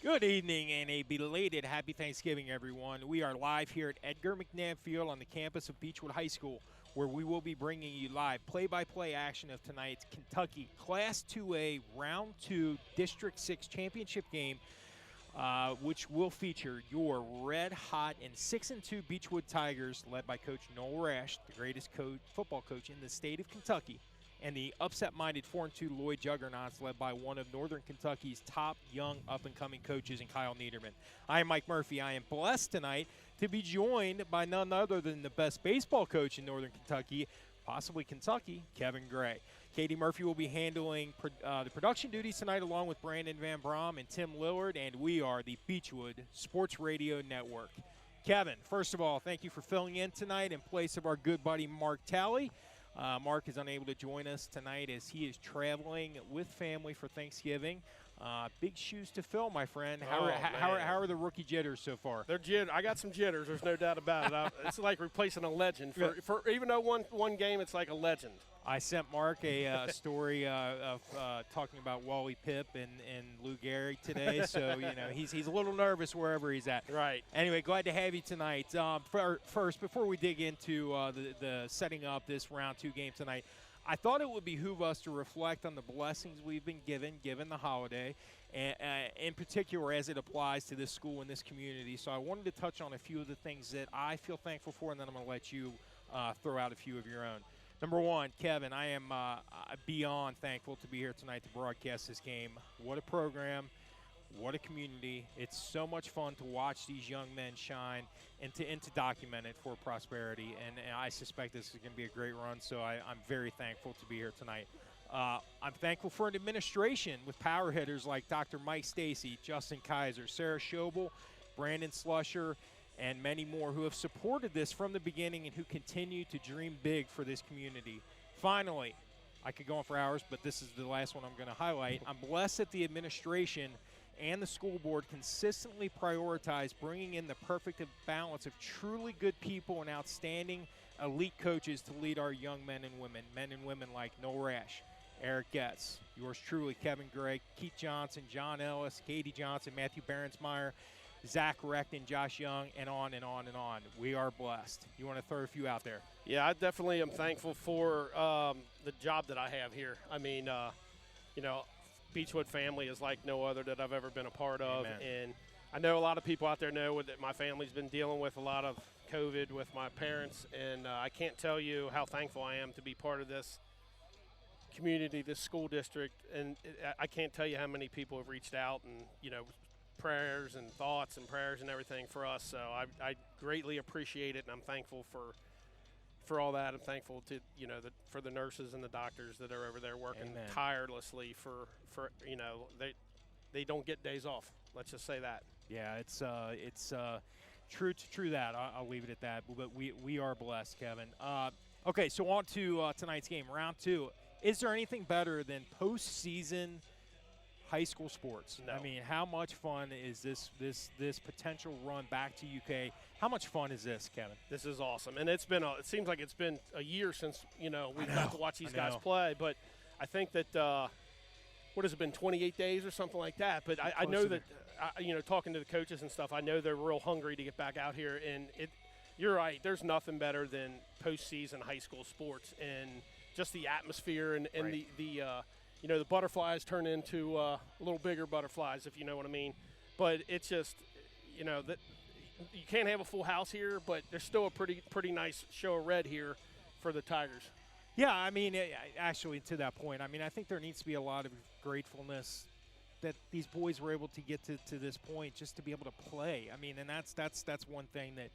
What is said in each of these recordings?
Good evening and a belated happy Thanksgiving, everyone. We are live here at Edgar McNabb Field on the campus of Beechwood High School, where we will be bringing you live play-by-play action of tonight's Kentucky Class 2A Round 2 District 6 Championship game, which will feature your red-hot and 6-2 Beechwood Tigers, led by Coach Noel Rash, the greatest football coach in the state of Kentucky, and the upset-minded 4-2 Lloyd Juggernauts, led by one of Northern Kentucky's top young up-and-coming coaches in Kyle Niederman. I am Mike Murphy. I am blessed tonight to be joined by none other than the best baseball coach in Northern Kentucky, possibly Kentucky, Kevin Gray. Katie Murphy will be handling the production duties tonight, along with Brandon Van Brom and Tim Lillard, and we are the Beechwood Sports Radio Network. Kevin, first of all, thank you for filling in tonight in place of our good buddy Mark Talley. Mark is unable to join us tonight as he is traveling with family for Thanksgiving. Big shoes to fill, my friend. How are the rookie jitters so far? They're I got some jitters. There's no doubt about it. It's like replacing a legend. For even though one game, it's like a legend. I sent Mark a story of talking about Wally Pipp and Lou Gehrig today, so he's a little nervous wherever he's at. Right. Anyway, glad to have you tonight. First, before we dig into the setting up this round 2 game tonight, I thought it would behoove us to reflect on the blessings we've been given the holiday, and in particular as it applies to this school and this community. So I wanted to touch on a few of the things that I feel thankful for, and then I'm going to let you throw out a few of your own. Number one, Kevin, I am beyond thankful to be here tonight to broadcast this game. What a program. What a community. It's so much fun to watch these young men shine and to document it for prosperity. And I suspect this is going to be a great run, so I'm very thankful to be here tonight. I'm thankful for an administration with power hitters like Dr. Mike Stacy, Justin Kaiser, Sarah Schobel, Brandon Slusher, and many more who have supported this from the beginning and who continue to dream big for this community. Finally, I could go on for hours, but this is the last one I'm going to highlight. I'm blessed that the administration and the school board consistently prioritize bringing in the perfect balance of truly good people and outstanding elite coaches to lead our young men and women like Noel Rash, Eric Getz, yours truly, Kevin Gray, Keith Johnson, John Ellis, Katie Johnson, Matthew Berensmeyer, Zach Reckton, Josh Young, and on and on and on. We are blessed. You want to throw a few out there? Yeah, I definitely am thankful for the job that I have here. I mean, Beechwood family is like no other that I've ever been a part of. Amen. And I know a lot of people out there know that my family's been dealing with a lot of COVID with my parents, and I can't tell you how thankful I am to be part of this community, this school district, and I can't tell you how many people have reached out and, prayers and thoughts and prayers and everything for us. So I greatly appreciate it, and I'm thankful for all that. I'm thankful to for the nurses and the doctors that are over there working Amen. tirelessly for they don't get days off. Let's just say that. Yeah, it's true that. I'll leave it at that. But we are blessed, Kevin. Okay, so on to tonight's game, round 2. Is there anything better than postseason high school sports? No. I mean, how much fun is this potential run back to UK? How much fun is this, Kevin? This is awesome, and it seems like it's been a year since we've got to watch these guys play. But I think that what has it been, 28 days or something like that? But I know that talking to the coaches and stuff, I know they're real hungry to get back out here. And you're right. There's nothing better than postseason high school sports and just the atmosphere and right. the butterflies turn into little bigger butterflies, if you know what I mean. But it's just, that you can't have a full house here, but there's still a pretty nice show of red here for the Tigers. Yeah, I mean, actually, to that point, I mean, I think there needs to be a lot of gratefulness that these boys were able to get to this point just to be able to play. I mean, and that's one thing that,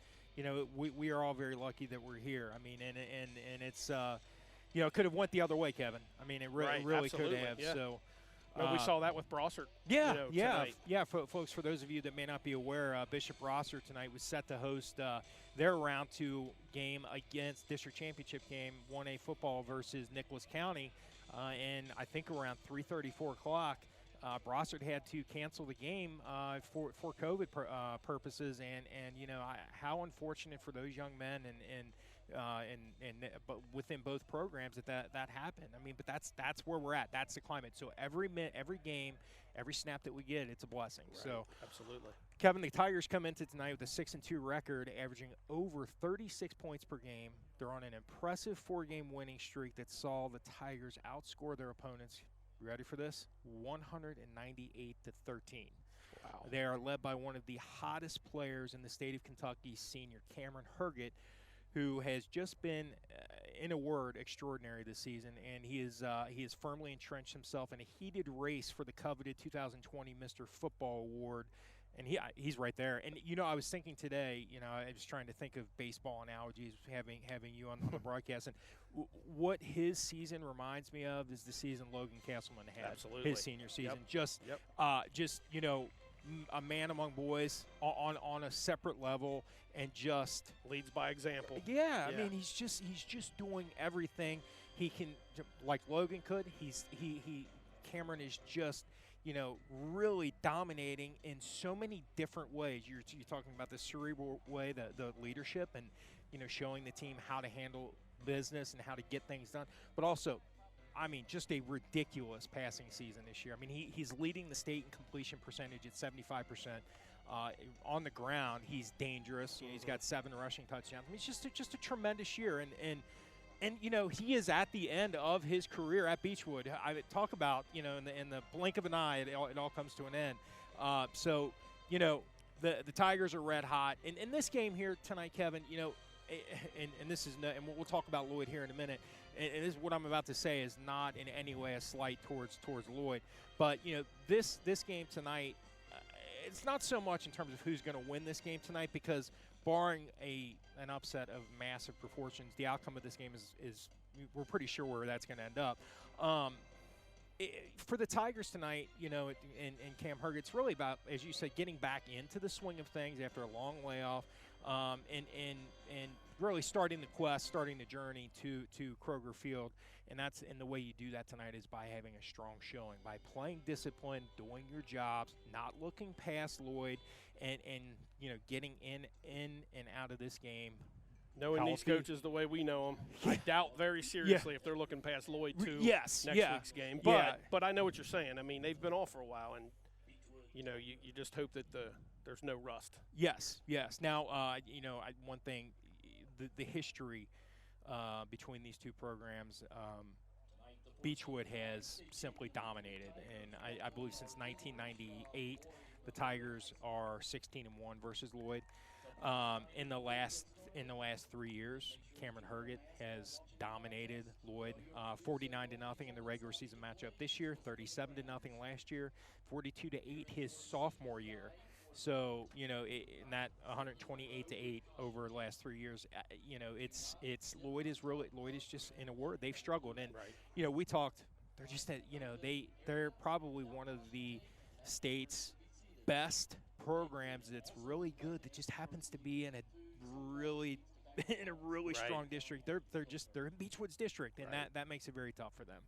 we are all very lucky that we're here. I mean, and it's it could have went the other way, Kevin. I mean, it really could have. Yeah. So we saw that with Brossart. Yeah. Folks, for those of you that may not be aware, Bishop Brossart tonight was set to host their round 2 game against district championship game 1A football versus Nicholas County, and I think around 3:30, 4 o'clock. Brossart had to cancel the game for COVID purposes, and how unfortunate for those young men and but within both programs that happened. I mean, but that's where we're at. That's the climate. So every game, every snap that we get, it's a blessing. Right. So Absolutely. Kevin, the Tigers come into tonight with a 6-2 record, averaging over 36 points per game. They're on an impressive 4-game winning streak that saw the Tigers outscore their opponents. You ready for this? 198-13. Wow. They are led by one of the hottest players in the state of Kentucky, senior Cameron Herget, who has just been, in a word, extraordinary this season, and he has firmly entrenched himself in a heated race for the coveted 2020 Mr. Football Award. And he's right there. And, I was thinking today, I was trying to think of baseball analogies, having you on the broadcast. And what his season reminds me of is the season Logan Castleman had. Absolutely. His senior season. Yep. A man among boys on a separate level, and just leads by example. Yeah, I mean, he's just doing everything he can, like Logan could. Cameron is just, really dominating in so many different ways. You're talking about the cerebral way, the leadership, and showing the team how to handle business and how to get things done, but also, I mean, just a ridiculous passing season this year. I mean, he's leading the state in completion percentage at 75%. On the ground, he's dangerous. He's got 7 rushing touchdowns. I mean, it's just a tremendous year. And he is at the end of his career at Beechwood. I talk about, in the blink of an eye, it all comes to an end. The Tigers are red hot. And in this game here tonight, Kevin, and this is and we'll talk about Lloyd here in a minute. And this is what I'm about to say is not in any way a slight towards Lloyd, but this game tonight, it's not so much in terms of who's going to win this game tonight, because barring an upset of massive proportions, the outcome of this game is we're pretty sure where that's going to end up. For the Tigers tonight, and Cam Herget, it's really about, as you said, getting back into the swing of things after a long layoff, and really starting the quest, starting the journey to Kroger Field. And the way you do that tonight is by having a strong showing, by playing discipline, doing your jobs, not looking past Lloyd, and getting in and out of this game. Knowing these coaches the way we know them, I doubt very seriously if they're looking past Lloyd too next week's game. But I know what you're saying. I mean, they've been off for a while, and you just hope that there's no rust. Yes. Now, one thing, the history between these two programs, Beechwood has simply dominated, and I believe since 1998, the Tigers are 16-1 versus Lloyd. In the last 3 years, Cameron Herget has dominated Lloyd, 49-0 in the regular season matchup this year, 37-0 last year, 42-8 his sophomore year. So in that 128-8 over the last 3 years, it's Lloyd is just, in a word, they've struggled. And right. We talked. They're just they're probably one of the state's best programs that's really good, that just happens to be in a really right. strong district. They're in Beechwood's district, and right. that makes it very tough for them.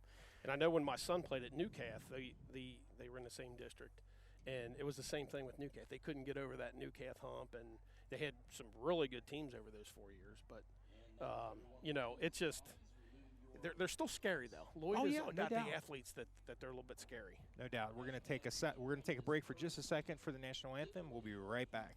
And I know when my son played at Newcath, they were in the same district, and it was the same thing with Newcath. They couldn't get over that Newcath hump, and they had some really good teams over those 4 years. But it's just they're still scary though. Lloyd has got the athletes that they're a little bit scary. No doubt. We're going to take a break for just a second for the national anthem. We'll be right back.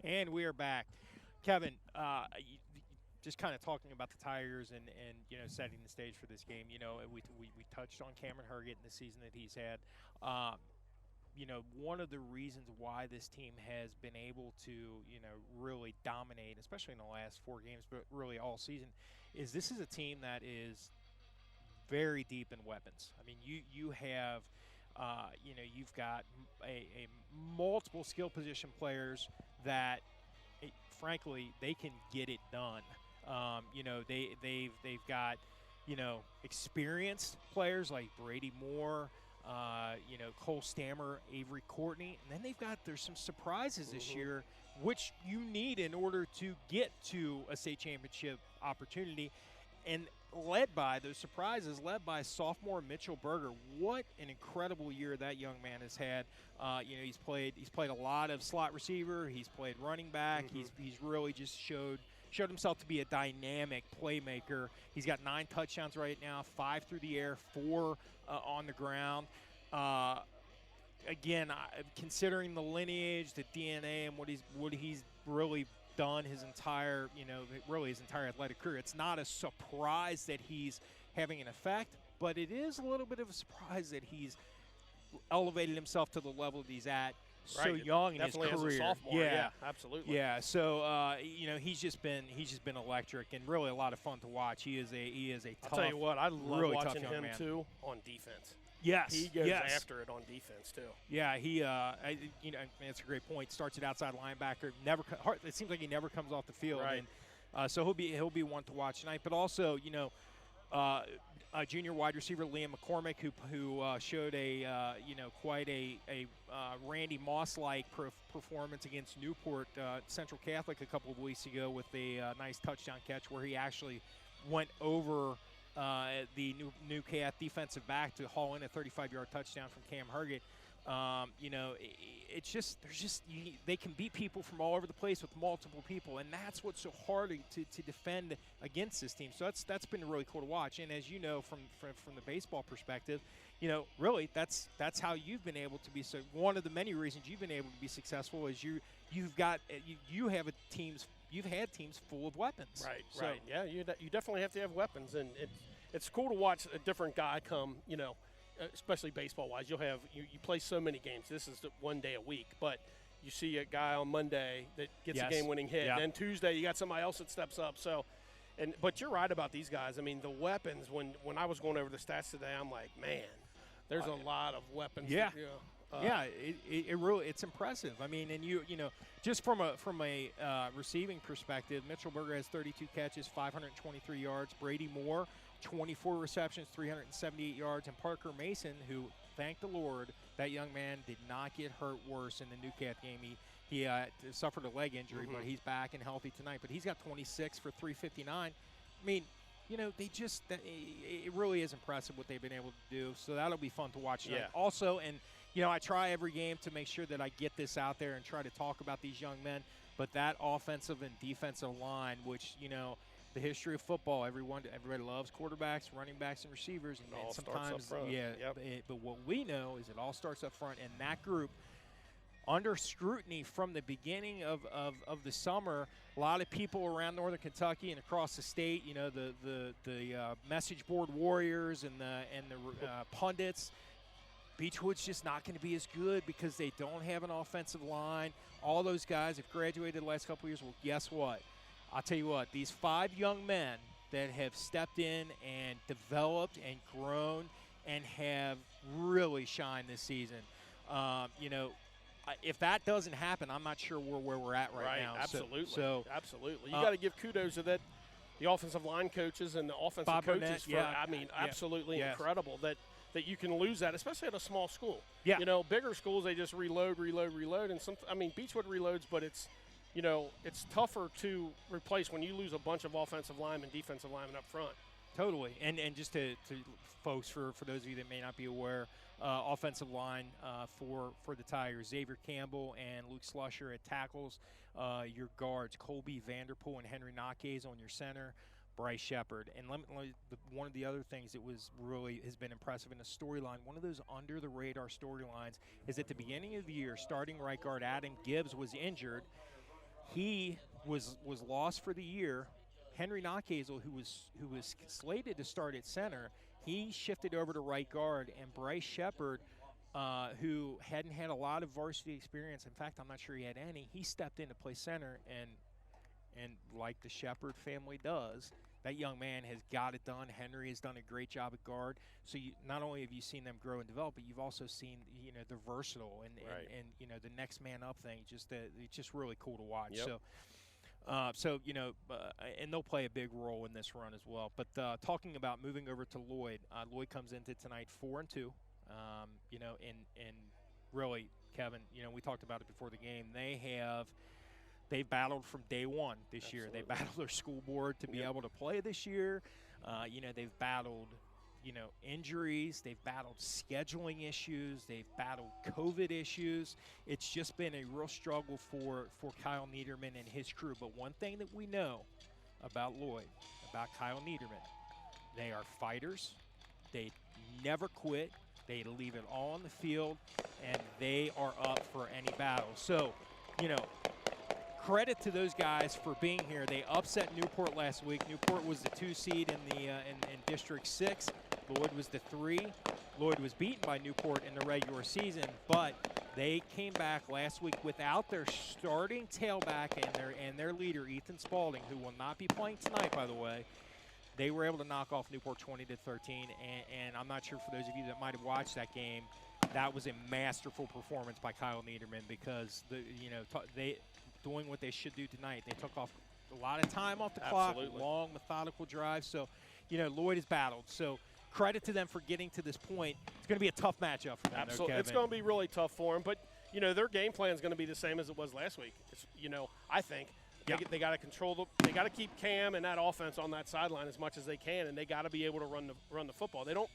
And we are back. Kevin, just kind of talking about the Tigers and setting the stage for this game. We touched on Cameron Herget and the season that he's had. One of the reasons why this team has been able to, really dominate, especially in the last 4 games, but really all season, is this is a team that is very deep in weapons. I mean, you have, you've got a multiple skill position players that, frankly, they can get it done. They've got, experienced players like Brady Moore, Cole Stammer, Avery Courtney, and then there's some surprises this year, which you need in order to get to a state championship opportunity. And led by sophomore Mitchell Berger. What an incredible year that young man has had. He's played a lot of slot receiver. He's played running back. He's really just showed himself to be a dynamic playmaker. He's got 9 touchdowns right now, 5 through the air, 4 on the ground. Again, considering the lineage, the DNA, and what he's really done his entire athletic career, it's not a surprise that he's having an effect, but it is a little bit of a surprise that he's elevated himself to the level that he's at so young in his career. As a sophomore. Yeah, absolutely. Yeah, so he's just been electric and really a lot of fun to watch. He is a tough, I'll tell you what, I love really watching tough young him man. Too on defense. Yes, he goes after it on defense too. Yeah, it's a great point. Starts at outside linebacker. It seems like he never comes off the field. Right. And, so he'll be one to watch tonight. But also, junior wide receiver Liam McCormick, who showed quite a Randy Moss-like performance against Newport Central Catholic a couple of weeks ago with a nice touchdown catch where he actually went over the new Cath defensive back to haul in a 35-yard touchdown from Cam Herget. They can beat people from all over the place with multiple people, and that's what's so hard to defend against this team. So that's been really cool to watch. And as you know from the baseball perspective, really that's how you've been able to be. So one of the many reasons you've been able to be successful is you've had teams full of weapons. Right. Yeah, you definitely have to have weapons, and it's cool to watch a different guy come. Especially baseball-wise, you play so many games. This is 1 day a week, but you see a guy on Monday that gets a game-winning hit, and then Tuesday you got somebody else that steps up. So, but you're right about these guys. I mean, the weapons. When I was going over the stats today, I'm like, man, there's a lot of weapons. Yeah. It's impressive. I mean, and just from a receiving perspective, Mitchell Berger has 32 catches, 523 yards. Brady Moore, 24 receptions, 378 yards, and Parker Mason, who, thank the Lord, that young man did not get hurt worse in the Newcath game. He suffered a leg injury, but he's back and healthy tonight. But he's got 26 for 359. I mean, it really is impressive what they've been able to do. So that'll be fun to watch tonight. Yeah. Also, and I try every game to make sure that I get this out there and try to talk about these young men. But that offensive and defensive line, which the history of football, everybody loves quarterbacks, running backs, and receivers, and sometimes, but what we know is it all starts up front, and that group, under scrutiny from the beginning of the summer, a lot of people around northern Kentucky and across the state, the message board warriors and the pundits. Beechwood's just not going to be as good because they don't have an offensive line. All those guys have graduated the last couple of years. Well, guess what? I'll tell you what, these 5 young men that have stepped in and developed and grown and have really shined this season, if that doesn't happen, I'm not sure where we're at right now. Absolutely. Absolutely. You got to give kudos to the offensive line coaches and the offensive Bob coaches Burnett, absolutely incredible that you can lose that, especially at a small school. Yeah. Bigger schools, they just reload, and Beechwood reloads, but it's tougher to replace when you lose a bunch of offensive linemen, defensive linemen up front. Totally. And just to folks, for those of you that may not be aware, offensive line for the Tigers, Xavier Campbell and Luke Slusher at tackles. Your guards, Colby Vanderpool and Henry Nakes on your center. Bryce Shepard. And one of the other things that has been impressive in the storyline, one of those under-the-radar storylines is at the beginning of the year, starting right guard Adam Gibbs was injured. He was lost for the year. Henry Knockhazel, who was slated to start at center, he shifted over to right guard, and Bryce Shepard, who hadn't had a lot of varsity experience, in fact, I'm not sure he had any, he stepped in to play center, and like the Shepard family does, that young man has got it done. Henry has done a great job at guard. So not only have you seen them grow and develop, but you've also seen, they're versatile and the next man up thing. It's just really cool to watch. Yep. And they'll play a big role in this run as well. But talking about moving over to Lloyd, Lloyd comes into tonight 4-2. And really, Kevin, we talked about it before the game. They've battled from day one this year. They battled their school board to be able to play this year. They've battled, injuries. They've battled scheduling issues. They've battled COVID issues. It's just been a real struggle for Kyle Niederman and his crew. But one thing that we know about Lloyd, about Kyle Niederman, they are fighters. They never quit. They leave it all on the field, and they are up for any battle. So, credit to those guys for being here. They upset Newport last week. Newport was the 2 seed in District 6. Lloyd was the 3. Lloyd was beaten by Newport in the regular season, but they came back last week without their starting tailback and their leader, Ethan Spalding, who will not be playing tonight, by the way. They were able to knock off Newport 20-13, and I'm not sure for those of you that might have watched that game, that was a masterful performance by Kyle Niederman because they doing what they should do tonight. They took off a lot of time off the clock, long, methodical drive. So, Lloyd has battled. So, credit to them for getting to this point. It's going to be a tough matchup for them. Absolutely. It's going to be really tough for them. But, their game plan is going to be the same as it was last week. It's, I think they got to control they got to keep Cam and that offense on that sideline as much as they can, and they got to be able to run the football. They don't.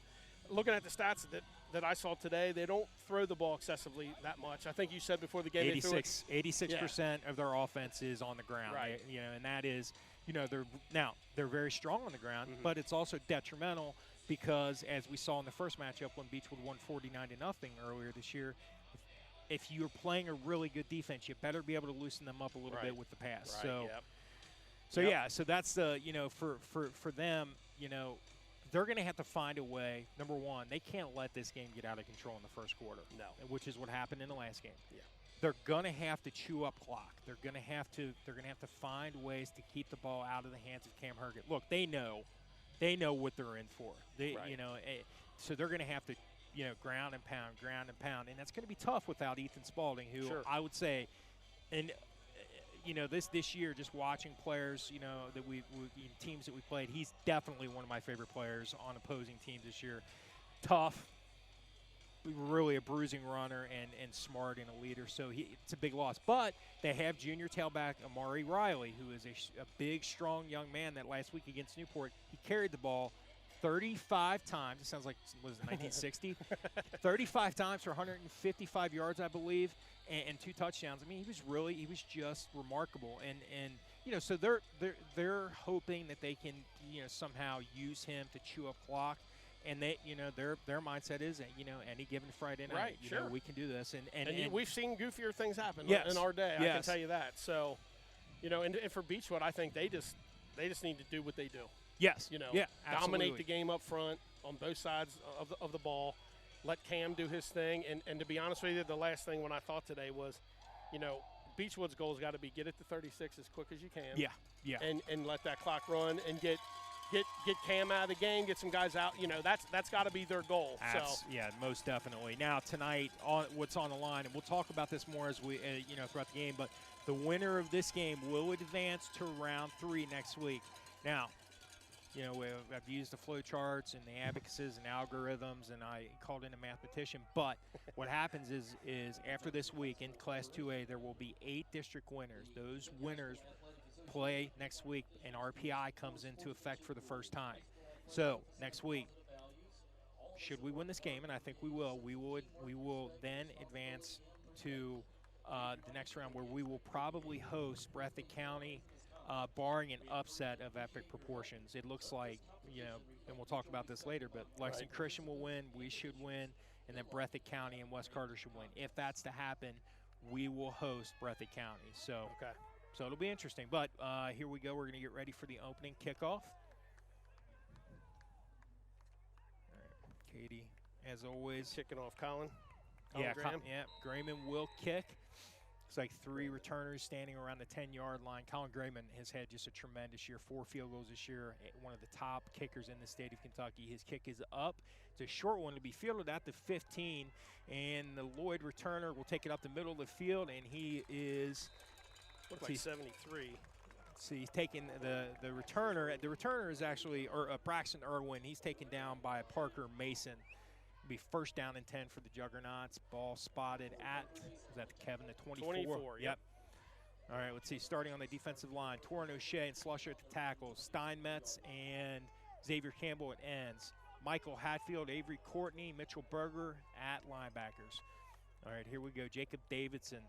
Looking at the stats that I saw today, they don't throw the ball excessively that much. I think you said before the game 86% of their offense is on the ground. Right. And that is, they're very strong on the ground, but it's also detrimental because as we saw in the first matchup when Beechwood won 49-0 earlier this year, if you're playing a really good defense, you better be able to loosen them up a little bit with the pass. Right. So that's the for them, they're going to have to find a way. Number one, they can't let this game get out of control in the first quarter. No. Which is what happened in the last game. Yeah. They're going to have to chew up clock. They're going to have to find ways to keep the ball out of the hands of Cam Herget. Look, they know what they're in for. So they're going to have to, ground and pound, and that's going to be tough without Ethan Spalding, who I would say, and this year, just watching players, that teams that we played, he's definitely one of my favorite players on opposing teams this year. Tough, really a bruising runner and smart and a leader. So it's a big loss. But they have junior tailback Amari Riley, who is a big, strong young man that last week against Newport, he carried the ball 35 times. It sounds like it was 1960. 35 times for 155 yards, I believe. And 2 touchdowns. I mean, he was just remarkable. And so they're hoping that they can, somehow use him to chew up clock. And they, their mindset is that, any given Friday night, we can do this. And we've seen goofier things happen in our day. I can tell you that. So, and for Beechwood, I think they just need to do what they do. Yes. Dominate the game up front on both sides of the ball. Let Cam do his thing. And to be honest with you, the last thing when I thought today was, Beechwood's goal has got to be get it to 36 as quick as you can. Yeah. And let that clock run and get Cam out of the game, get some guys out. That's got to be their goal. Yeah, most definitely. Now tonight, what's on the line, and we'll talk about this more as we, throughout the game. But the winner of this game will advance to round 3 next week. Now, I've used the flow charts and the abacuses and algorithms, and I called in a mathematician. But what happens is after this week in Class 2A, there will be 8 district winners. Those winners play next week, and RPI comes into effect for the first time. So next week, should we win this game, and I think we will then advance to the next round where we will probably host Breathitt County, barring an upset of epic proportions. It looks like, and we'll talk about this later, but Lexington Christian will win, we should win, and then Breathitt County and West Carter should win. If that's to happen, we will host Breathitt County. So So it'll be interesting. But here we go. We're going to get ready for the opening kickoff. All right, Katie, as always. Kicking off Colin. Graham. Grayman will kick. It's like 3 returners standing around the 10-yard line. Colin Grayman has had just a tremendous year, 4 field goals this year, one of the top kickers in the state of Kentucky. His kick is up. It's a short one to be fielded at the 15, and the Lloyd returner will take it up the middle of the field, and he is looks like 73. See, he's taking the returner. The returner is actually Braxton Irwin. He's taken down by Parker Mason. It'll be first down and 10 for the Juggernauts. Ball spotted at, is that Kevin, the 24? 24, yep. All right, let's see. Starting on the defensive line, Torrin O'Shea and Slusher at the tackles. Steinmetz and Xavier Campbell at ends. Michael Hatfield, Avery Courtney, Mitchell Berger at linebackers. All right, here we go. Jacob Davidson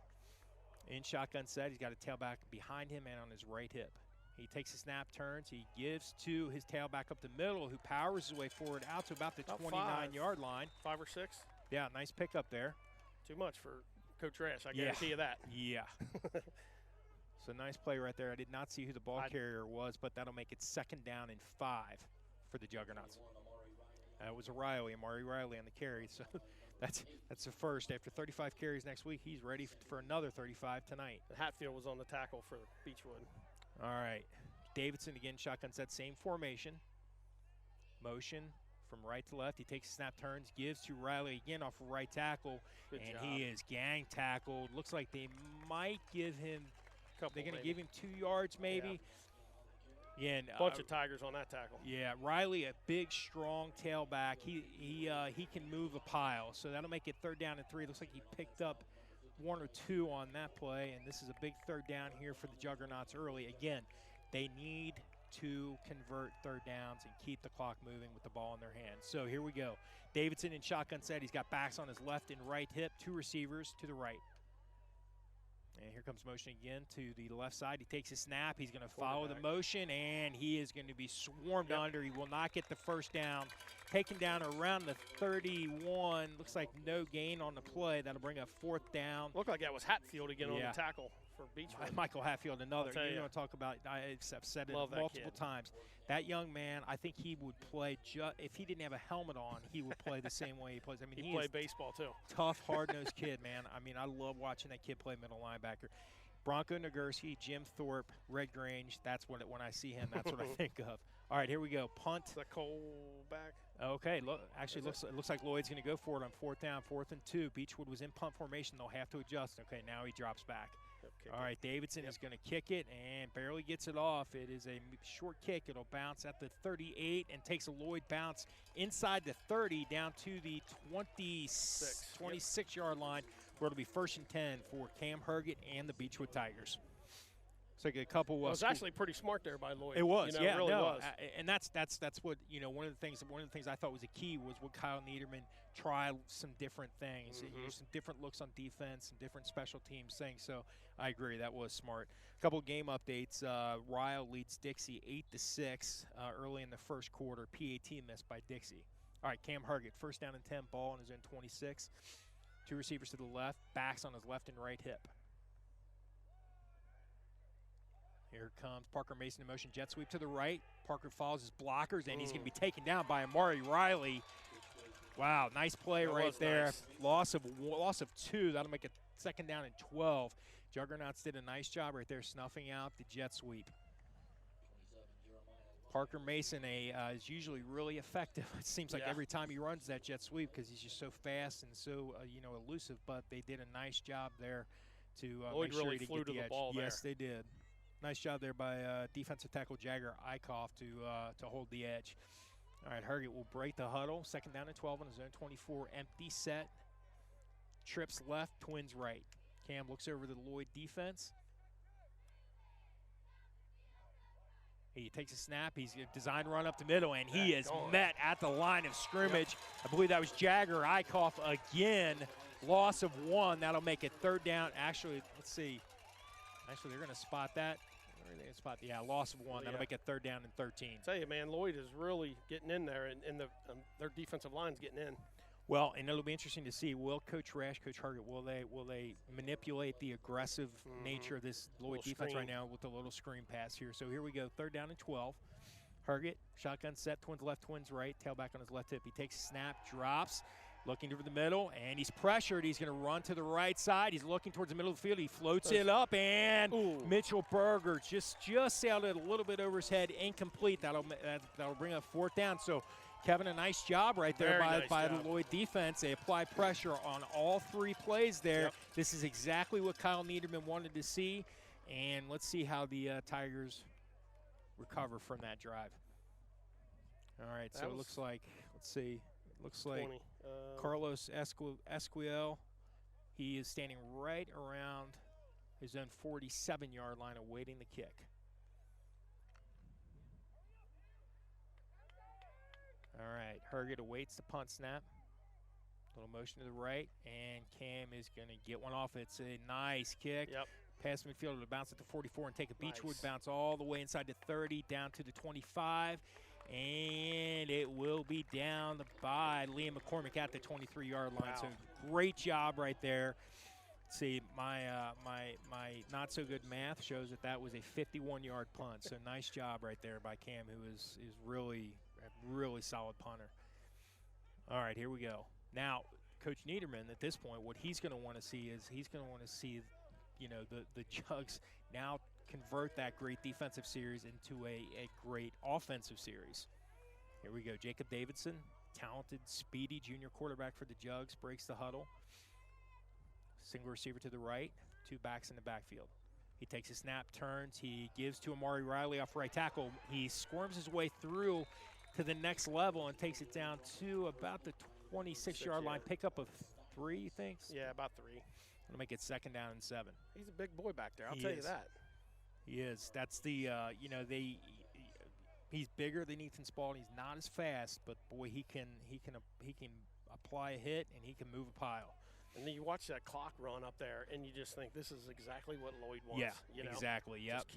in shotgun set. He's got a tailback behind him and on his right hip. He takes a snap, turns. He gives to his tailback up the middle, who powers his way forward out to about the 29-yard line. 5 or 6? Yeah, nice pickup there. Too much for Coach Rash, I guarantee you that. Yeah. So nice play right there. I did not see who the ball carrier was, but that'll make it 2nd down and 5 for the Juggernauts. It was Amari Riley on the carry. So that's the first. After 35 carries next week, he's ready for another 35 tonight. Hatfield was on the tackle for Beechwood. All right. Davidson again, shotgun set, same formation. Motion from right to left. He takes a snap, turns, gives to Riley again off of right tackle. Good and job. He is gang tackled. Looks like they might give him, they're going to give him 2 yards maybe. Yeah, and, bunch of Tigers on that tackle. Yeah, Riley, a big, strong tailback. He can move a pile, so that'll make it 3rd down and 3. Looks like he picked up 1 or 2 on that play, and this is a big 3rd down here for the Juggernauts early. Again, they need to convert 3rd downs and keep the clock moving with the ball in their hands. So here we go. Davidson in shotgun set. He's got backs on his left and right hip, 2 receivers to the right. And here comes motion again to the left side. He takes a snap. He's going to follow the motion, and he is going to be swarmed under. He will not get the first down. Taken down around the 31. Looks like no gain on the play. That'll bring up 4th down. Looked like that was Hatfield again on the tackle for Beechwood. Michael Hatfield, another. You want to talk about, I've said it Love multiple times. That young man, I think he would play, if he didn't have a helmet on, he would play the same way he plays. I mean, he played baseball too. Tough, hard-nosed kid, man. I mean, I love watching that kid play middle linebacker. Bronco Nagurski, Jim Thorpe, Red Grange. That's when I see him, that's what I think of. All right, here we go. Punt. The Cole back. Okay, it looks like Lloyd's going to go for it on 4th down, 4th and 2. Beechwood was in punt formation. They'll have to adjust. Okay, now he drops back. All right, Davidson is going to kick it and barely gets it off. It is a short kick. It'll bounce at the 38 and takes a Lloyd bounce inside the 30 down to the 26-yard line, where it'll be 1st and 10 for Cam Herget and the Beechwood Tigers. It's like a couple. It was actually pretty smart there by Lloyd. It was, it really was. And that's what one of the things I thought was a key was what Kyle Niederman try some different things, some different looks on defense, and different special teams things. So I agree, that was smart. A couple of game updates. Ryle leads Dixie 8-6 early in the first quarter. PAT missed by Dixie. All right, Cam Herget, 1st down and 10, ball on his own 26. 2 receivers to the left, backs on his left and right hip. Here comes Parker Mason in motion, jet sweep to the right. Parker follows his blockers, and he's going to be taken down by Amari Riley. Wow, nice play right there. Nice. Loss of 2. That'll make it 2nd down and 12. Juggernauts did a nice job right there snuffing out the jet sweep. Parker Mason is usually really effective. It seems like every time he runs that jet sweep because he's just so fast and so elusive. But they did a nice job there to Lloyd make sure really he flew get the to edge. the ball there. Yes, they did. Nice job there by defensive tackle Jagger Eichhoff to hold the edge. All right, Herget will break the huddle. 2nd down and 12 on his own 24. Empty set. Trips left, twins right. Cam looks over the Lloyd defense. He takes a snap. He's a design run up the middle, and he is met at the line of scrimmage. I believe that was Jagger Eichhoff again. Loss of 1. That'll make it 3rd down. Actually, let's see. Actually, they're going to spot that. Loss of 1. That'll make it 3rd down and 13. I tell you, man, Lloyd is really getting in there, and their defensive line's getting in. Well, and it'll be interesting to see, will Coach Rash, Coach Hargett, will they manipulate the aggressive nature of this Lloyd defense screen right now with a little screen pass here. So here we go, 3rd down and 12. Hargett, shotgun set, twins left, twins right, tailback on his left hip. He takes a snap, drops, looking over the middle, and he's pressured. He's going to run to the right side. He's looking towards the middle of the field. He floats it up, and Mitchell Berger just sailed it a little bit over his head, incomplete. That'll bring up 4th down. So, Kevin, a nice job right there by the Lloyd defense. They apply pressure on all 3 plays there. Yep. This is exactly what Kyle Niederman wanted to see, and let's see how the Tigers recover from that drive. All right, so it looks like, let's see, it looks like Carlos Esquiel, he is standing right around his own 47-yard line awaiting the kick. All right, Hargett awaits the punt snap. Little motion to the right, and Cam is going to get one off. It's a nice kick. Yep. Past midfielder to bounce at the 44 and take a Beechwood bounce all the way inside the 30, down to the 25, and it will be down by Liam McCormick at the 23-yard line. Wow. So great job right there. See, my not so good math shows that was a 51-yard punt. So nice job right there by Cam, who is really a really solid punter. All right, here we go. Now, Coach Niederman, at this point, what he's going to want to see is you know, the Jugs now convert that great defensive series into a great offensive series. Here we go. Jacob Davidson, talented, speedy junior quarterback for the Jugs, breaks the huddle. Single receiver to the right, 2 backs in the backfield. He takes a snap, turns, he gives to Amari Riley off right tackle. He squirms his way through to the next level and takes it down to about the 26-yard line. Pickup of 3, you think? Yeah, about 3. It'll make it 2nd down and 7. He's a big boy back there, I'll tell you that. He is. That's the, you know, he's bigger than Ethan Spalding. He's not as fast, but boy, he can apply a hit and he can move a pile. And then you watch that clock run up there, and you just think this is exactly what Lloyd wants. Yeah, you know? Exactly. Yep. Just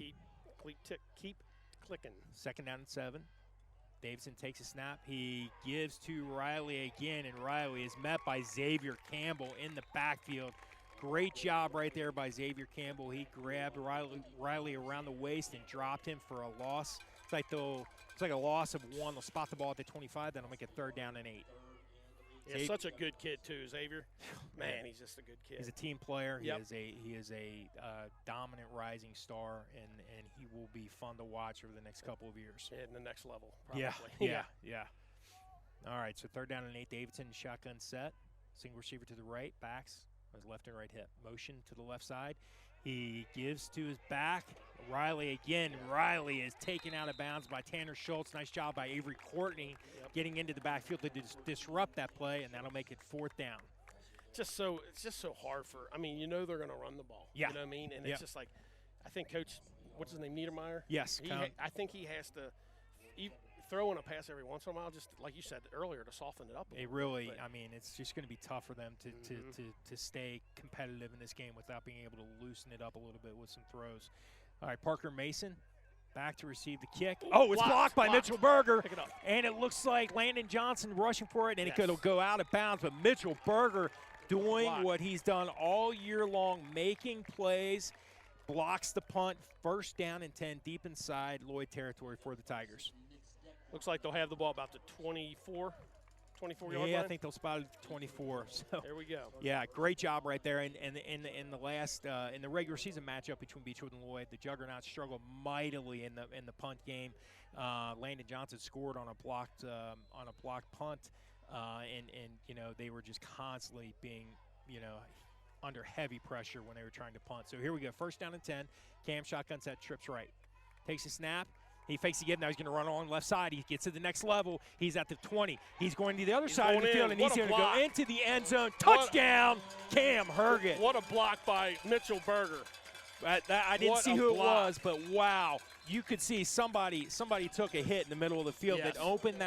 keep clicking. 2nd down and 7. Davidson takes a snap. He gives to Riley again, and Riley is met by Xavier Campbell in the backfield. Great job right there by Xavier Campbell. He grabbed Riley around the waist and dropped him for a loss. It's like a loss of 1. They'll spot the ball at the 25. Then they'll make it 3rd down and 8. Yeah, such a good kid too, Xavier. Man, he's just a good kid. He's a team player. Yep. He is a dominant rising star, and he will be fun to watch over the next couple of years. Yeah, in the next level, probably. Yeah. All right, so 3rd down and 8. Davidson, shotgun set. Single receiver to the right, backs on his left and right hip. Motion to the left side. He gives to his back. Riley again. Riley is taken out of bounds by Tanner Schultz. Nice job by Avery Courtney getting into the backfield to disrupt that play, and that'll make it 4th down. It's just so hard for. I mean, you know they're going to run the ball. Yeah. You know what I mean? And it's just like, I think Coach, what's his name, Niedermeyer? Yes. I think he has to throw in a pass every once in a while, just like you said earlier, to soften it up a little bit. I mean, it's just going to be tough for them to stay competitive in this game without being able to loosen it up a little bit with some throws. All right, Parker Mason back to receive the kick. Oh, it's blocked by Mitchell Berger. Pick it up. And it looks like Landon Johnson rushing for it, and it could go out of bounds. But Mitchell Berger doing what he's done all year long, making plays, blocks the punt, 1st down and 10 deep inside Lloyd territory for the Tigers. Looks like they'll have the ball about the 24-yard line. Yeah, I think they'll spot it at 24. So there we go. Yeah, great job right there. And in the last in the regular season matchup between Beechwood and Lloyd, the Juggernauts struggled mightily in the punt game. Landon Johnson scored on a blocked punt, and you know, they were just constantly being, you know, under heavy pressure when they were trying to punt. So here we go, 1st down and 10. Cam shotgun set, trips right, takes a snap. He fakes again. Now he's going to run along the left side. He gets to the next level. He's at the 20. He's going to the other side of the field, and he's going to go into the end zone. Touchdown, Cam Hargett. What a block by Mitchell Berger. I didn't see who it was, but wow. You could see somebody took a hit in the middle of the field that opened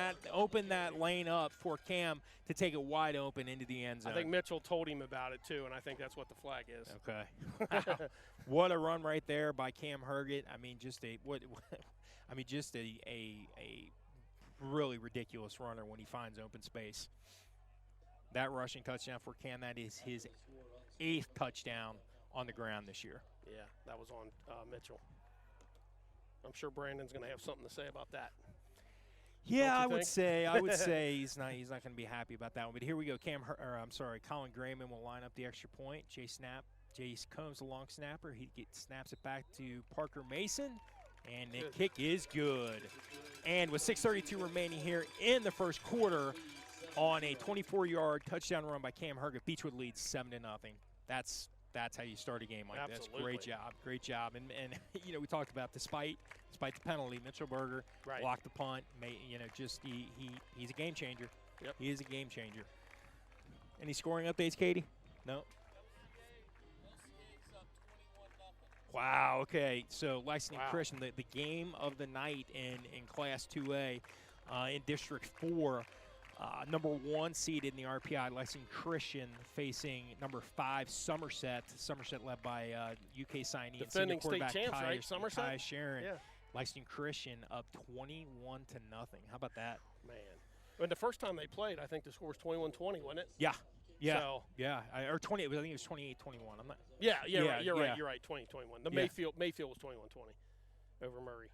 that lane up for Cam to take it wide open into the end zone. I think Mitchell told him about it too, and I think that's what the flag is. Okay. Wow. What a run right there by Cam Hargett. I mean, just a really ridiculous runner when he finds open space. that rushing touchdown for Cam. That is his 8th touchdown on the ground this year. Yeah, that was on Mitchell. I'm sure Brandon's going to have something to say about that. Yeah, I would say he's not going to be happy about that one. But here we go. Colin Grayman will line up the extra point. Jace Combs, the long snapper. He snaps it back to Parker Mason, and the kick is good. And with 6:32 remaining here in the first quarter, on a 24-yard touchdown run by Cam Herget, Beechwood leads 7-0. That's how you start a game like this. Great job. And you know, we talked about despite the penalty, Mitchell Berger blocked the punt. He's a game changer. Yep. He is a game changer. Any scoring updates, Katie? No. Wow. Okay. So Lexington Christian, the game of the night in Class 2A, in District 4. Number 1 seeded in the RPI, Lexington Christian, facing number 5 Somerset. Somerset led by UK signee, defending state champs, right? Somerset. Kai Sharon. Yeah. Lexington Christian up 21-0. How about that? Man. When the first time they played, I think the score was 21-20, wasn't it? Yeah. Yeah. So, yeah. Or 20. I think it was 28-21. I'm not. Yeah. Right. You're right. 20-21. The Mayfield was 21-20 over Murray.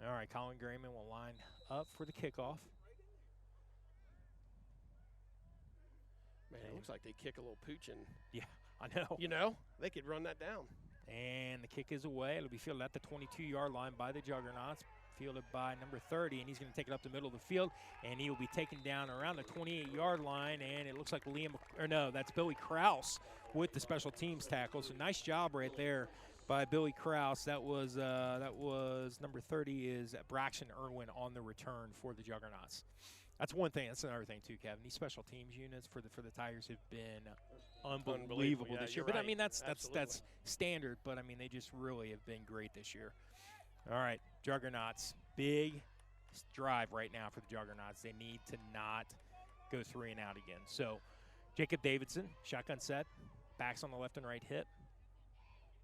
All right, Colin Grayman will line up for the kickoff. Man, it looks like they kick a little pooch and yeah, I know. You know, they could run that down. And the kick is away. It'll be fielded at the 22-yard line by the Juggernauts, fielded by number 30, and he's going to take it up the middle of the field, and he will be taken down around the 28-yard line, and it looks like that's Billy Krause with the special teams tackle. So nice job right there by Billy Krause. That was number 30 is Braxton Irwin on the return for the Juggernauts. That's one thing. That's another thing too, Kevin. These special teams units for the Tigers have been unbelievable this year. But right. I mean that's standard. But I mean they just really have been great this year. All right, Juggernauts, big drive right now for the Juggernauts. They need to not go 3 and out again. So Jacob Davidson, shotgun set, backs on the left and right hip.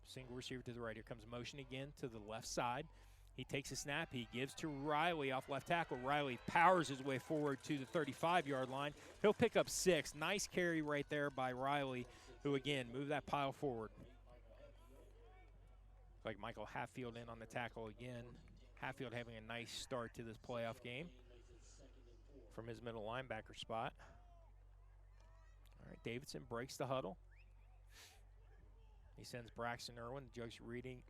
Single receiver to the right. Here comes motion again to the left side. He takes a snap. He gives to Riley off left tackle. Riley powers his way forward to the 35-yard line. He'll pick up 6. Nice carry right there by Riley, who, again, moved that pile forward. Like Michael Hatfield in on the tackle again. Hatfield having a nice start to this playoff game from his middle linebacker spot. All right, Davidson breaks the huddle. He sends Braxton Irwin, the Jugs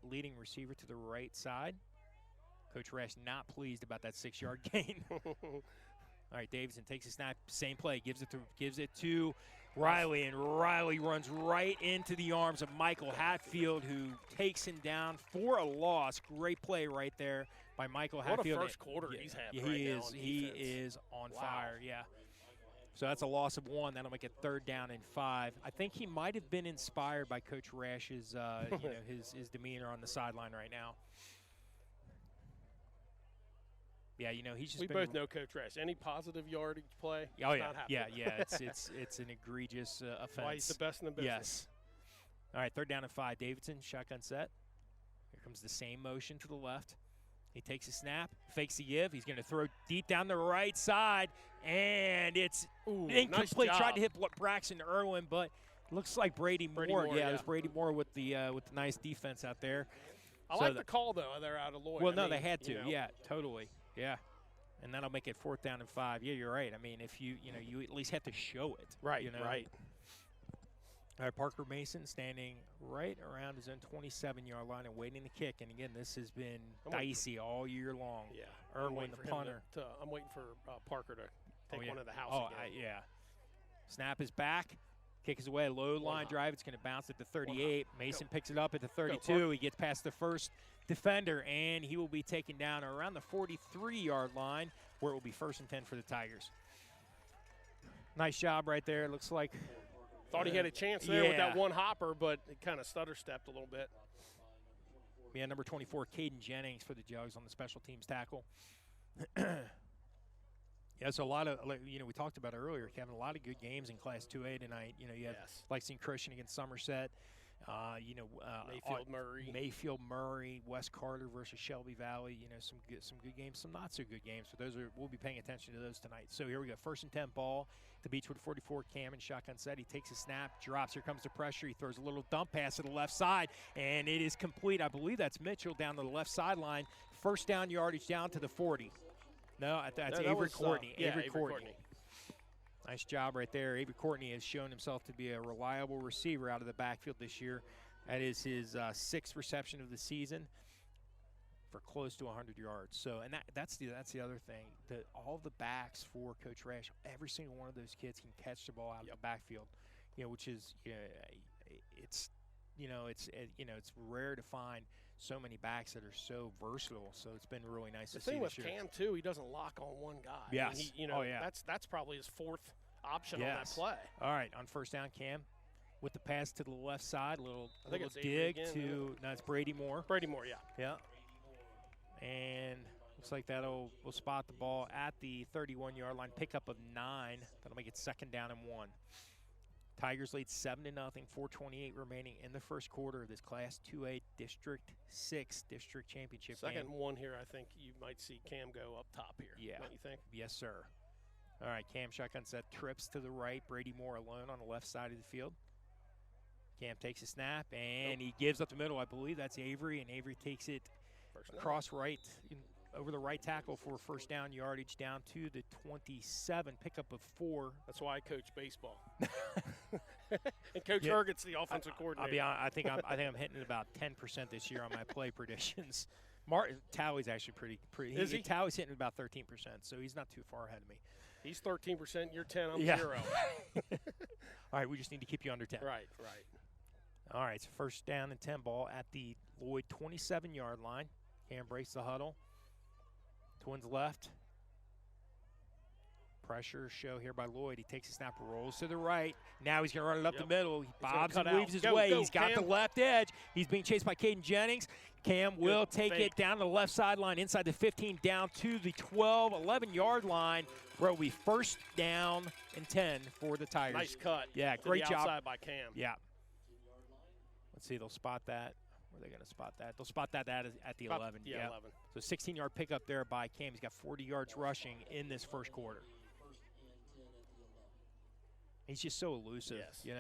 leading receiver, to the right side. Coach Rash not pleased about that 6-yard gain. All right, Davidson takes a snap, same play, gives it to Riley, and Riley runs right into the arms of Michael Hatfield, who takes him down for a loss. Great play right there by Michael Hatfield. What a first quarter he's had He is on fire, yeah. So that's a loss of 1. That'll make it 3rd down and 5. I think he might have been inspired by Coach Rash's, his demeanor on the sideline right now. Yeah, he's just. We both know Coach Rash. Any positive yardage play? Oh yeah, it's an egregious offense. Why he's the best in the business. Yes. All right, 3rd down and 5. Davidson shotgun set. Here comes the same motion to the left. He takes a snap, fakes the give. He's going to throw deep down the right side, and it's incomplete. Nice Tried to hit Braxton Irwin, but looks like Brady Moore. Yeah, it was Brady Moore with the nice defense out there. I like the call though. They're out of Lloyd. Well, they had to. Yeah, totally. Yeah, and that'll make it 4th down and 5. Yeah, you're right. I mean, if you at least have to show it. Right. Right. All right, Parker Mason standing right around his own 27-yard line and waiting to kick. And, again, this has been dicey all year long. Yeah. Irwin, the punter. I'm waiting for Parker to take one of the house again. Yeah. Snap is back. Kick is away. Low line drive. It's going to bounce at the 38. Mason picks it up at the 32. He gets past the first defender, and he will be taken down around the 43-yard line, where it will be 1st and 10 for the Tigers. Nice job right there. It looks like – thought he had a chance there with that one hopper, but it kind of stutter-stepped a little bit. Yeah, number 24, Caden Jennings for the Jugs on the special teams tackle. Yeah, so a lot of, we talked about it earlier, Kevin, a lot of good games in Class 2A tonight. You have Lexington Christian against Somerset, Mayfield Murray, West Carter versus Shelby Valley. Some good games, some not so good games. So we'll be paying attention to those tonight. So here we go, 1st and 10 ball. The Beechwood 44, Cam and shotgun set. He takes a snap, drops. Here comes the pressure. He throws a little dump pass to the left side, and it is complete. I believe that's Mitchell down to the left sideline. First down yardage down to the 40. No, that's Avery Courtney. Avery Courtney. Nice job right there. Avery Courtney has shown himself to be a reliable receiver out of the backfield this year. That is his 6th reception of the season for close to 100 yards. So, and that's the other thing. All the backs for Coach Rash, every single one of those kids can catch the ball out of the backfield. Which is it's rare to find so many backs that are so versatile. So it's been really nice to see. The thing with Cam too, he doesn't lock on one guy. Yes. That's probably his 4th option on that play. All right, on first down, Cam with the pass to the left side, little dig to it's Brady Moore. Brady Moore, yeah. Yeah. And looks like we'll spot the ball at the 31-yard line. Pickup of 9. That'll make it 2nd down and 1. Tigers lead 7-0, 4:28 remaining in the first quarter of this Class 2A District 6 District Championship game. 2nd and 1 here, I think you might see Cam go up top here. Yeah. Don't you think? Yes, sir. All right, Cam shotgun set, trips to the right. Brady Moore alone on the left side of the field. Cam takes a snap, and he gives up the middle. I believe that's Avery, and Avery takes it across right, over the right tackle for first down yardage down to the 27, pickup of 4. That's why I coach baseball. And Coach Herget's the offensive coordinator. I'll be honest, I think I'm hitting about 10% this year on my play predictions. Martin Towey's actually pretty. Is he? Towey's hitting about 13%, so he's not too far ahead of me. He's 13%. You're 10. I'm 0. All right, we just need to keep you under 10. Right. All right, so first down and 10 ball at the Lloyd 27-yard line. Cam breaks the huddle. Twins left. Pressure show here by Lloyd. He takes a snap, rolls to the right. Now he's going to run it up the middle. He bobs and weaves his way. He's got the left edge. He's being chased by Caden Jennings. Cam will take it down to the left sideline, inside the 15, down to the 12, 11-yard line, where it will be first down and 10 for the Tigers. Nice cut. Yeah, great job. Outside by Cam. Yeah. Let's see, they'll spot that. Where are they going to spot that? They'll spot that at the 11. Yeah, 11. So 16-yard pickup there by Cam. He's got 40 yards rushing in this first quarter. He's just so elusive, Yes. He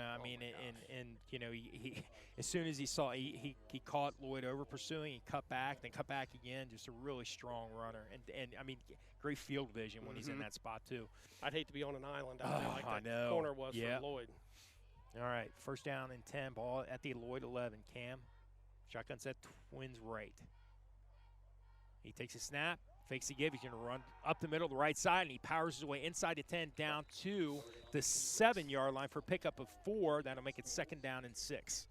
as soon as he saw he caught Lloyd over pursuing, he cut back, then cut back again. Just a really strong runner, and I mean, great field vision when he's in that spot too. I'd hate to be on an island out there like that corner was for Lloyd. All right, first down and 10, ball at the Lloyd 11. Cam, shotgun set, Twins right. He takes a snap. Fakes the give. He's going to run up the middle, the right side, and he powers his way inside the 10 down to the 7-yard line for a pickup of 4. That'll make it 2nd down and 6.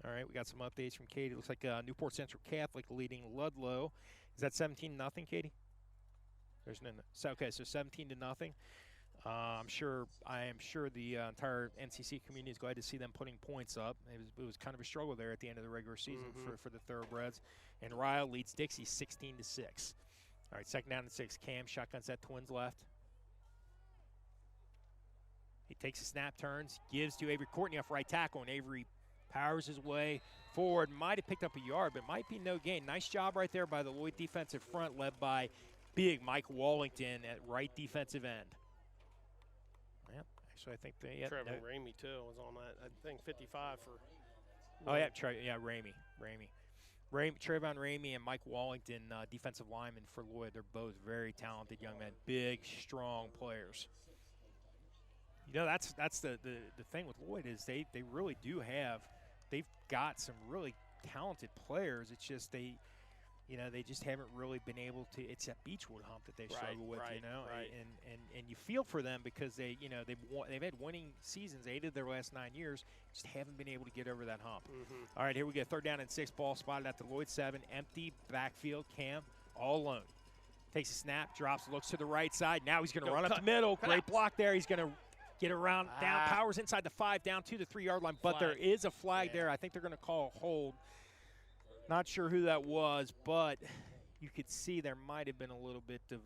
All right, we got some updates from Katie. Looks like Newport Central Catholic leading Ludlow. Is that 17-0, Katie? There's no. Okay, so 17-0. I am sure the entire NCC community is glad to see them putting points up. It was kind of a struggle there at the end of the regular season for the Thoroughbreds. And Ryle leads Dixie 16-6. All right, 2nd down and 6. Cam shotgun set, Twins left. He takes a snap, turns, gives to Avery Courtney off right tackle, and Avery powers his way forward. Might have picked up a yard, but might be no gain. Nice job right there by the Lloyd defensive front, led by big Mike Wallington at right defensive end. Actually, I think Trevor Ramey too was on that. I think 55 for. Oh yeah, Ramey. Trayvon Ramey and Mike Wallington, defensive linemen for Lloyd. They're both very talented young men, big, strong players. That's the thing with Lloyd is they really do have. They've got some really talented players. It's just they just haven't really been able to. It's that Beechwood hump that they struggle with, Right. And you feel for them because they've had winning seasons, 8 of their last 9 years, just haven't been able to get over that hump. All right, here we go, 3rd down and 6, ball spotted at the Lloyd 7, empty backfield. Cam all alone, takes a snap, drops, looks to the right side. Now he's going to run up the middle. Great block there. He's going to get around down, powers inside the 5, down to the 3-yard line, but there is a flag there. I think they're going to call a hold. Not sure who that was, but you could see there might have been a little bit of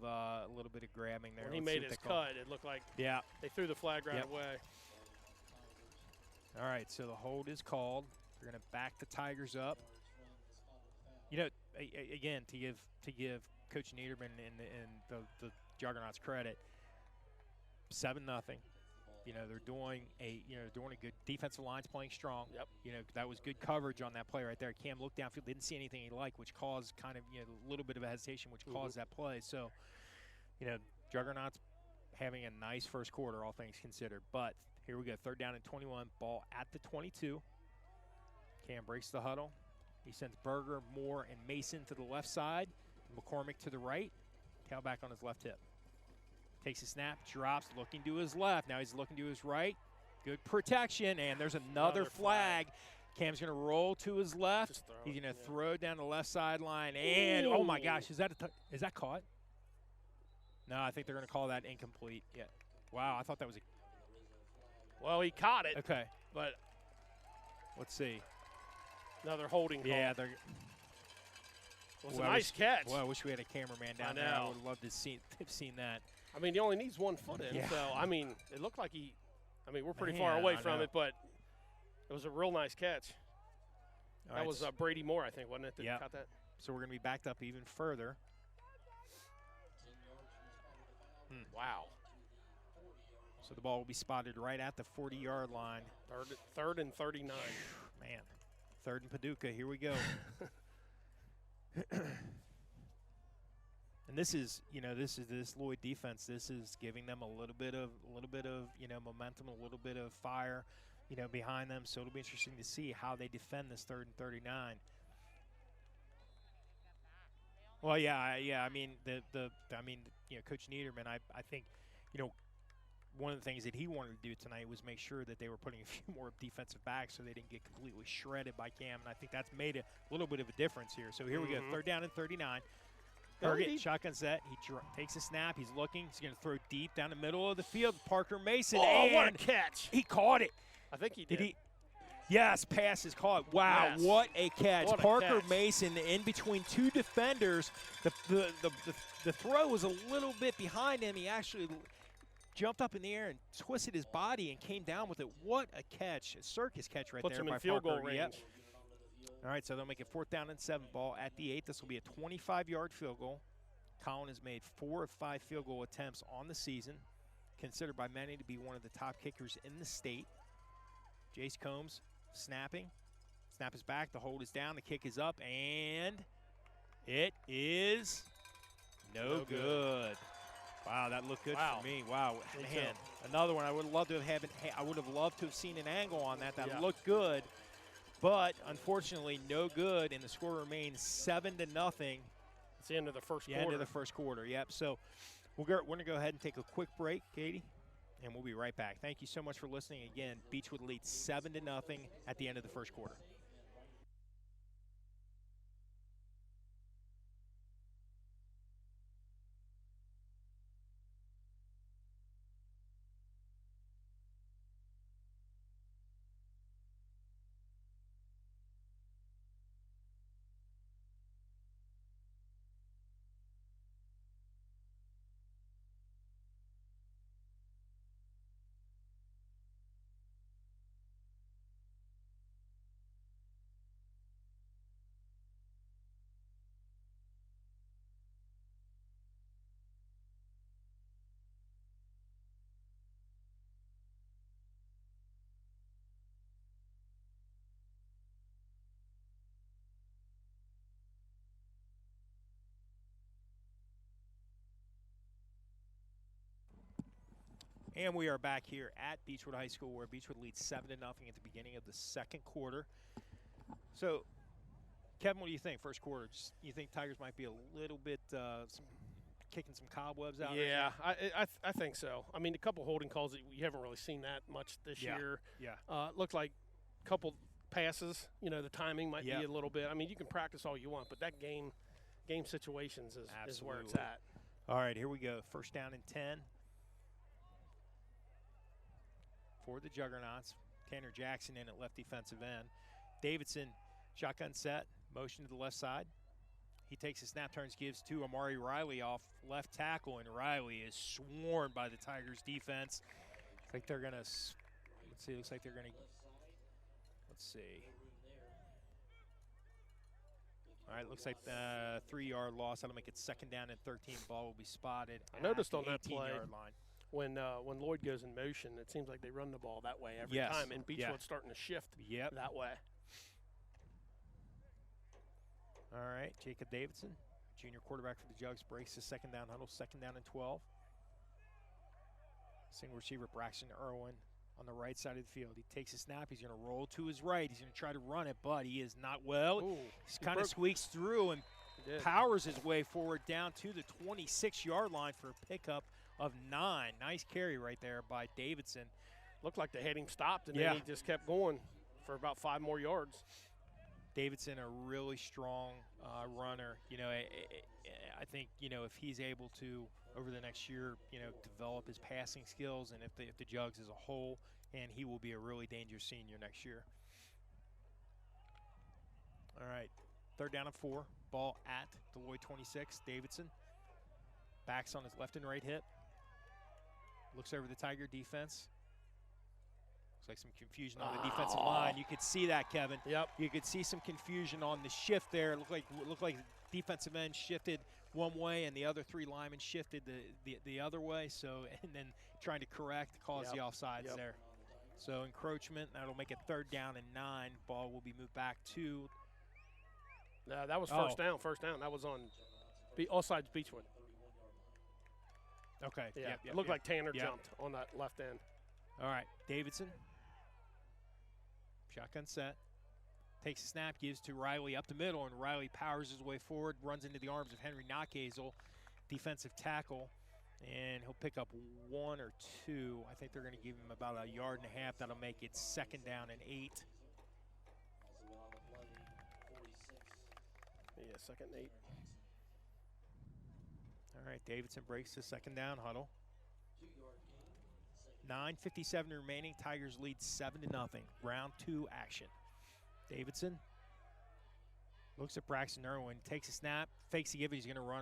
grabbing there. When he made his cut, it looked like they threw the flag right away. All right, so the hold is called. They're going to back the Tigers up. You know, again, to give Coach Niederman and the Juggernauts credit, 7-0. You know, they're doing a good defensive line's playing strong. Yep. You know, that was good coverage on that play right there. Cam looked downfield, didn't see anything he liked, which caused kind of, you know, a little bit of a hesitation, which caused that play. So, you know, Juggernauts having a nice first quarter, all things considered. But here we go, 3rd down and 21, ball at the 22. Cam breaks the huddle. He sends Berger, Moore, and Mason to the left side. McCormick to the right. Tailback on his left hip. Takes a snap, drops, looking to his left. Now he's looking to his right. Good protection, and there's another flag. Cam's going to roll to his left. He's going to throw down the left sideline, and oh my gosh, is that caught? No, I think they're going to call that incomplete. Yeah. Wow, I thought that was a. Well, he caught it. Okay. But let's see. Another holding call. Yeah, they're. It was a nice catch. Well, I wish we had a cameraman down there. I would have loved to have seen that. I mean, he only needs 1 foot in. Yeah. So, I mean, it looked like we're pretty far away from it, but it was a real nice catch. That was Brady Moore, I think, wasn't it, that caught that? So we're going to be backed up even further. Wow. So the ball will be spotted right at the 40-yard line. Third and 39. Man, 3rd and Paducah. Here we go. And this is this Lloyd defense. This is giving them a little bit of momentum, a little bit of fire, behind them. So it'll be interesting to see how they defend this 3rd and 39. Well, yeah. I mean, Coach Niederman. I think, one of the things that he wanted to do tonight was make sure that they were putting a few more defensive backs so they didn't get completely shredded by Cam, and I think that's made a little bit of a difference here. So here we go, 3rd down and 39. Target, shotgun set. He takes a snap. He's looking. He's going to throw deep down the middle of the field. Parker Mason. Oh, what a catch. He caught it. I think he did. Did he? Yes, pass is caught. Wow, yes. What a catch. What a Parker catch. Mason in between 2 defenders. The throw was a little bit behind him. He actually jumped up in the air and twisted his body and came down with it. What a catch. A circus catch right Puts there him by in field Parker. goal range. Yep. All right, so they'll make it 4th down and 7, ball at the 8. This will be a 25-yard field goal. Colin has made 4 of 5 field goal attempts on the season, considered by many to be one of the top kickers in the state. Jace Combs snapping. Snap is back. The hold is down. The kick is up, and it is no good. Wow, that looked good for me. Wow, man, another one. I would love to have I would have loved to have seen an angle on that. That looked good, but unfortunately, no good. And the score remains 7-0. It's the end of the first quarter. End of the first quarter. Yep. So we're going to go ahead and take a quick break, Katie, and we'll be right back. Thank you so much for listening. Again, Beechwood leads 7-0 at the end of the first quarter. And we are back here at Beechwood High School, where Beechwood leads 7-0 at the beginning of the second quarter. So, Kevin, what do you think? First quarter, you think Tigers might be a little bit kicking some cobwebs out? Yeah, I think so. I mean, a couple holding calls, you haven't really seen that much this year. Yeah. It looked like a couple passes. The timing might be a little bit. I mean, you can practice all you want, but that game situations is where it's at. All right, here we go. 1st down and 10. For the Juggernauts. Tanner Jackson in at left defensive end. Davidson, shotgun set, motion to the left side. He takes a snap, turns, gives to Amari Riley off left tackle, and Riley is swarmed by the Tigers defense. Looks like they're going to Let's see. All right, looks like the 3-yard loss. That'll make it second down and 13. Ball will be spotted. I noticed at on the that play 18-yard line. when Lloyd goes in motion, it seems like they run the ball that way every Yes. time, and Beechwood's Yeah. starting to shift Yep. that way. All right, Jacob Davidson, junior quarterback for the Jugs, breaks the second down huddle, second down and 12. Single receiver Braxton Irwin on the right side of the field. He takes a snap. He's going to roll to his right. He's going to try to run it, but he is not well. Ooh, He kind of squeaks through and powers his way forward down to the 26-yard line for a pickup of 9. Nice carry right there by Davidson. Looked like they had him stopped, and Yeah. then he just kept going for about 5 more yards. Davidson, a really strong runner. You know, I think, you know, if he's able to, over the next year, you know, develop his passing skills, and if the Jugs as a whole, and he will be a really dangerous senior next year. All right, third down and 4. Ball at the Lloyd 26. Davidson backs on his left and right hip. Looks over the Tiger defense. Looks like some confusion on the defensive line. You could see that, Kevin. Yep. You could see some confusion on the shift there. It looked like defensive end shifted one way and the other 3 linemen shifted the other way. So, and then trying to correct, cause the offsides there. So encroachment, that'll make it third down and 9. Ball will be moved back to. That was first down. First down. That was on all sides Beechwood. Okay. Yeah. Yep, It looked like Tanner Yep. jumped on that left end. All right, Davidson. Shotgun set. Takes a snap, gives to Riley up the middle, and Riley powers his way forward, runs into the arms of Henry Knockhazel, defensive tackle, and he'll pick up 1 or 2. I think they're going to give him about a yard and a half. That'll make it second down and 8. Yeah, second and 8. All right, Davidson breaks the second down huddle. 9:57 remaining. Tigers lead 7-0. Round 2 action. Davidson looks at Braxton Irwin, takes a snap, fakes the give. He's going to run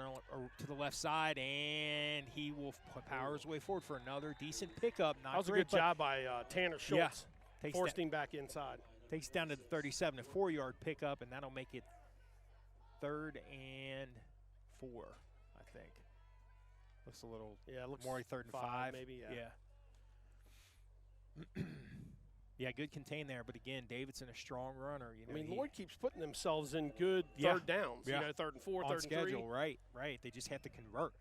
to the left side, and he will power his way forward for another decent pickup. Not that was great, a good job by Tanner Schultz. Yeah, forced him back inside. Takes it down to the 37, a 4-yard pickup, and that'll make it third and 4, I think. Looks a little more third and 5. Maybe, yeah. Yeah, good contain there, but again, Davidson a strong runner. You know, I mean, Lloyd keeps putting themselves in good third downs. Yeah. You know, 3rd and 4, on 3rd and schedule, 3. Right. They just have to convert.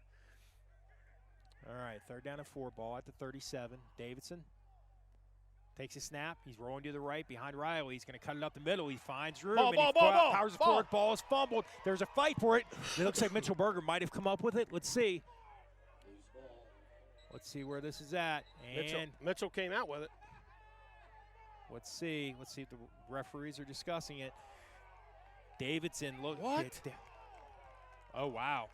All right, third down and 4, ball at the 37. Davidson takes a snap. He's rolling to the right behind Riley. He's going to cut it up the middle. He finds room. Powers forward. Ball is fumbled. There's a fight for it. It looks like Mitchell Berger might have come up with it. Let's see. Let's see where this is at. And Mitchell came out with it. Let's see if the referees are discussing it. Davidson, look. What? Oh, wow.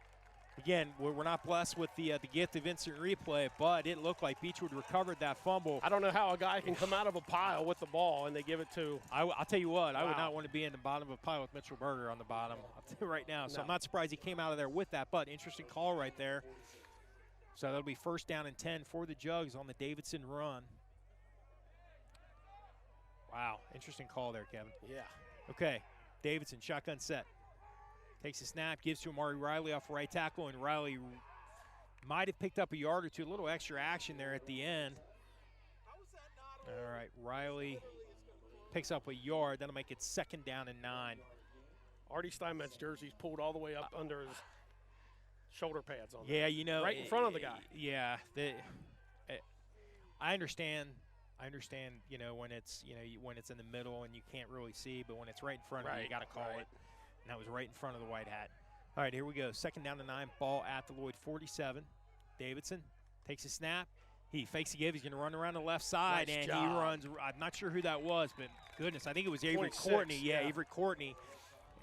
Again, we're not blessed with the gift of instant replay, but it looked like Beechwood recovered that fumble. I don't know how a guy can come out of a pile with the ball and they give it to. I'll tell you what, Wow. I would not want to be in the bottom of a pile with Mitchell Berger on the bottom. I'll tell you right now. So No. I'm not surprised he came out of there with that, but interesting call right there. So that'll be first down and 10 for the Jugs on the Davidson run. Wow, interesting call there, Kevin. Yeah. Okay, Davidson, shotgun set. Takes a snap, gives to Amari Riley off right tackle, and Riley might have picked up a yard or two. A little extra action there at the end. All right, Riley picks up a yard. That'll make it second down and 9. Artie Steinmetz jersey's pulled all the way up under his shoulder pads on. Yeah, you know. Right in front of the guy. Yeah. I understand, you know, when it's, when it's in the middle and you can't really see, but when it's right in front of you, you got to call it. And that was right in front of the white hat. All right, here we go. Second down and 9, ball at the Lloyd 47. Davidson takes a snap. He fakes the give. He's going to run around the left side, Nice and job. he runs. I'm not sure who that was, but goodness, I think it was Avery 26, Courtney. Yeah, yeah. Avery Courtney.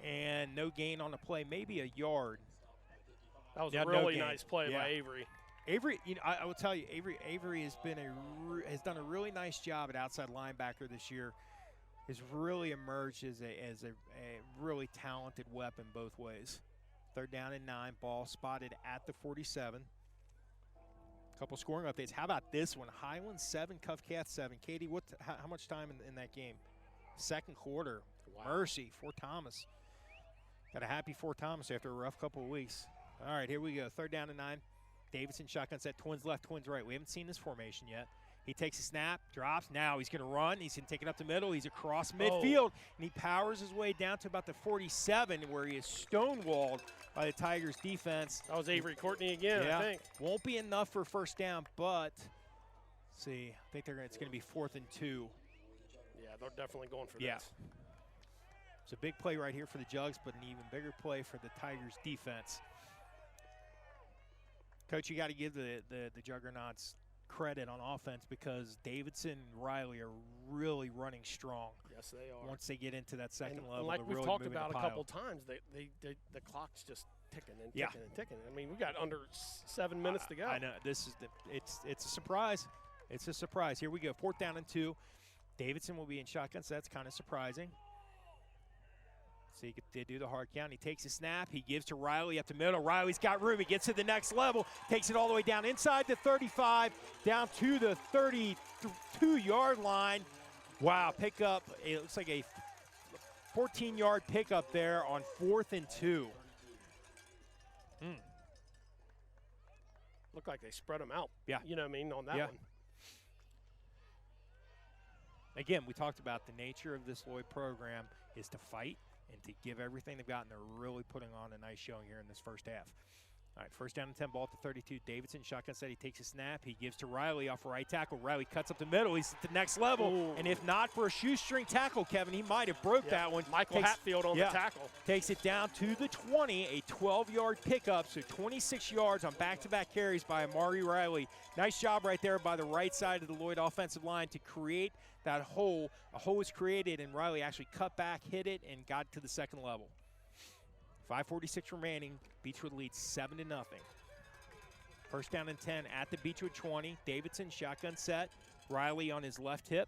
And no gain on the play, maybe a yard. That was Yeah, a no really gain. nice play Yeah. by Avery. Avery, I will tell you, Avery has been has done a really nice job at outside linebacker this year. Has really emerged as a really talented weapon both ways. Third down and 9, ball spotted at the 47. Couple scoring updates. How about this one? Highland 7, Covcath 7. Katie, how much time in that game? second quarter. Wow. Mercy, Fort Thomas. Got a happy Fort Thomas after a rough couple of weeks. All right, here we go. 3rd down and 9. Davidson shotgun set, twins left, twins right. We haven't seen this formation yet. He takes a snap, drops. Now he's going to run. He's going to take it up the middle. He's across midfield, and he powers his way down to about the 47, where he is stonewalled by the Tigers defense. That was Avery Courtney again, yeah. I think. Won't be enough for first down, but see, I think it's going to be 4th and 2. Yeah, they're definitely going for yeah. this. It's a big play right here for the Jugs, but an even bigger play for the Tigers defense. Coach, you got to give the Juggernauts credit on offense because Davidson and Riley are really running strong. Yes, they are. Once they get into that second level, and like they're we've really talked moving about the a pile. couple times, the clock's just ticking and Yeah. ticking and ticking. I mean, we got under 7 minutes to go. I know this is it's a surprise. It's a surprise. Here we go. 4th down and 2. Davidson will be in shotgun, so that's kind of surprising. So they do the hard count. He takes a snap. He gives to Riley up the middle. Riley's got room. He gets to the next level. Takes it all the way down inside the 35, down to the 32-yard line. Wow, pickup. It looks like a 14-yard pickup there on 4th and 2. Looked like they spread them out. Yeah. You know what I mean, on that Yeah. one. Again, we talked about the nature of this Lloyd program is to fight and to give everything they've got, and they're really putting on a nice showing here in this first half. All right, 1st down and 10, ball at the 32. Davidson, shotgun set. He takes a snap. He gives to Riley off right tackle. Riley cuts up the middle. He's at the next level. Ooh. And if not for a shoestring tackle, Kevin, he might have broke that one. Michael Hatfield on the tackle. Takes it down to the 20, a 12-yard pickup, so 26 yards on back-to-back carries by Amari Riley. Nice job right there by the right side of the Lloyd offensive line to create that hole. A hole was created, and Riley actually cut back, hit it, and got to the second level. 5:46 remaining. Beechwood leads 7-0. 1st down and 10 at the Beechwood 20. Davidson shotgun set. Riley on his left hip.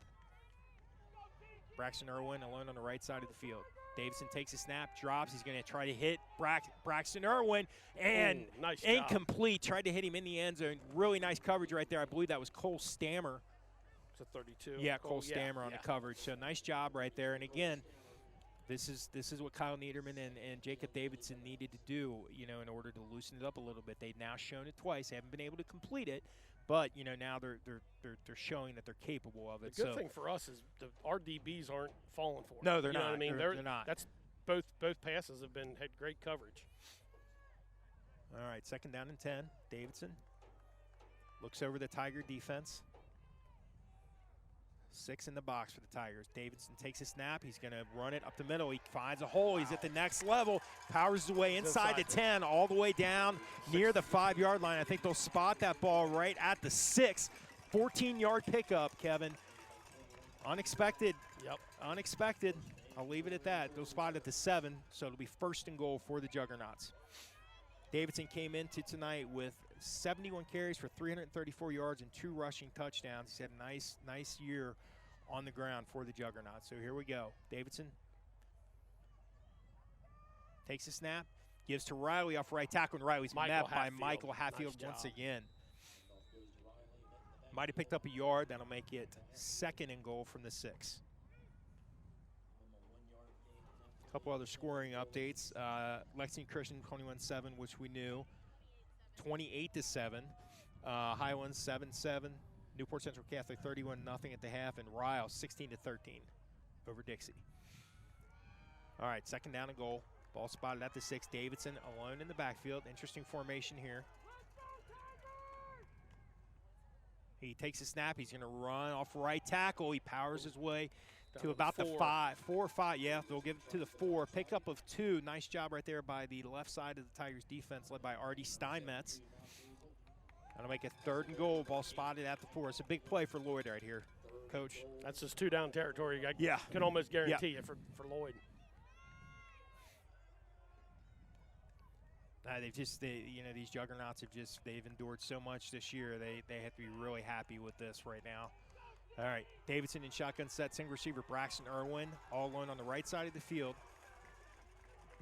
Braxton Irwin alone on the right side of the field. Davidson takes a snap, drops. He's going to try to hit Braxton Irwin, and nice incomplete. Tried to hit him in the end zone. Really nice coverage right there. I believe that was Cole Stammer. It's a 32. Yeah, Cole Stammer on the coverage. So nice job right there. And again, this is what Kyle Niederman and Jacob Davidson needed to do, in order to loosen it up a little bit. They've now shown it twice. They haven't been able to complete it, but now they're showing that they're capable of it. The good thing for us is our DBs aren't falling for it. No, they're not. not. Know what I mean, they're not. That's both passes had great coverage. All right, 2nd down and 10. Davidson looks over the Tiger defense. 6 in the box for the Tigers. Davidson takes a snap. He's going to run it up the middle. He finds a hole. He's at the next level. Powers his way inside the 10, all the way down near the 5-yard line. I think they'll spot that ball right at the 6. 14-yard pickup, Kevin. Unexpected. Yep. Unexpected. I'll leave it at that. They'll spot it at the 7, so it'll be 1st and goal for the Juggernauts. Davidson came into tonight with 71 carries for 334 yards and 2 rushing touchdowns. He's had a nice year on the ground for the Juggernauts. So here we go. Davidson takes a snap, gives to Riley off right tackle, and Riley's met by Michael Hatfield once again. Might have picked up a yard. That'll make it 2nd and goal from the 6. A couple other scoring updates. Lexington Christian 21-7, which we knew. 28-7. Highlands 7-7. Newport Central Catholic 31-0 at the half, and Ryle 16-13 over Dixie. All right, 2nd down and goal. Ball spotted at the 6. Davidson alone in the backfield. Interesting formation here. He takes a snap. He's going to run off right tackle. He powers his way to about the 4 or 5. Yeah, they'll give it to the 4. Pickup of 2. Nice job right there by the left side of the Tigers defense, led by Artie Steinmetz. That'll make it 3rd and goal. Ball spotted at the 4. It's a big play for Lloyd right here, Coach. That's just 2-down territory. I can almost guarantee it for Lloyd. These Juggernauts they've endured so much this year. They have to be really happy with this right now. All right, Davidson in shotgun set, single receiver Braxton Irwin, all alone on the right side of the field.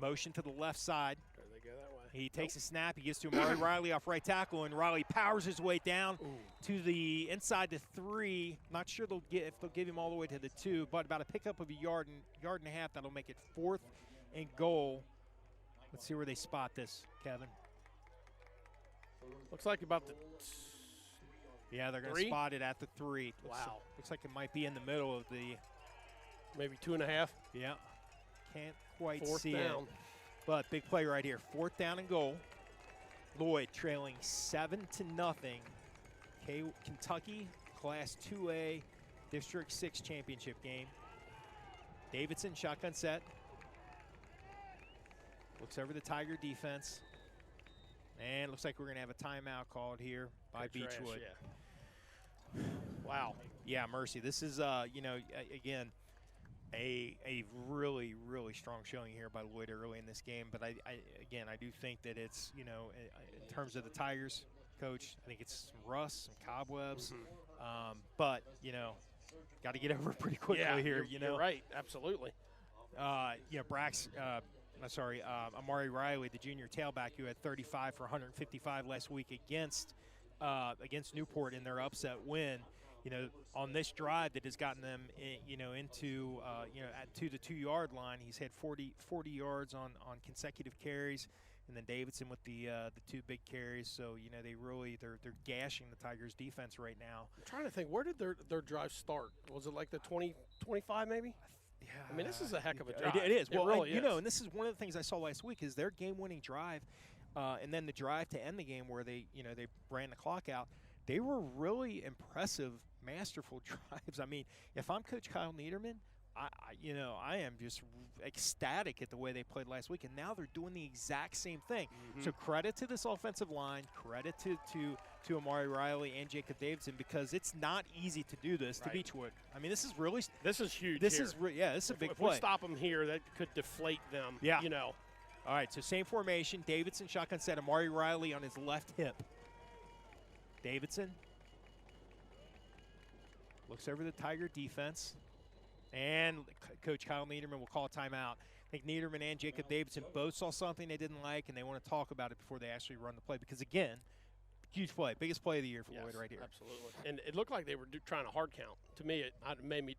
Motion to the left side. There they go that way. He takes a snap. He gets to Amari Riley off right tackle, and Riley powers his way down to the inside the 3. Not sure if they'll give him all the way to the 2, but about a pickup of a yard and a half. That'll make it 4th and goal. Let's see where they spot this, Kevin. Looks like about the yeah, they're going to spot it at the 3. Wow. Looks like it might be in the middle of the maybe 2.5. Yeah. Can't quite 4th see down. it. But big play right here. 4th down and goal. Lloyd trailing 7-0. Kentucky Class 2A District 6 championship game. Davidson shotgun set. Looks over the Tiger defense. And looks like we're going to have a timeout called here by Beechwood. Yeah. Wow. Yeah, mercy. This is, again, a really, really strong showing here by Lloyd early in this game. But, I do think that it's, in terms of the Tigers, Coach, I think it's some rust, some cobwebs. But, got to get over it pretty quickly here. You're right. Absolutely. Amari Riley, the junior tailback, who had 35 for 155 last week against Newport in their upset win. On this drive that has gotten them, to the 2-yard line, he's had 40 yards on consecutive carries, and then Davidson with the 2 big carries. So they're gashing the Tigers' defense right now. I'm trying to think, where did their drive start? Was it like the 20, 25 maybe? Yeah, I mean, this is a heck of a drive. It is. Well, really is. And this is one of the things I saw last week is their game-winning drive, and then the drive to end the game where they ran the clock out. They were really impressive, masterful drives. I mean, if I'm Coach Kyle Niederman, I am just ecstatic at the way they played last week, and now they're doing the exact same thing. So credit to this offensive line, credit to Amari Riley and Jacob Davidson, because it's not easy to do this to Beechwood. I mean, this is huge. This is a big if play. If we stop them here, that could deflate them. Yeah. All right, so same formation. Davidson shotgun set. Amari Riley on his left hip. Davidson looks over the Tiger defense, and Coach Kyle Niederman will call a timeout. I think Niederman and Jacob Davidson both saw something they didn't like, and they want to talk about it before they actually run the play. Because, again, huge play, biggest play of the year for Lloyd right here. Absolutely. And it looked like they were trying to hard count. To me,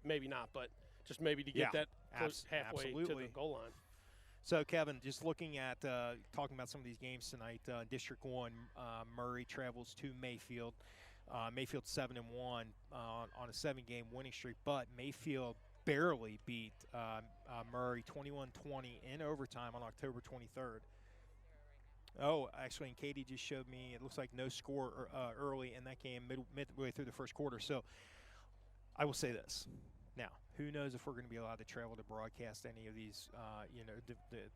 maybe not, but just maybe to get that close halfway to the goal line. So, Kevin, just looking at talking about some of these games tonight, District 1, Murray travels to Mayfield. Mayfield 7-1 on a 7-game winning streak, but Mayfield barely beat Murray 21-20 in overtime on October 23rd. Oh, actually, and Katie just showed me it looks like no score early in that game, midway through the first quarter. So I will say this. Now, who knows if we're going to be allowed to travel to broadcast any of these,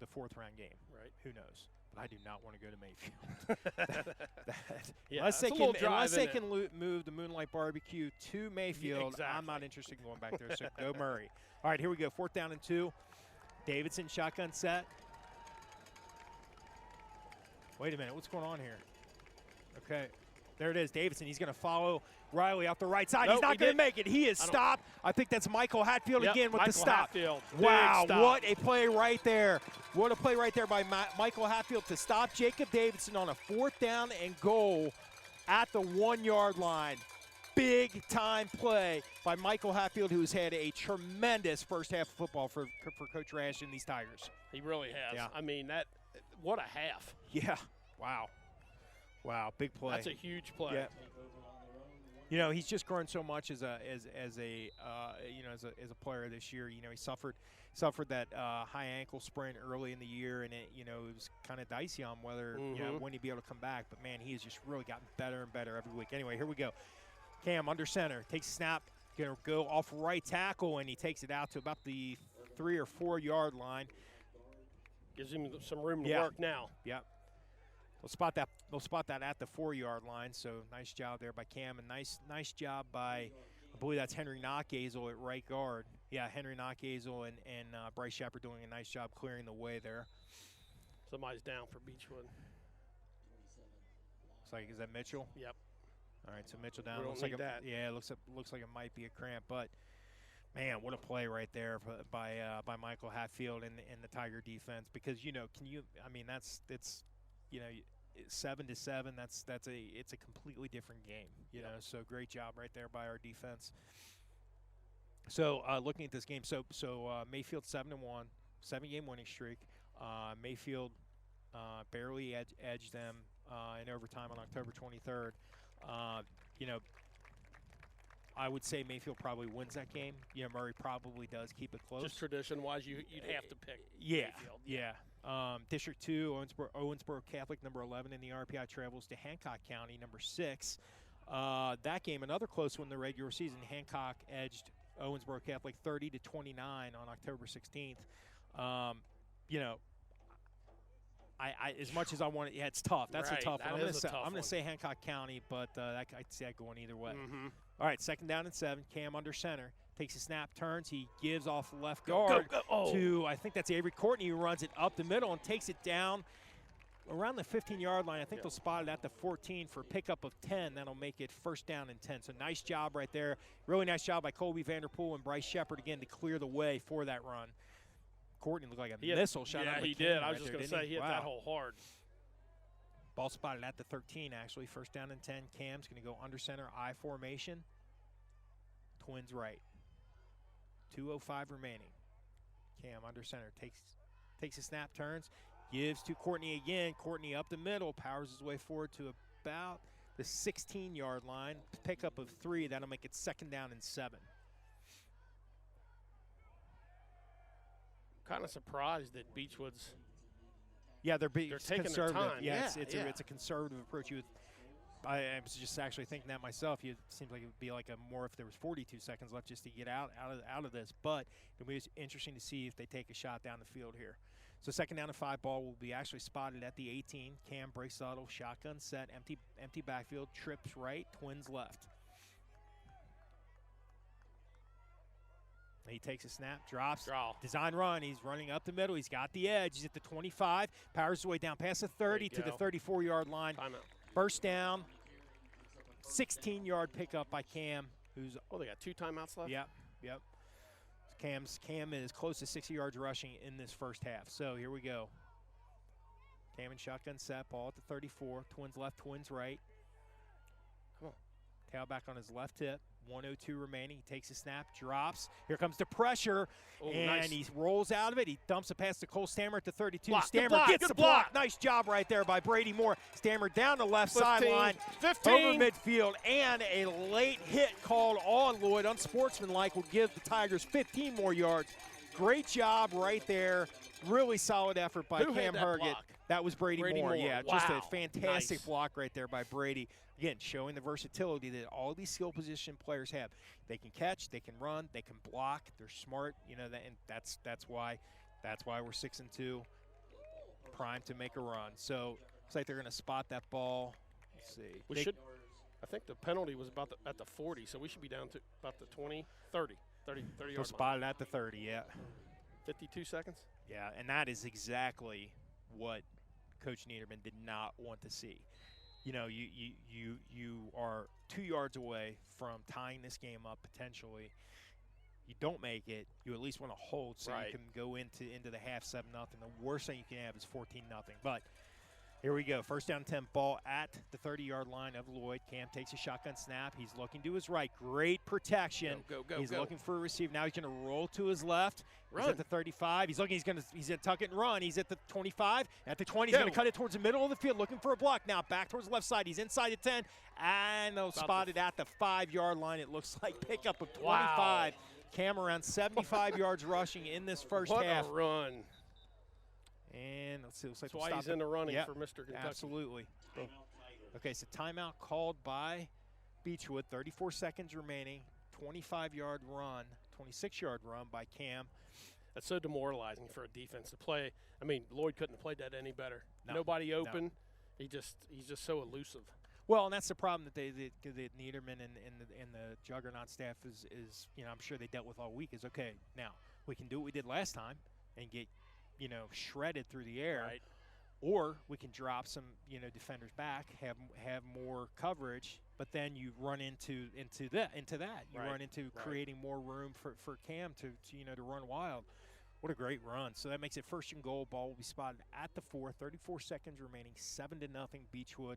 the 4th-round game. Right. Who knows? But I do not want to go to Mayfield. Unless they can move the Moonlight Barbecue to Mayfield, I'm not interested in going back there. So go Murray. All right, here we go. 4th down and 2. Davidson shotgun set. Wait a minute. What's going on here? Okay. There it is, Davidson. He's going to follow Riley off the right side. Nope, he's not going to make it. He is stopped. I think that's Michael Hatfield again with the stop. Hatfield. Wow, what a play right there. What a play right there by Michael Hatfield to stop Jacob Davidson on a 4th down and goal at the 1-yard line. Big time play by Michael Hatfield, who's had a tremendous first half of football for Coach Rash and these Tigers. He really has. Yeah. I mean, what a half. Yeah. Wow, big play. That's a huge play. Yeah. He's just grown so much as a player this year. He suffered that high ankle sprain early in the year, and it was kind of dicey on whether when he'd be able to come back. But man, he has just really gotten better and better every week. Anyway, here we go. Cam under center, takes a snap, gonna go off right tackle, and he takes it out to about the 3 or 4 yard line. Gives him some room to work now. Yep. They'll spot that at the 4 yard line. So nice job there by Cam, and nice job by, I believe that's Henry Knockazel at right guard. Yeah, Henry Knockazel and Bryce Shepard doing a nice job clearing the way there. Somebody's down for Beechwood. Looks like, is that Mitchell? Yep. All right, so Mitchell down. We don't need that. Yeah, it looks like it might be a cramp, but man, what a play right there by Michael Hatfield and the Tiger defense. Because I mean, it's 7-7. It's a completely different game. You know, so great job right there by our defense. So looking at this game, Mayfield 7-1, 7-game winning streak. Mayfield barely edged them in overtime on October 23rd. I would say Mayfield probably wins that game. Murray probably does keep it close. Just tradition-wise, you'd have to pick Mayfield. Yeah. District 2, Owensboro Catholic, number 11 in the RPI, travels to Hancock County, number 6. That game, another close one in the regular season. Hancock edged Owensboro Catholic 30-29 on October 16th. I as much as I want it, it's tough. That's a tough one. I'm going to say Hancock County, but I'd see that going either way. Mm-hmm. All right, 2nd down and 7. Cam under center. Takes a snap, turns. He gives off left guard to, I think that's Avery Courtney, who runs it up the middle and takes it down around the 15-yard line. I think they'll spot it at the 14 for a pickup of 10. That'll make it 1st down and 10. So nice job right there. Really nice job by Colby Vanderpool and Bryce Shepard again to clear the way for that run. Courtney looked like a missile shot. Yeah, he did. I was just going to say he hit that hole hard. Ball spotted at the 13, actually. 1st down and 10. Cam's going to go under center, I formation. Twins right. 2:05 remaining. Cam under center takes a snap, turns, gives to Courtney again. Courtney up the middle, powers his way forward to about the 16-yard line. Pickup of 3. That'll make it 2nd down and 7. Kind of surprised that Beechwood's. Yeah, they're taking conservative. their time. Yeah, it's a conservative approach. I was just actually thinking that myself. It seems like it would be like more if there was 42 seconds left just to get out of this. But it'll be interesting to see if they take a shot down the field here. So 2nd down and 5, ball will be actually spotted at the 18. Cam breaks the huddle, shotgun set, empty backfield, trips right, Twins left. He takes a snap, drops, design run. He's running up the middle. He's got the edge. He's at the 25, powers his way down past the 30 to the 34-yard line. Timeout. 1st down, 16-yard pickup by Cam. They got 2 timeouts left? Yep. Cam is close to 60 yards rushing in this 1st half. So here we go. Cam and shotgun set, ball at the 34. Twins left, Twins right. Come on. Tailback on his left hip. 1:02 remaining. He takes a snap, drops. Here comes the pressure, and he rolls out of it. He dumps it past to Cole Stammer at the 32. Stammer gets the block. Nice job right there by Brady Moore. Stammer down the left sideline, 15. over midfield, and a late hit called on Lloyd. Unsportsmanlike will give the Tigers 15 more yards. Great job right there. Really solid effort by Cam Herget. That was Brady Moore. Yeah, just a fantastic block right there by Brady. Again, showing the versatility that all these skill position players have. They can catch, they can run, they can block. They're smart, and that's why we're 6-2, primed to make a run. So looks like they're going to spot that ball. Let's see. I think the penalty was at the 40, so we should be down to about the 30 yard line. Spotted at the 30, yeah. 52 seconds. Yeah, and that is exactly what Coach Niederman did not want to see. You are 2 yards away from tying this game up potentially. You don't make it, you at least want to hold so you can go into the half 7-0. The worst thing you can have is 14-0. But here we go. 1st down 10, ball at the 30-yard line of Lloyd. Cam takes a shotgun snap. He's looking to his right. Great protection. Go. He's looking for a receiver. Now he's going to roll to his left. He's at the 35. He's going to tuck it and run. He's at the 25. At the 20, he's going to cut it towards the middle of the field, looking for a block. Now back towards the left side. He's inside the 10, and they'll spot it at the 5-yard line. It looks like pickup of 25. Wow. Cam around 75 yards rushing in this first half. What a run. And let's see. Looks like that's why he's in the running for Mr. Kentucky. Absolutely. Okay, so timeout called by Beechwood. 34 seconds remaining. 25-yard run, 26-yard run by Cam. That's so demoralizing for a defense to play. I mean, Lloyd couldn't have played that any better. Nobody open. He's just so elusive. Well, and that's the problem that the Niederman and the Juggernaut staff is I'm sure they dealt with all week is, okay, now we can do what we did last time and get shredded through the air, or we can drop some defenders back, have more coverage, but then you run into that. You run into creating more room for Cam to run wild. What a great run. So that makes it 1st and goal. Ball will be spotted at the 4. 34 seconds remaining. 7-0 Beechwood.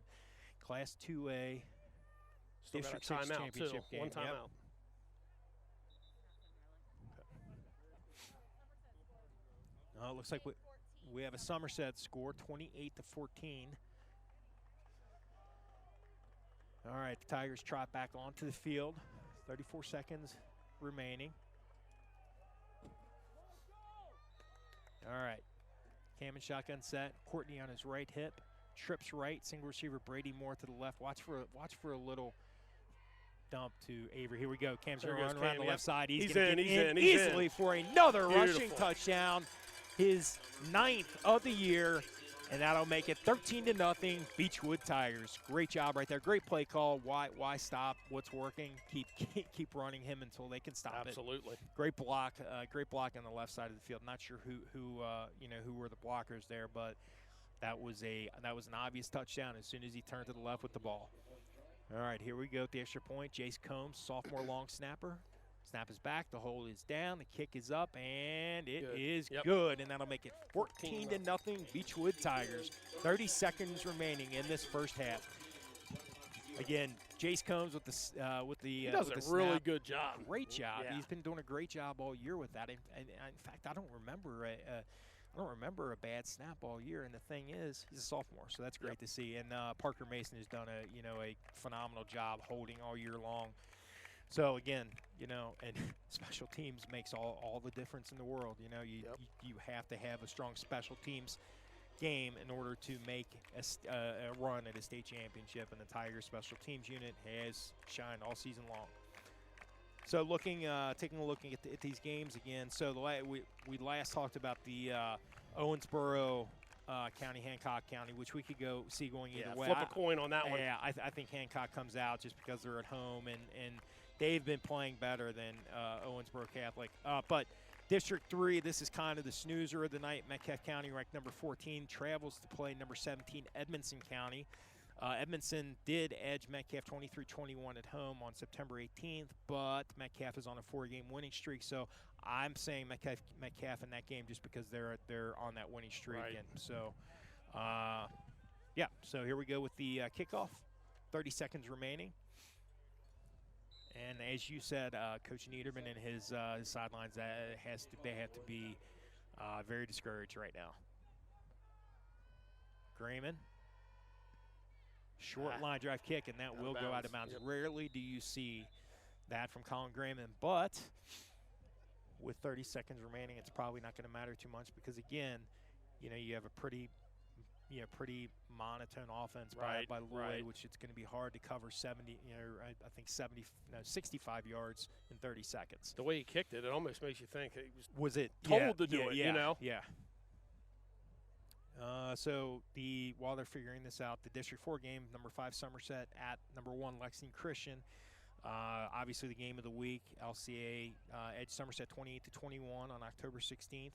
Class 2A. Still got a District 6 timeout, championship too. game. One timeout. Yep. It looks like we have a Somerset score, 28-14. All right, the Tigers trot back onto the field. 34 seconds remaining. All right, Cam and shotgun set. Courtney on his right hip, trips right. Single receiver Brady Moore to the left. Watch for a little dump to Avery. Here we go. Cam's going to run around the left side. He's going to get in easily for another rushing touchdown. His 9th of the year, and that'll make it 13-0 Beechwood Tigers. Great job right there. Great play call. Why stop what's working? Keep running him until they can stop it. Absolutely. Great block. Great block on the left side of the field. Not sure who were the blockers there, but that was an obvious touchdown as soon as he turned to the left with the ball. All right, here we go at the extra point. Jace Combs, sophomore long snapper. Snap is back, the hold is down, the kick is up, and it is good, and that'll make it 14-0 Beechwood Tigers. 30 seconds remaining in this first half. Again, Jace Combs with the he does with a the really snap. good job. Great job. Yeah. He's been doing a great job all year with that. And in fact, I don't remember a bad snap all year. And the thing is, he's a sophomore, so that's great to see. And Parker Mason has done a phenomenal job holding all year long. So again, and special teams makes all the difference in the world. You have to have a strong special teams game in order to make a run at a state championship, and the Tigers special teams unit has shined all season long. So taking a look at these games again. So we last talked about the Owensboro County, Hancock County, which we could go see going either way. Flip a coin on that one. Yeah, I think Hancock comes out just because they're at home, and they've been playing better than Owensboro Catholic. But District 3, this is kind of the snoozer of the night. Metcalfe County, ranked number 14, travels to play number 17, Edmondson County. Edmondson did edge Metcalfe 23-21 at home on September 18th, but Metcalfe is on a 4-game winning streak. So I'm saying Metcalfe in that game just because they're on that winning streak. Right. And so, so here we go with the kickoff. 30 seconds remaining. And as you said, Coach Niederman and his sidelines, they have to be very discouraged right now. Grayman, short line drive kick, and that will go out of bounds. Yep. Rarely do you see that from Colin Grayman, but with 30 seconds remaining, it's probably not going to matter too much because, again, you have a pretty monotone offense by Lloyd, which it's going to be hard to cover 65 yards in 30 seconds. The way he kicked it, it almost makes you think he was it told to do it, Yeah. So while they're figuring this out, the District 4 game, number 5 Somerset at number 1 Lexington Christian. Obviously, the game of the week, LCA edged Somerset 28-21 on October 16th.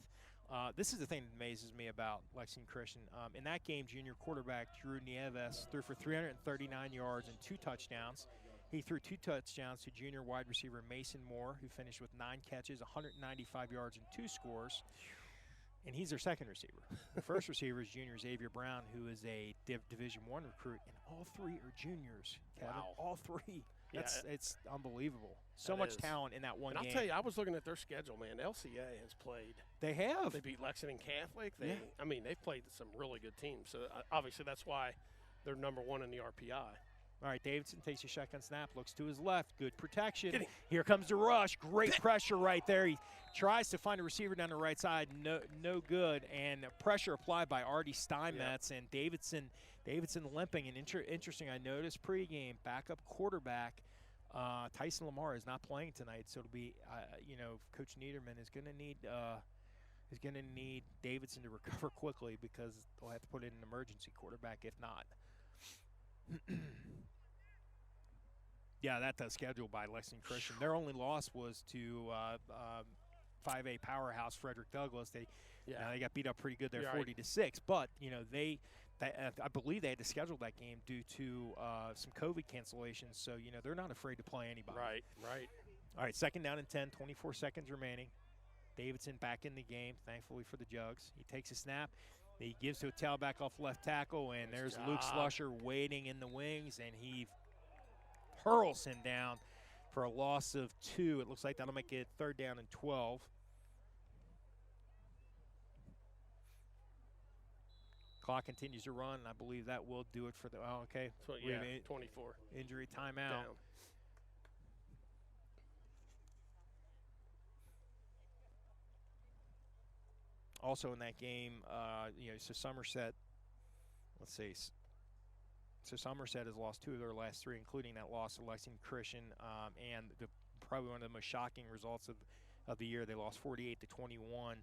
This is the thing that amazes me about Lexington Christian. In that game, junior quarterback Drew Nieves threw for 339 yards and 2 touchdowns. He threw 2 touchdowns to junior wide receiver Mason Moore, who finished with 9 catches, 195 yards, and 2 scores. And he's their second receiver. The first receiver is junior Xavier Brown, who is a Division I recruit, and all 3 are juniors, Kevin. Wow. All 3. It's unbelievable. So much talent in that one game. And I'll tell you, I was looking at their schedule, man. LCA has played. They have. They beat Lexington Catholic. They've played some really good teams. So, obviously, that's why they're number 1 in the RPI. All right, Davidson takes a shotgun snap, looks to his left. Good protection. Here comes the rush. Great pressure right there. He tries to find a receiver down the right side. No good. And pressure applied by Artie Steinmetz and Davidson limping. And interesting, I noticed pregame backup quarterback Tyson Lamar is not playing tonight, so it'll be Coach Niederman is going to need Davidson to recover quickly because they'll have to put in an emergency quarterback if not. That's scheduled by Lexington Christian. Their only loss was to 5A powerhouse Frederick Douglass. They got beat up pretty good there, 40-6. But I believe they had to schedule that game due to some COVID cancellations. So they're not afraid to play anybody. Right. All right, second down and 10, 24 seconds remaining. Davidson back in the game, thankfully for the Jugs. He takes a snap. He gives to a tailback off left tackle, and there's Luke Slusher waiting in the wings, and he hurls him down for a loss of 2. It looks like that'll make it 3rd down and 12. Clock continues to run, and I believe that will do it for the – okay. 24. Injury timeout. Down. Also in that game, so Somerset, let's see. So Somerset has lost 2 of their last 3, including that loss to Lexington Christian, and probably one of the most shocking results of the year. They lost 48-21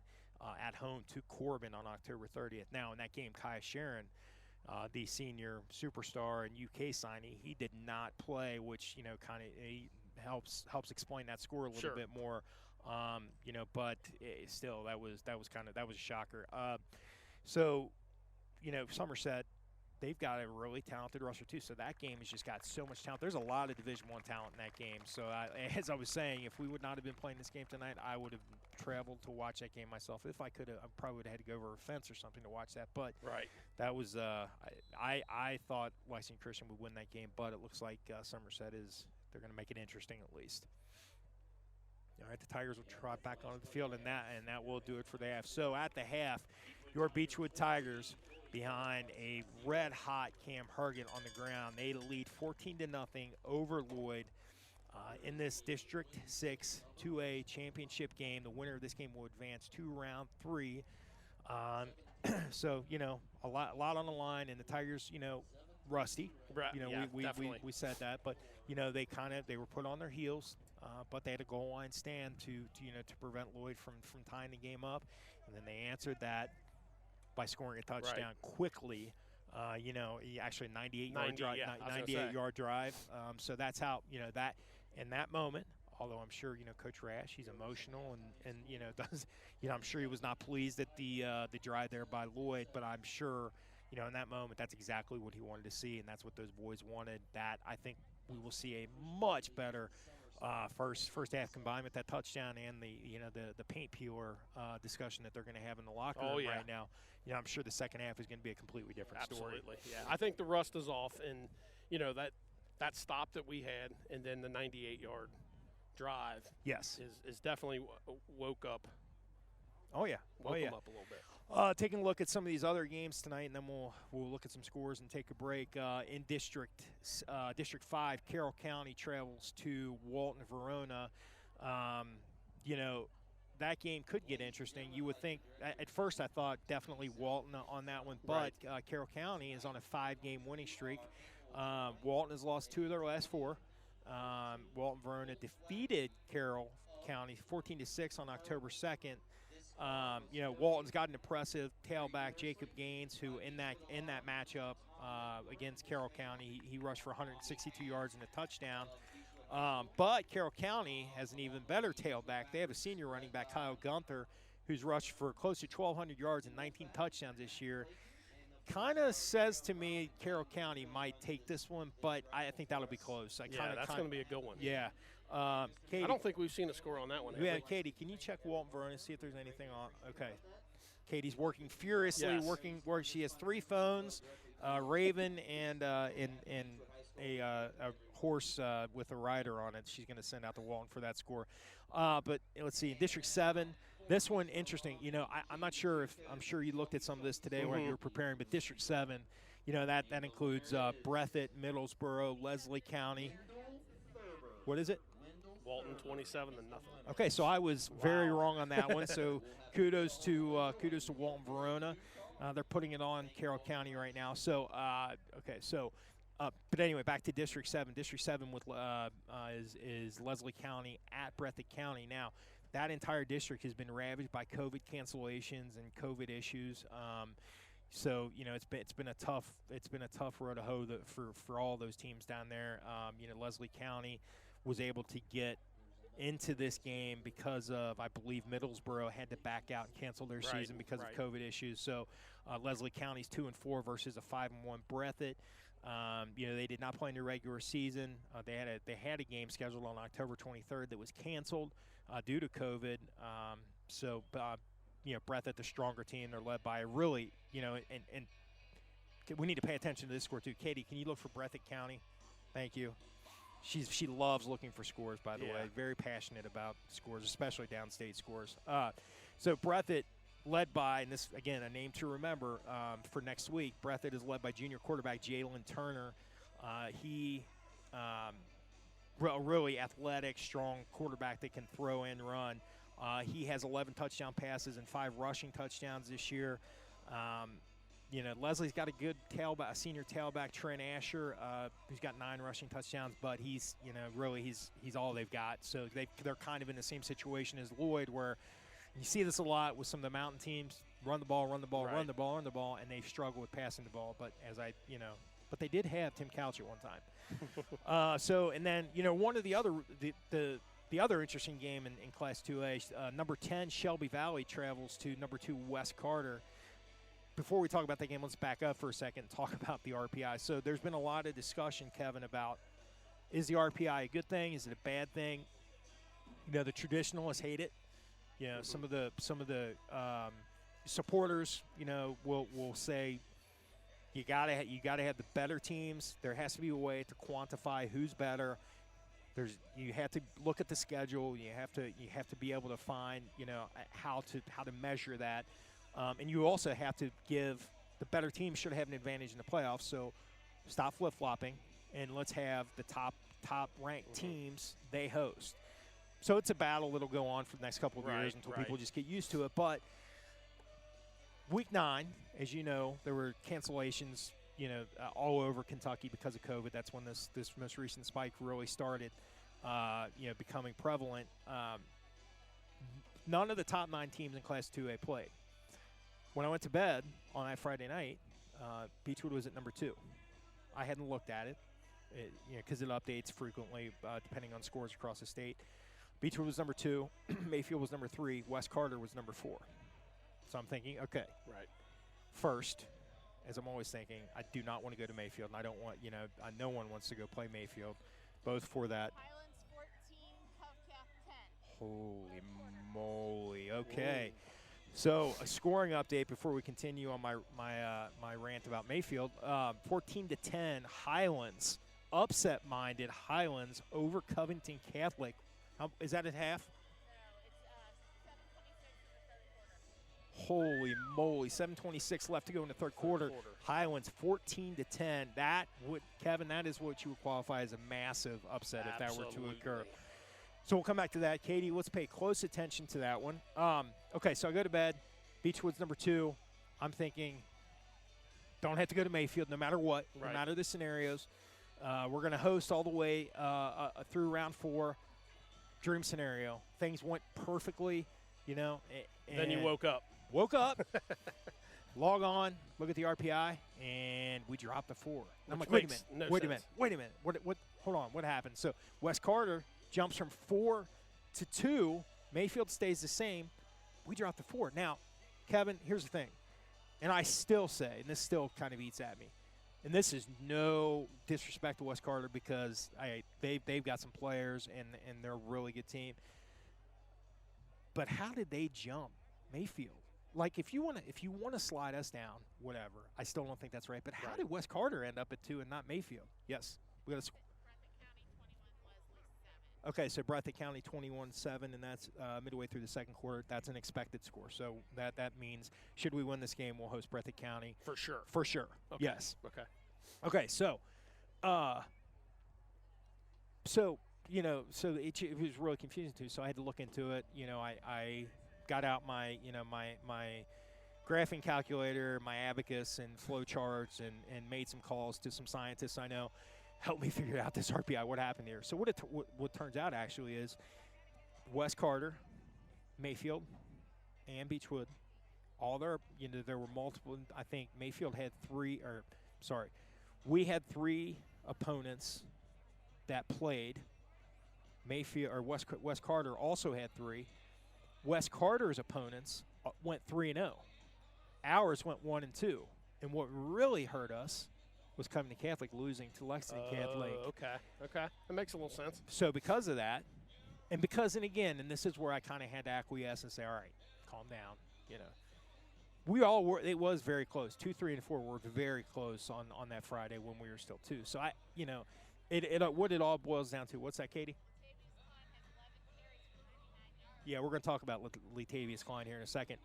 at home to Corbin on October 30th. Now in that game, Kai Sharon, the senior superstar and UK signee, he did not play, which kind of helps explain that score a little bit more. But still, that was a shocker. So, Somerset, they've got a really talented roster too. So that game has just got so much talent. There's a lot of Division I talent in that game. So as I was saying, if we would not have been playing this game tonight, I would have traveled to watch that game myself. If I could have, I probably would have had to go over a fence or something to watch that. But that was I thought Lexington Christian would win that game, but it looks like Somerset they're going to make it interesting at least. All right, the Tigers will trot back onto the field, and that will do it for the half. So at the half, your Beechwood Tigers, behind a red-hot Cam Hergen on the ground, they lead 14-0 over Lloyd in this District 6 2A championship game. The winner of this game will advance to round 3. So a lot on the line, and the Tigers, rusty. We said that, but they were put on their heels. But they had a goal line stand to prevent Lloyd from tying the game up, and then they answered that by scoring a touchdown quickly. Actually 98-yard drive. So that's how that in that moment. Although I'm sure Coach Rash, he's emotional and I'm sure he was not pleased at the drive there by Lloyd, but I'm sure in that moment that's exactly what he wanted to see, and that's what those boys wanted. That I think we will see a much better. First half combined with that touchdown and the paint peeler discussion that they're going to have in the locker room right now. I'm sure the second half is going to be a completely different story. Absolutely, yeah. I think the rust is off, and that stop that we had, and then the 98-yard drive. Yes, is definitely woke up. Woke them up a little bit. Taking a look at some of these other games tonight, and then we'll look at some scores and take a break. In District 5, Carroll County travels to Walton Verona. That game could get interesting. You would think at first I thought definitely Walton on that one, but Carroll County is on a 5-game winning streak. Walton has lost 2 of their last 4. Walton Verona defeated Carroll County 14-6 on October 2nd. Walton's got an impressive tailback, Jacob Gaines, who in that matchup against Carroll County, he rushed for 162 yards and a touchdown. But Carroll County has an even better tailback. They have a senior running back, Kyle Gunther, who's rushed for close to 1,200 yards and 19 touchdowns this year. Kind of says to me Carroll County might take this one, but I think that'll be close. That's going to be a good one. Yeah. Katie, I don't think we've seen a score on that one. Yeah, Katie, can you check Walton Verona and see if there's anything on? Okay. Katie's working furiously. She has 3 phones, Raven and a horse with a rider on it. She's going to send out to Walton for that score. But let's see, District 7. This one interesting. I'm not sure I'm sure you looked at some of this today when you were preparing, but District 7, that includes Breathitt, Middlesboro, Leslie County. What is it? Walton 27-0. Okay, so I was very wrong on that one. So kudos to Walton Verona. They're putting it on Carroll County right now. So but anyway, back to District 7. District 7 with is Leslie County at Breathitt County. Now, that entire district has been ravaged by COVID cancellations and COVID issues. So it's been a tough road to hoe for all those teams down there. Leslie County was able to get into this game because of, I believe, Middlesboro had to back out and cancel their season because of COVID issues. So Leslie County's 2-4 versus a 5-1 Breathitt. They did not play in the regular season. They had a game scheduled on October 23rd that was canceled due to COVID. Breathitt, the stronger team, they're led by a really, and we need to pay attention to this score too. Katie, can you look for Breathitt County? Thank you. She loves looking for scores, by the way. Very passionate about scores, especially downstate scores. So Breathitt, led by, and this, again, a name to remember for next week, Breathitt is led by junior quarterback Jalen Turner. He really athletic, strong quarterback that can throw and run. He has 11 touchdown passes and 5 rushing touchdowns this year. Leslie's got a good tailback, a senior tailback, Trent Asher, who's got 9 rushing touchdowns, but he's all they've got. So they're kind of in the same situation as Lloyd, where you see this a lot with some of the mountain teams: run the ball, run the ball, right. run the ball, run the ball, and they struggle with passing the ball. But but they did have Tim Couch at one time. And then one of the other interesting game in Class 2A, number 10 Shelby Valley travels to number 2 West Carter. Before we talk about that game, let's back up for a second and talk about the RPI. So there's been a lot of discussion, Kevin, about, is the RPI a good thing? Is it a bad thing? The traditionalists hate it. Some of the supporters, will say you gotta have the better teams. There has to be a way to quantify who's better. You have to look at the schedule. You have to be able to find how to measure that. And you also have to give the better team should have an advantage in the playoffs. So stop flip-flopping, and let's have the top-ranked teams they host. So it's a battle that'll go on for the next couple of years until people just get used to it. But week 9, as you know, there were cancellations, all over Kentucky because of COVID. That's when this most recent spike really started, becoming prevalent. None of the top 9 teams in Class 2A played. When I went to bed on that Friday night, Beechwood was at number 2. I hadn't looked at it, because it updates frequently depending on scores across the state. Beechwood was number 2. Mayfield was number 3. West Carter was number 4. So I'm thinking, okay. Right. First, as I'm always thinking, I do not want to go to Mayfield, and I don't want, no one wants to go play Mayfield, both for that. Highlands 14, Covcap 10. Holy moly. Okay. Ooh. So a scoring update before we continue on my rant about Mayfield. 14-10, Highlands, upset-minded Highlands over Covington Catholic. Is that at half? No, it's 7:26 in the third quarter. Holy moly, 7:26 left to go in the third quarter. Highlands 14-10. That would, Kevin, that is what you would qualify as a massive upset if that were to occur. So we'll come back to that. Katie, let's pay close attention to that one. Okay, so I go to bed. Beechwood's number 2. I'm thinking, don't have to go to Mayfield no matter what, no matter the scenarios. We're going to host all the way through round 4. Dream scenario. Things went perfectly, and then you woke up. Log on, look at the RPI, and we dropped the 4. I'm like, Wait a minute. What? Hold on. What happened? So West Carter jumps from 4 to 2. Mayfield stays the same. We dropped the 4. Now, Kevin, here's the thing, and I still say, and this still kind of eats at me, and this is no disrespect to West Carter because they've got some players and they're a really good team. But how did they jump Mayfield? Like, if you want to slide us down, whatever. I still don't think that's right. But how did West Carter end up at 2 and not Mayfield? Yes, we got a. Okay, so Breathitt County 21-7, and that's midway through the second quarter. That's an expected score. So that means should we win this game, we'll host Breathitt County. For sure. For sure. Okay. Yes. Okay, so it was really confusing too. So I had to look into it. I got out my graphing calculator, my abacus, and flow charts, and made some calls to some scientists I know. Help me figure out this RPI. What happened here? So what turns out actually is West Carter, Mayfield, and Beechwood, all there were multiple. I think Mayfield had 3, we had 3 opponents that played. Mayfield or West Carter also had 3. West Carter's opponents went 3-0. Ours went 1-2. And what really hurt us was Covington Catholic losing to Lexington Catholic. Okay. That makes a little sense. So because of that, And because, and again, and this is where I kind of had to acquiesce and say, all right, calm down, you know. We all were, it was very close. 2, 3, and 4 were very close on that Friday when we were still 2. So, what it all boils down to, what's that, Katie? Yeah, we're going to talk about Latavius Klein here in a second.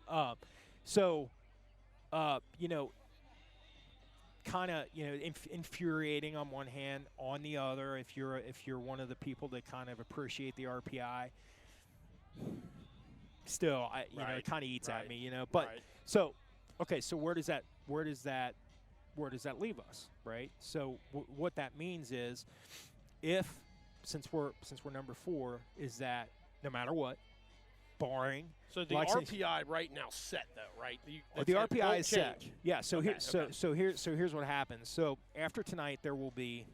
Kind of, infuriating on one hand, on the other, if you're one of the people that kind of appreciate the RPI, still, it kind of eats at me, But so where does that leave us, right? So what that means is, since we're number 4, is that no matter what, barring. So the RPI right now set though, right? The RPI is set. Yeah. So okay, here's what happens. So after tonight, there will be.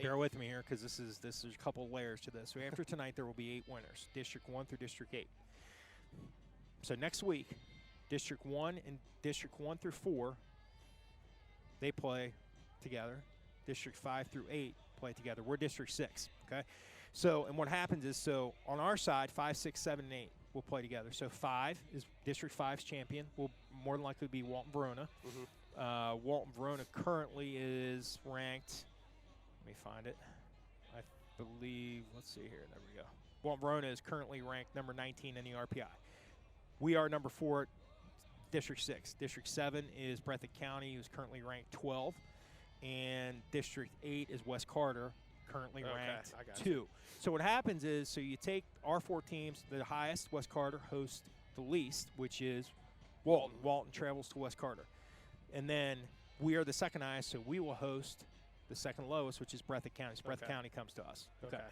Bear with me here, because this is a couple of layers to this. So after tonight, there will be 8 winners, District 1 through District 8. So next week, District 1 and District 1 through 4, they play together. District 5 through 8 play together. We're District 6. Okay. So, and what happens is, so on our side, 5, 6, 7, and 8 will play together. So 5 is District 5's champion. Will more than likely be Walton Verona. Mm-hmm. Walton Verona currently is ranked. Let me find it. I believe. Let's see here. There we go. Walton Verona is currently ranked number 19 in the RPI. We are number 4, District 6. District 7 is Breathitt County, who's currently ranked 12, and District 8 is West Carter, currently ranked 2. So what happens is, so you take our 4 teams, the highest, West Carter, hosts the least, which is Walton. Walton travels to West Carter. And then we are the second highest, so we will host the second lowest, which is Breathitt County. So Breathitt County comes to us. Okay.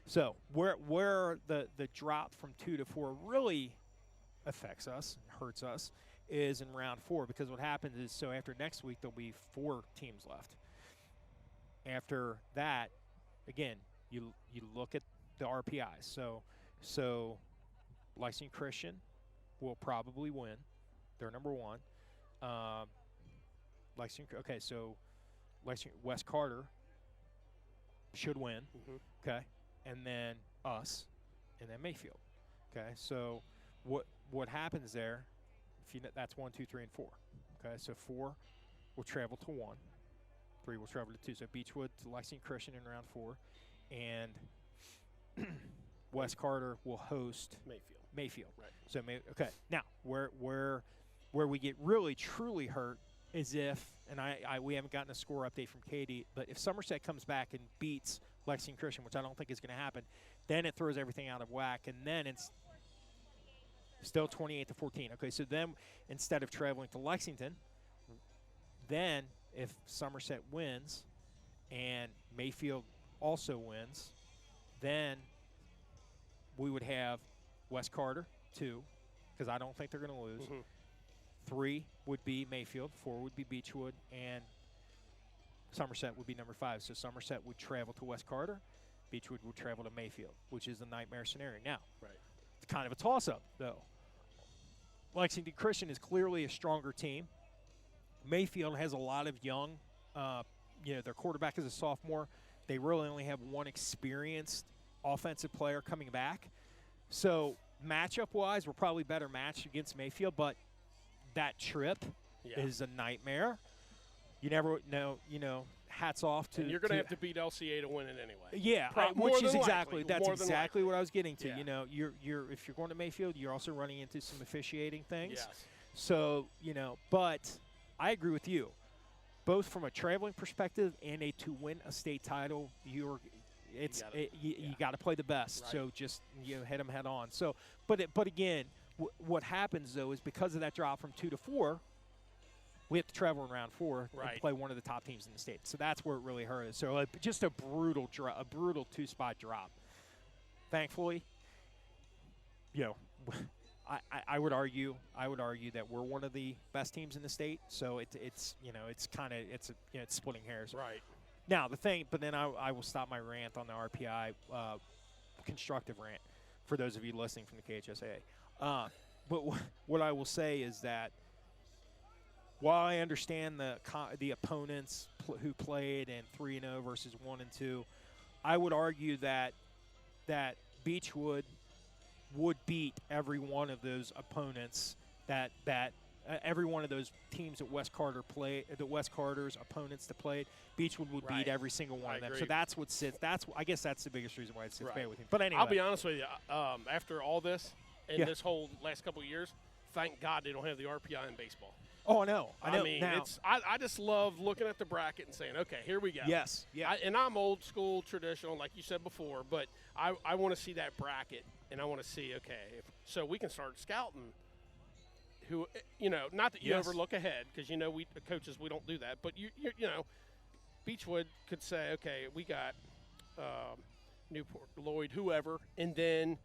So where the drop from 2 to 4 really affects us, hurts us, is in round 4, because what happens is, so after next week, there'll be 4 teams left. After that, again, you look at the RPIs. So Lexington Christian will probably win. They're number 1. So Lexington West Carter should win. Mm-hmm. Okay, and then us, and then Mayfield. Okay, so what happens there? That's 1, 2, 3, and 4. Okay, so 4 will travel to 1. 3 will travel to 2. So Beechwood to Lexington Christian in round 4, and West Carter will host Mayfield. Right. So now where we get really truly hurt is if, and we haven't gotten a score update from Katie, but if Somerset comes back and beats Lexington Christian, which I don't think is going to happen, then it throws everything out of whack, and then it's still 28-14. Okay, so then instead of traveling to Lexington, then if Somerset wins and Mayfield also wins, then we would have West Carter 2, because I don't think they're going to lose. Mm-hmm. 3 would be Mayfield, 4 would be Beechwood, and Somerset would be number 5. So Somerset would travel to West Carter, Beechwood would travel to Mayfield, which is the nightmare scenario. Now, it's kind of a toss-up, though. Lexington Christian is clearly a stronger team. Mayfield has a lot of young, their quarterback is a sophomore. They really only have one experienced offensive player coming back. So matchup-wise, we're probably better matched against Mayfield, but that trip is a nightmare. You never know, hats off to. And you're going to have to beat LCA to win it anyway. Yeah, which is exactly what I was getting to. Yeah. You're if you're going to Mayfield, you're also running into some officiating things. Yes. So, but I agree with you. Both from a traveling perspective and to win a state title, you got to play the best. Right. So just hit them head on. So, but again, what happens though is because of that drop from 2 to 4, we have to travel in round 4 and play one of the top teams in the state. So that's where it really hurt us. So just a brutal 2-spot drop. Thankfully, I would argue that we're one of the best teams in the state. So it's splitting hairs. Right. Now but then I will stop my rant on the RPI, constructive rant, for those of you listening from the KHSAA. But what I will say is that while I understand the opponents who played and 3-0 versus 1-2, I would argue that Beechwood would beat every one of those opponents that every one of those teams that West Carter's opponents that played, Beechwood would beat every single one of them. agree. So that's what sits. I guess that's the biggest reason why it sits bad with him. But anyway, I'll be honest with you. After all this and Yeah. this whole last couple of years, thank God they don't have the RPI in baseball. Oh, I know. I mean, now, I just love looking at the bracket and saying, okay, here we go. yes, yeah, And I'm old school, traditional, like you said before, but I want to see that bracket, and I want to see, okay, so we can start scouting who, not that you Yes. ever look ahead, because, we coaches, we don't do that, but, Beechwood could say, okay, we got Newport, Lloyd, whoever, and then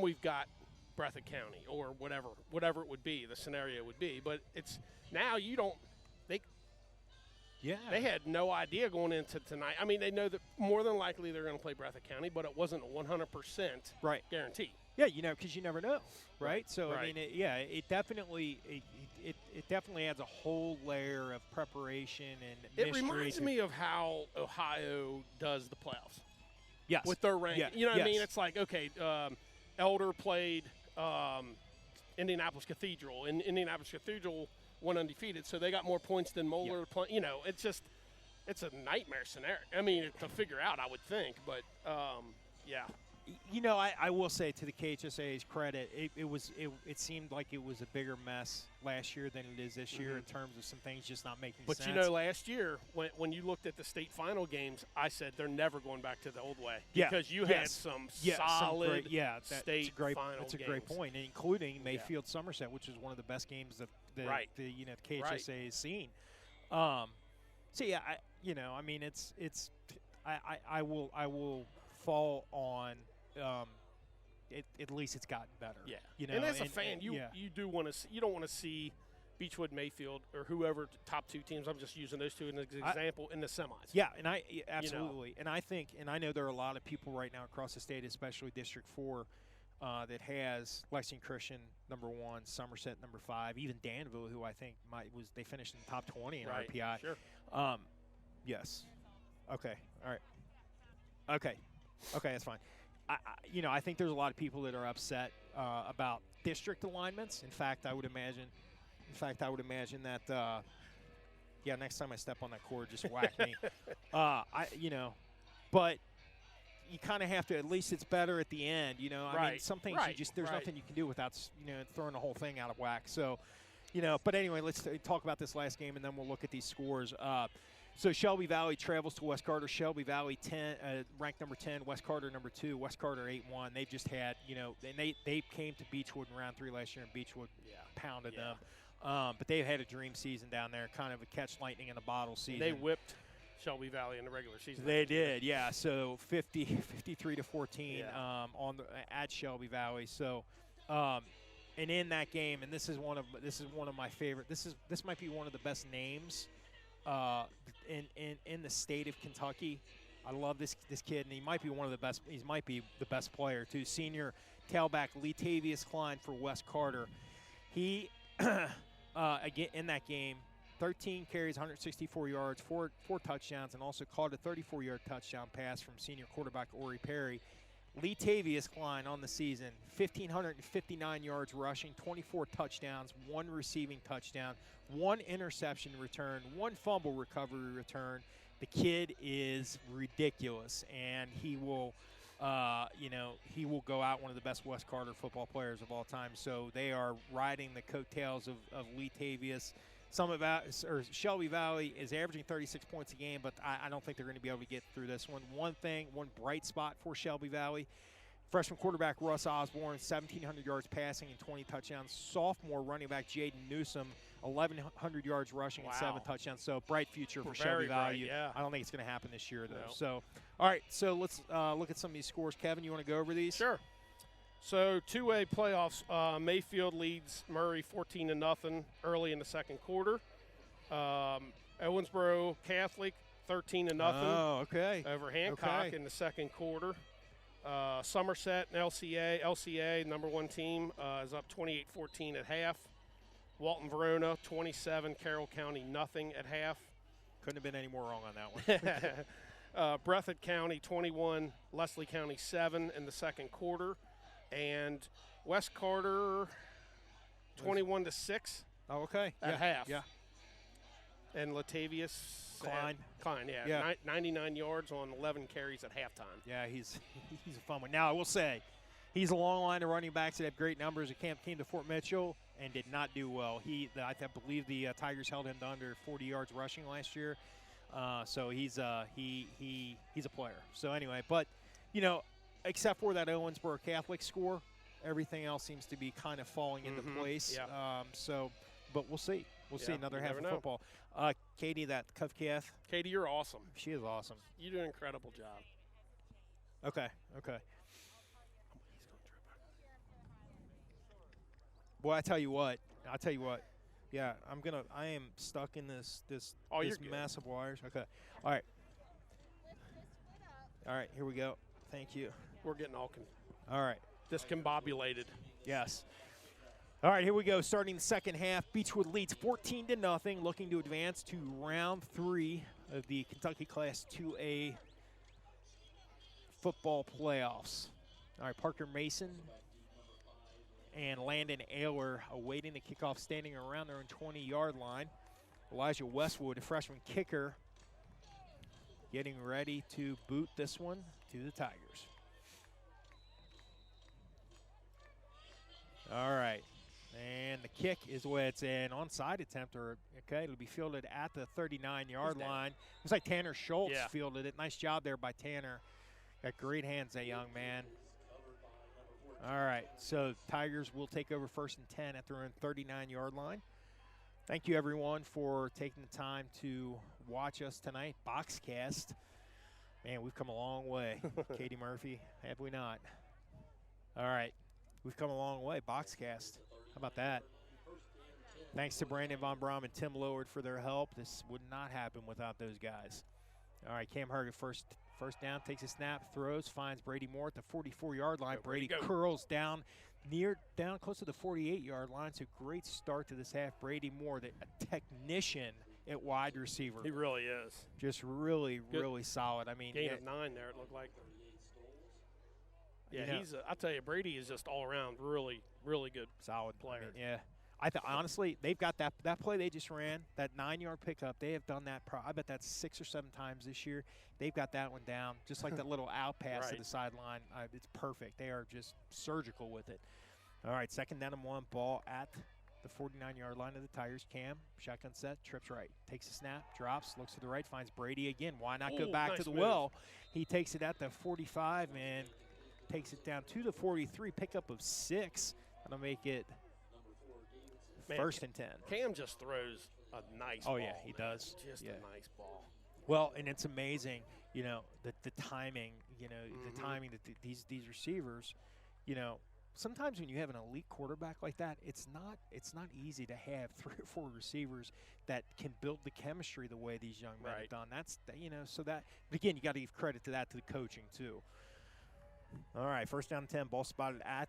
we've got Breathitt County or whatever it would be, the scenario would be. But it's now you don't – they had no idea going into tonight. I mean, they know that more than likely they're going to play Breathitt County, but it wasn't a 100% guarantee. Yeah, because you never know, right? So Right. I mean, it definitely adds a whole layer of preparation and It mystery reminds to- me of how Ohio does the playoffs yes, with their ranking. Yeah. You know what I mean? Yes. It's like, okay, Elder played Indianapolis Cathedral, and Indianapolis Cathedral went undefeated, so they got more points than Moeller. It's a nightmare scenario. I mean, to figure out, I would think, but yeah. I will say to the KHSA's credit, it seemed like it was a bigger mess last year than it is this year in terms of some things just not making But sense. last year when you looked at the state final games, I said they're never going back to the old way Yeah. because you had some solid state final That's a games. great point, including Mayfield Somerset, which is one of the best games that the KHSA has seen. I mean, I will fall on. At least it's gotten better. Yeah, and as a fan, you do want to. You don't want to see Beechwood, Mayfield, or whoever top two teams. I'm just using those two as an example in the semis. Yeah, and absolutely, and I think, and I know there are a lot of people right now across the state, especially District 4, that has Lexington Christian number 1, Somerset number 5, even Danville, who I think they finished in the top 20 in RPI. Sure. Yes. Okay. All right. Okay, that's fine. I think there's a lot of people that are upset about district alignments. In fact, I would imagine that. Next time I step on that cord, just whack me. But you kind of have to. At least it's better at the end. I mean, some things there's nothing you can do without throwing the whole thing out of whack. So, But anyway, let's talk about this last game, and then we'll look at these scores. So Shelby Valley travels to West Carter. Shelby Valley ranked number 10. West Carter number 2. West Carter 8-1. They've just had, and they came to Beechwood in round 3 last year, and Beechwood pounded them. But they've had a dream season down there, kind of a catch lightning in a bottle season. They whipped Shelby Valley in the regular season. They did, yeah. So 53-14 at Shelby Valley. So, and in that game, and this is one of my favorite. This might be one of the best names. In the state of Kentucky. I love this kid, and he might be one of the best. He might be the best player too. Senior tailback Letavius Klein for West Carter. He again in that game, 13 carries, 164 yards, four touchdowns, and also caught a 34-yard touchdown pass from senior quarterback Ori Perry. Letavius Klein on the season, 1,559 yards rushing, 24 touchdowns, 1 receiving touchdown, 1 interception return, 1 fumble recovery return. The kid is ridiculous, and he will go out one of the best West Carter football players of all time. So they are riding the coattails of Letavius. Shelby Valley is averaging 36 points a game, but I don't think they're going to be able to get through this one. One bright spot for Shelby Valley, freshman quarterback Russ Osborne, 1,700 yards passing and 20 touchdowns. Sophomore running back Jaden Newsom, 1,100 yards rushing and 7 touchdowns. So bright future for Shelby Valley. Yeah. I don't think it's going to happen this year, though. No. So, all right, so let's look at some of these scores. Kevin, you want to go over these? Sure. So 2A playoffs, Mayfield leads Murray 14-0 early in the second quarter. Owensboro Catholic 13-0 over Hancock in the second quarter. Somerset and LCA number 1 team, is up 28-14 at half. Walton Verona 27, Carroll County nothing at half. Couldn't have been any more wrong on that one. Breathitt County 21, Leslie County 7 in the second quarter, and West Carter 21-6 Oh, okay. at half. Yeah. And Latavius Klein, Yeah. 99 yards on 11 carries at halftime. Yeah, he's a fun one. Now, I will say, he's a long line of running backs that have great numbers. At camp came to Fort Mitchell and did not do well. I believe the Tigers held him to under 40 yards rushing last year. So he's a player. So anyway, but except for that Owensboro Catholic score, everything else seems to be kind of falling into place. Yeah. But we'll see. We'll see another half of football. Katie, that cuff calf. Katie, you're awesome. She is awesome. You do an incredible job. Okay. Boy, I tell you what. Yeah, I am stuck in this mess of wires. Okay. All right, here we go. Thank you. We're getting all right. discombobulated. Yes. All right, here we go. Starting the second half, Beechwood leads 14-0, looking to advance to round 3 of the Kentucky Class 2A football playoffs. All right, Parker Mason and Landon Ayler awaiting the kickoff, standing around their own 20-yard line. Elijah Westwood, a freshman kicker, getting ready to boot this one to the Tigers. All right. And the kick is where it's an onside attempt, it'll be fielded at the 39-yard line. Looks like Tanner Schultz fielded it. Nice job there by Tanner. Got great hands, that young man. All right, so Tigers will take over 1st and 10 at their own 39-yard line. Thank you, everyone, for taking the time to watch us tonight. Boxcast. Man, we've come a long way. Katie Murphy, have we not? All right, we've come a long way. Boxcast. How about that? Thanks to Brandon Von Braun and Tim Loward for their help. This would not happen without those guys. All right, Cam Herget first down, takes a snap, throws, finds Brady Moore at the 44-yard line. Brady curls down close to the 48-yard line. So great start to this half. Brady Moore, a technician at wide receiver. He really is. Just really solid. I mean, gain of 9 there, it looked like. Yeah, I'll tell you, Brady is just all around really good, solid player. I mean, honestly, they've got that play they just ran, that 9-yard pickup. They have done that. I bet that's 6 or 7 times this year. They've got that one down, just like that little out pass to the sideline. It's perfect. They are just surgical with it. All right, 2nd down and 1, ball at the 49-yard line of the Tigers. Cam, shotgun set, trips right, takes a snap, drops, looks to the right, finds Brady again. Why not go back to the well? He takes it at the 45 and takes it down to the 43, pickup of 6. That'll make it 1st and 10. Cam just throws a nice ball. Oh, yeah, he does. Just a nice ball. Well, and it's amazing, the timing, the timing that these receivers, sometimes when you have an elite quarterback like that, it's not easy to have 3 or 4 receivers that can build the chemistry the way these young men have done. That's, so that, but again, you got to give credit to that, to the coaching too. All right, 1st down and 10, ball spotted at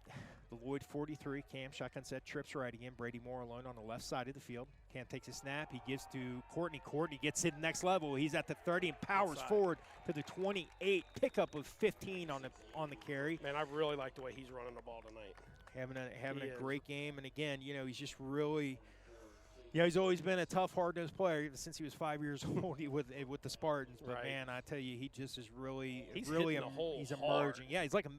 the Lloyd 43. Cam, shotgun set, trips right again. Brady Moore alone on the left side of the field. Cam takes a snap. He gives to Courtney. Courtney gets to the next level. He's at the 30 and powers forward to the 28. Pickup of 15 on the carry. Man, I really like the way he's running the ball tonight. Having a great game. And again, he's just really – he's always been a tough, hard-nosed player since he was 5 years old with the Spartans. But, man, I tell you, he just is really – he's emerging. Hard. Yeah, he's like –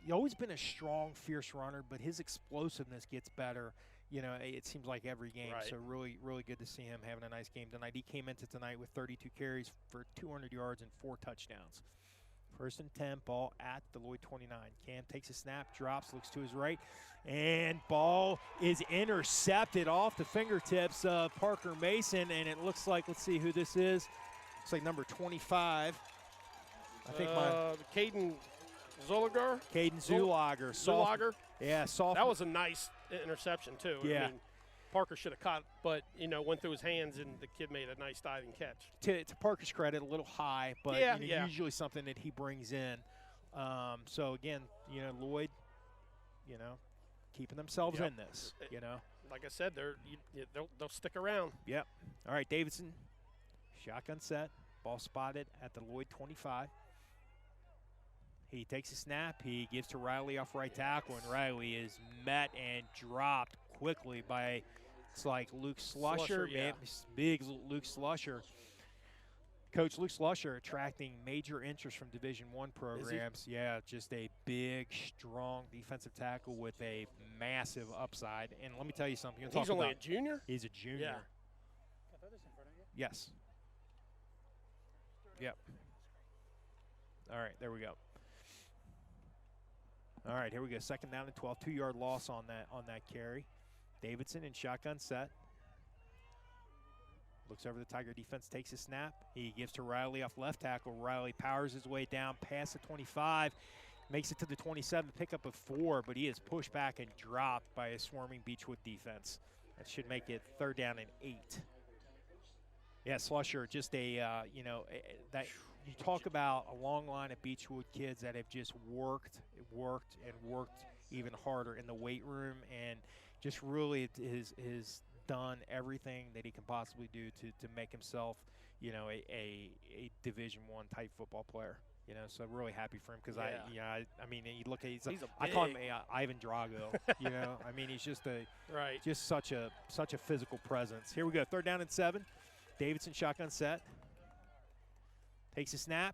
he's always been a strong, fierce runner, but his explosiveness gets better, it seems like every game. Right. So really, really good to see him having a nice game tonight. He came into tonight with 32 carries for 200 yards and 4 touchdowns. 1st and 10, ball at the Lloyd 29. Cam takes a snap, drops, looks to his right, and ball is intercepted off the fingertips of Parker Mason, and it looks like, let's see who this is. Looks like number 25. I think Caden Zulager. Caden Zulager. Zulager. Yeah, soft. That was a nice interception too. Yeah. I mean, Parker should have caught, but went through his hands, and the kid made a nice diving catch. To Parker's credit, a little high, but usually something that he brings in. So again, Lloyd, keeping themselves in this. Like I said, they'll stick around. Yep. All right, Davidson, shotgun set, Ball spotted at the Lloyd 25. He takes a snap. He gives to Riley off right tackle, and Riley is met and dropped quickly by, it's like Luke Slusher, yeah. big Luke Slusher. Coach Luke Slusher attracting major interest from Division I programs. Yeah, just a big, strong defensive tackle with a massive upside. And let me tell you something. He's only a junior? He's a junior. Yeah. Can I throw this in front of you? Yes. Yep. All right, there we go. All right, here we go. Second down and 12. 2-yard loss on that carry. Davidson in shotgun set. Looks over the Tiger defense, takes a snap. He gives to Riley off left tackle. Riley powers his way down past the 25, makes it to the 27, pickup of 4, but he is pushed back and dropped by a swarming Beechwood defense. That should make it 3rd down and 8. Yeah, Slusher, just that you talk about a long line of Beechwood kids that have just worked even harder in the weight room, and just really has done everything that he can possibly do to make himself, a Division I type football player. So I'm really happy for him because I mean, you look at I call him Ivan Drago. I mean, he's just just such a physical presence. Here we go, 3rd down and 7. Davidson shotgun set. Takes a snap,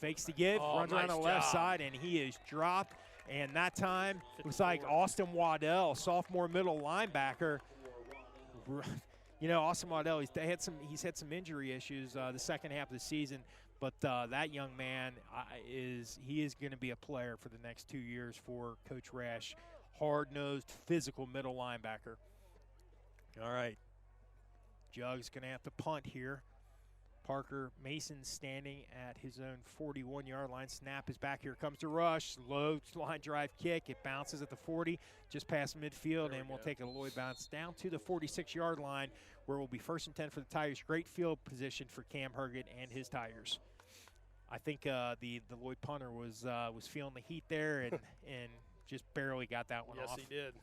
fakes the give, runs around the left side, and he is dropped. And that time, it was like Austin Waddell, sophomore middle linebacker. Austin Waddell, he's had some injury issues the second half of the season, but that young man is going to be a player for the next 2 years for Coach Rash. Hard-nosed, physical middle linebacker. All right. Jug's going to have to punt here. Parker Mason standing at his own 41-yard line. Snap is back. Here comes the rush. Low line drive kick. It bounces at the 40, just past midfield, and we'll take a Lloyd bounce down to the 46-yard line, where it will be 1st and 10 for the Tigers. Great field position for Cam Herget and his Tigers. I think the Lloyd punter was feeling the heat there and just barely got that one off. Yes, he did.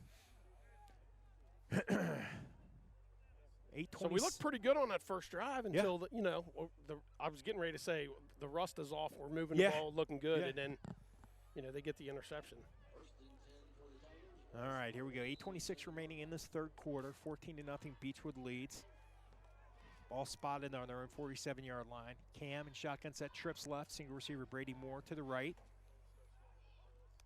So we looked pretty good on that first drive until I was getting ready to say the rust is off. We're moving the ball, looking good, and then they get the interception. All right, here we go. 8:26 remaining in this 3rd quarter. 14-0 Beechwood leads. Ball spotted on their own 47-yard line. Cam and shotgun set, trips left. Single receiver Brady Moore to the right.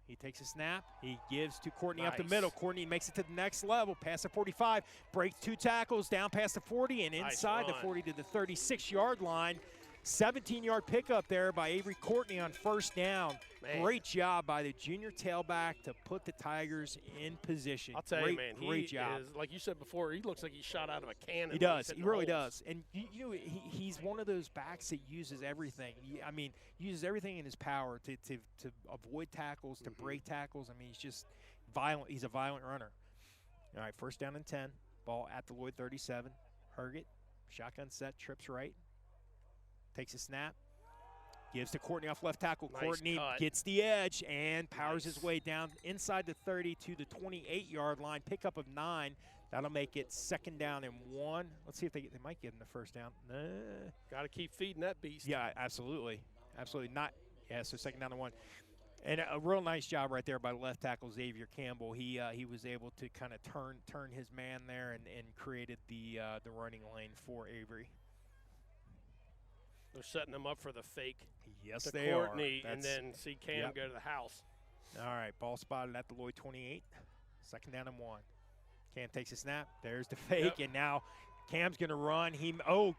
He takes a snap. He gives to Courtney up the middle. Courtney makes it to the next level. Past the 45. Breaks 2 tackles down past the 40 and inside the 40 to the 36-yard line. 17-yard pickup there by Avery Courtney on 1st down. Man. Great job by the junior tailback to put the Tigers in position. I'll tell you, man, great job. Like you said before, he looks like he shot out of a cannon. He does. He really does. And he's one of those backs that uses everything. Uses everything in his power to avoid tackles, to break tackles. I mean, he's just violent. He's a violent runner. All right, 1st down and 10. Ball at the Lloyd 37. Herget, shotgun set, trips right. Takes a snap, gives to Courtney off left tackle. Nice Courtney cut. Gets the edge and powers his way down inside the 30 to the 28-yard line. Pickup of 9. That'll make it 2nd down and 1. Let's see if they might get him the 1st down. Got to keep feeding that beast. Yeah, absolutely. Absolutely not. Yeah, so 2nd down and 1. And a real nice job right there by left tackle Xavier Campbell. He was able to kind of turn his man there and created the running lane for Avery. They're setting them up for the fake. Yes, to they Courtney, are. And then see Cam go to the house. All right, ball spotted at the Lloyd 28. 2nd down and 1. Cam takes a snap. There's the fake, and now Cam's going to run.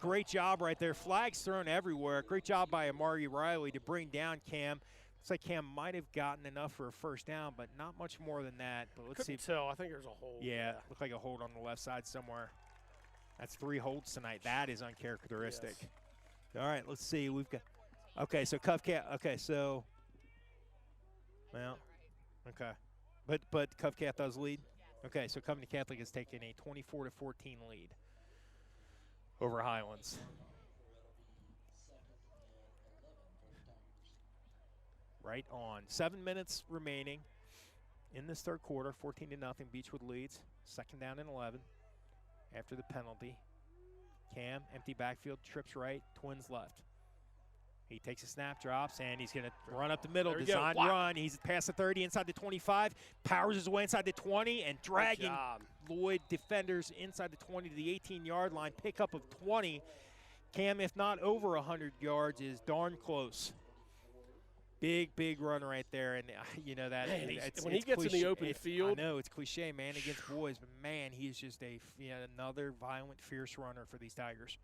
Great job right there. Flags thrown everywhere. Great job by Amari Riley to bring down Cam. Looks like Cam might have gotten enough for a 1st down, but not much more than that. But let's see. Tell. I think there's a hold. Yeah, looked like a hold on the left side somewhere. That's 3 holds tonight. That is uncharacteristic. Yes. All right, let's see. We've got – okay, so Cove Cat – okay, so – well, okay. But Cove Cat does lead? Okay, so Covington Catholic has taken a 24-14 lead over Highlands. Right on. 7 minutes remaining in this 3rd quarter. 14-0. Beechwood leads. 2nd down and 11 after the penalty. Cam, empty backfield, trips right, twins left. He takes a snap, drops, and he's going to run up the middle. There you go. Design Wow. run. He's past the 30, inside the 25, powers his way inside the 20, and dragging Lloyd defenders inside the 20 to the 18-yard line. Pickup of 20. Cam, if not over 100 yards, is darn close. Big run right there, and you know that. Man, when it's he gets in the open I field. know it's cliche, man, against boys, but man, he's just another violent, fierce runner for these Tigers.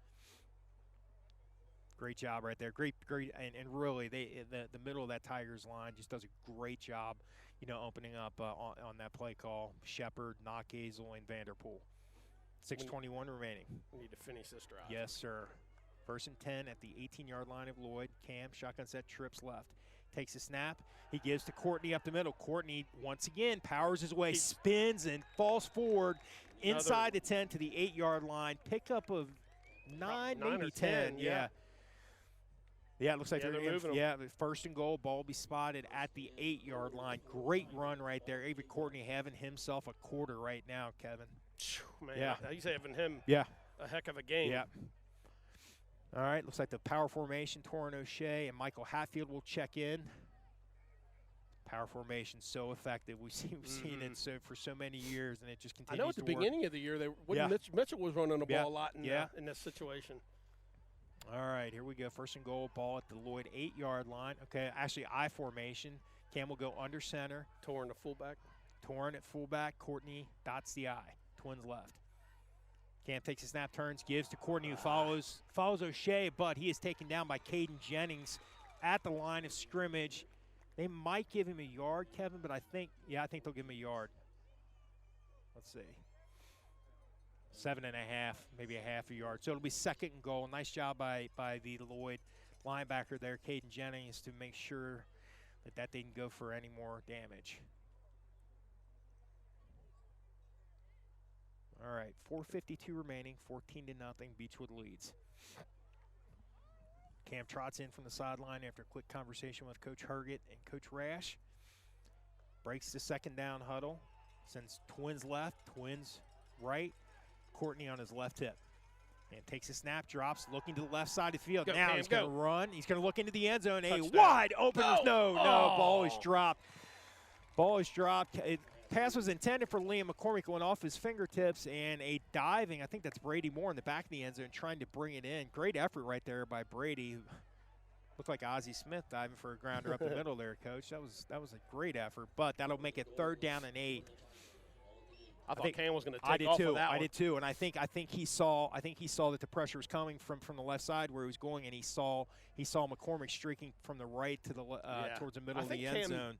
Great job right there. Great, and really, the middle of that Tigers line just does a great job, opening up on that play call. Shepard, Knockhazel, and Vanderpool. 6:21 remaining. We need to finish this drive. Yes, sir. 1st and 10 at the 18-yard line of Lloyd. Cam, shotgun set, trips left. Takes a snap. He gives to Courtney up the middle. Courtney, once again, powers his way, spins, and falls forward inside the 10 to the 8-yard line. Pickup of 9 maybe 10. Yeah. Yeah, it looks like they're moving. Yeah, 1st and goal. Ball will be spotted at the 8-yard line. Great run right there. Avery Courtney having himself a quarter right now, Kevin. Man, yeah. He's having him a heck of a game. Yeah. All right, looks like the power formation, Torrin O'Shea and Michael Hatfield will check in. Power formation so effective. We've seen it for so many years, and it just continues to work. I know at the beginning of the year, Mitchell was running the ball a lot in this situation. All right, here we go. 1st and goal, ball at the Lloyd 8-yard line. Okay, actually I formation. Cam will go under center. Torrin the fullback. Torrin at fullback. Courtney dots the I. Twins left. Cam takes a snap, turns, gives to Courtney, who follows O'Shea, but he is taken down by Caden Jennings at the line of scrimmage. They might give him a yard, Kevin, but I think they'll give him a yard. Let's see. 7.5, maybe a half a yard. So it'll be 2nd and goal. Nice job by the Lloyd linebacker there, Caden Jennings, to make sure that didn't go for any more damage. All right, 4:52 remaining, 14-0. Beechwood leads. Cam trots in from the sideline after a quick conversation with Coach Herget and Coach Rash. Breaks the 2nd down huddle. Sends Twins left, Twins right. Courtney on his left hip. And takes a snap, drops, looking to the left side of the field. Now he's going to run. He's going to look into the end zone. A wide open. No, ball is dropped. Ball is dropped. Pass was intended for Liam McCormick, going off his fingertips, and a diving, I think that's Brady Moore in the back of the end zone trying to bring it in. Great effort right there by Brady, who looked like Ozzie Smith diving for a grounder up the middle there, Coach. That was a great effort, but that'll make it 3rd down and 8. I thought Cam was going to take off of that one. I did too, and I think he saw that the pressure was coming from the left side where he was going, and he saw McCormick streaking from the right to the towards the middle of the end zone.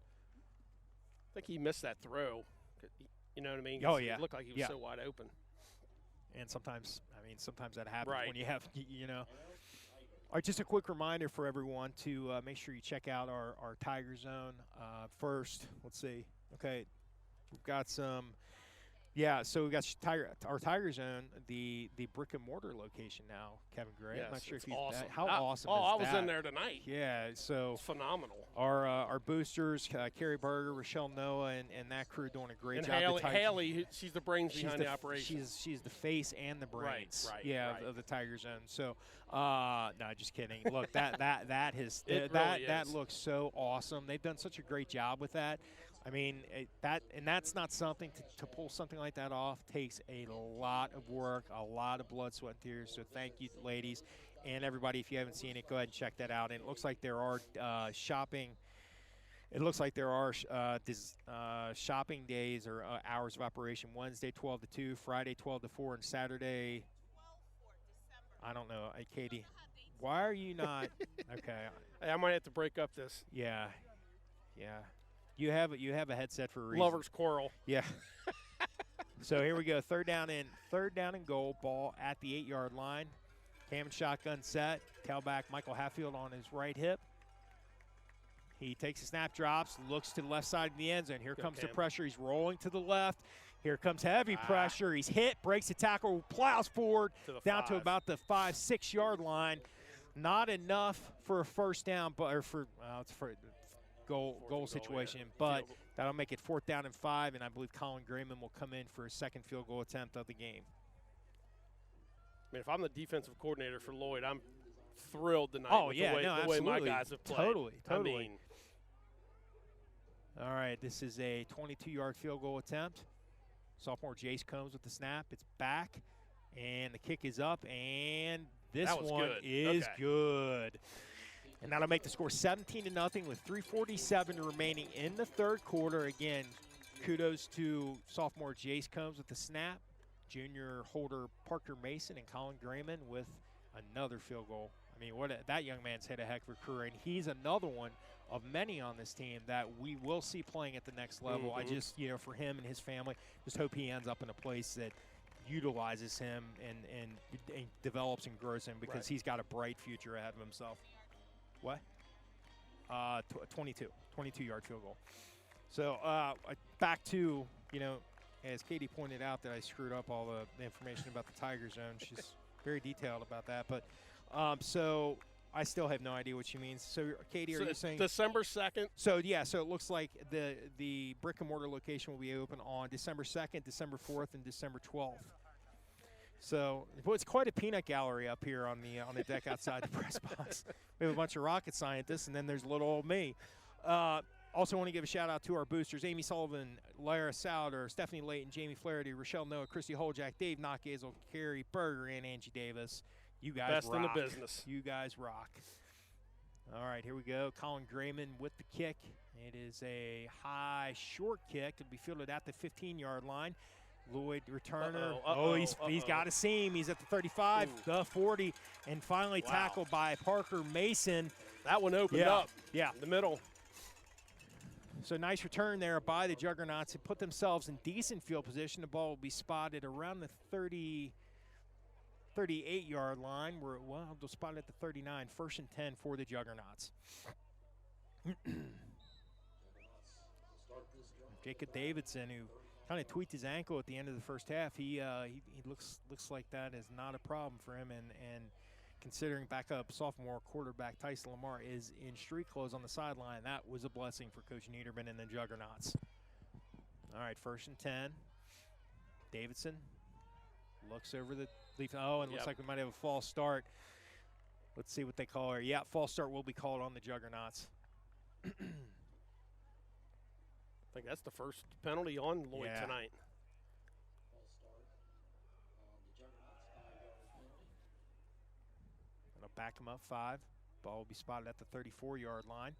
I think he missed that throw. You know what I mean? Oh, yeah. It looked like he was so wide open. And sometimes that happens when you have, All right, just a quick reminder for everyone to make sure you check out our Tiger Zone first. Let's see. Okay, we've got some. Yeah, so we got our Tiger Zone, the brick and mortar location now, Kevin Gray. Yes, I'm not sure if you awesome. How awesome is I that? was in there tonight. Yeah, so it's phenomenal. Our boosters, Carrie Berger, Rochelle Noah, and that crew doing a great job. And Haley, she's the brains behind the operation. She's the face and the brains. Right. Of the Tiger Zone. So, no, just kidding. Look, that looks so awesome. They've done such a great job with that. I mean, that's not something to pull something like that off takes a lot of work, a lot of blood, sweat, and tears. So thank you, ladies, and everybody. If you haven't seen it, go ahead and check that out. And it looks like there are shopping. It looks like there are shopping days or hours of operation: Wednesday 12 to 2, Friday 12 to 4, and Saturday. I don't know, Katie. Why are you not? Okay. Hey, I might have to break up this. Yeah. You have a headset for a reason. Lovers quarrel. Yeah. So here we go. Third down and goal. Ball at the 8-yard line. Cam shotgun set. Tailback Michael Hatfield on his right hip. He takes a snap, drops, looks to the left side of the end zone. Here comes the pressure. He's rolling to the left. Here comes heavy pressure. He's hit, breaks the tackle, plows forward down to about the 5-6 yard line. Not enough for a first down, but it's for goal situation, but that'll make it 4th down and 5, and I believe Colin Grayman will come in for a second field goal attempt of the game. I mean, if I'm the defensive coordinator for Lloyd, I'm thrilled tonight Oh, with yeah, the way, no, the way my absolutely. guys have played. Totally. I mean, All right, this is a 22-yard field goal attempt. Sophomore Jace Combs with the snap. It's back, and the kick is up, and this That was one good. is Okay. good. And that'll make the score 17-0 with 3:47 remaining in the third quarter. Again, kudos to sophomore Jace Combs with the snap, junior holder Parker Mason, and Colin Grayman with another field goal. I mean, that young man's had a heck of a career, and he's another one of many on this team that we will see playing at the next level. I just, for him and his family, just hope he ends up in a place that utilizes him and develops and grows him, because he's got a bright future ahead of himself. What? 22-yard field goal. So back to, as Katie pointed out, that I screwed up all the information about the Tiger Zone. She's very detailed about that. But so I still have no idea what she means. So, Katie, are you saying December 2nd? So, yeah, so it looks like the brick-and-mortar location will be open on December 2nd, December 4th, and December 12th. So, well, it's quite a peanut gallery up here on the deck outside the press box. We have a bunch of rocket scientists, and then there's little old me. Also want to give a shout-out to our boosters, Amy Sullivan, Lara Souder, Stephanie Layton, Jamie Flaherty, Rochelle Noah, Christy Holjak, Dave Knockazel, Carrie Berger, and Angie Davis. You guys Best rock. in the business. You guys rock. All right, here we go. Colin Grayman with the kick. It is a high, short kick. It'll be fielded at the 15-yard line. Lloyd, returner. He's got a seam. He's at the 35, the 40, and finally tackled by Parker Mason. That one opened up. Yeah. In the middle. So nice return there by the Juggernauts. They put themselves in decent field position. The ball will be spotted around the 38-yard line. They'll spot it at the 39. 1st and 10 for the Juggernauts. Jacob Davidson, who kind of tweaked his ankle at the end of the first half, he looks like that is not a problem for him. And considering backup sophomore quarterback Tyson Lamar is in street clothes on the sideline, that was a blessing for Coach Niederman and the Juggernauts. All right, 1st and 10. Davidson looks over the leaf. And looks like we might have a false start. Let's see what they call her. Yeah, false start will be called on the Juggernauts. I think that's the first penalty on Lloyd tonight. And I'll back him up 5. Ball will be spotted at the 34-yard line.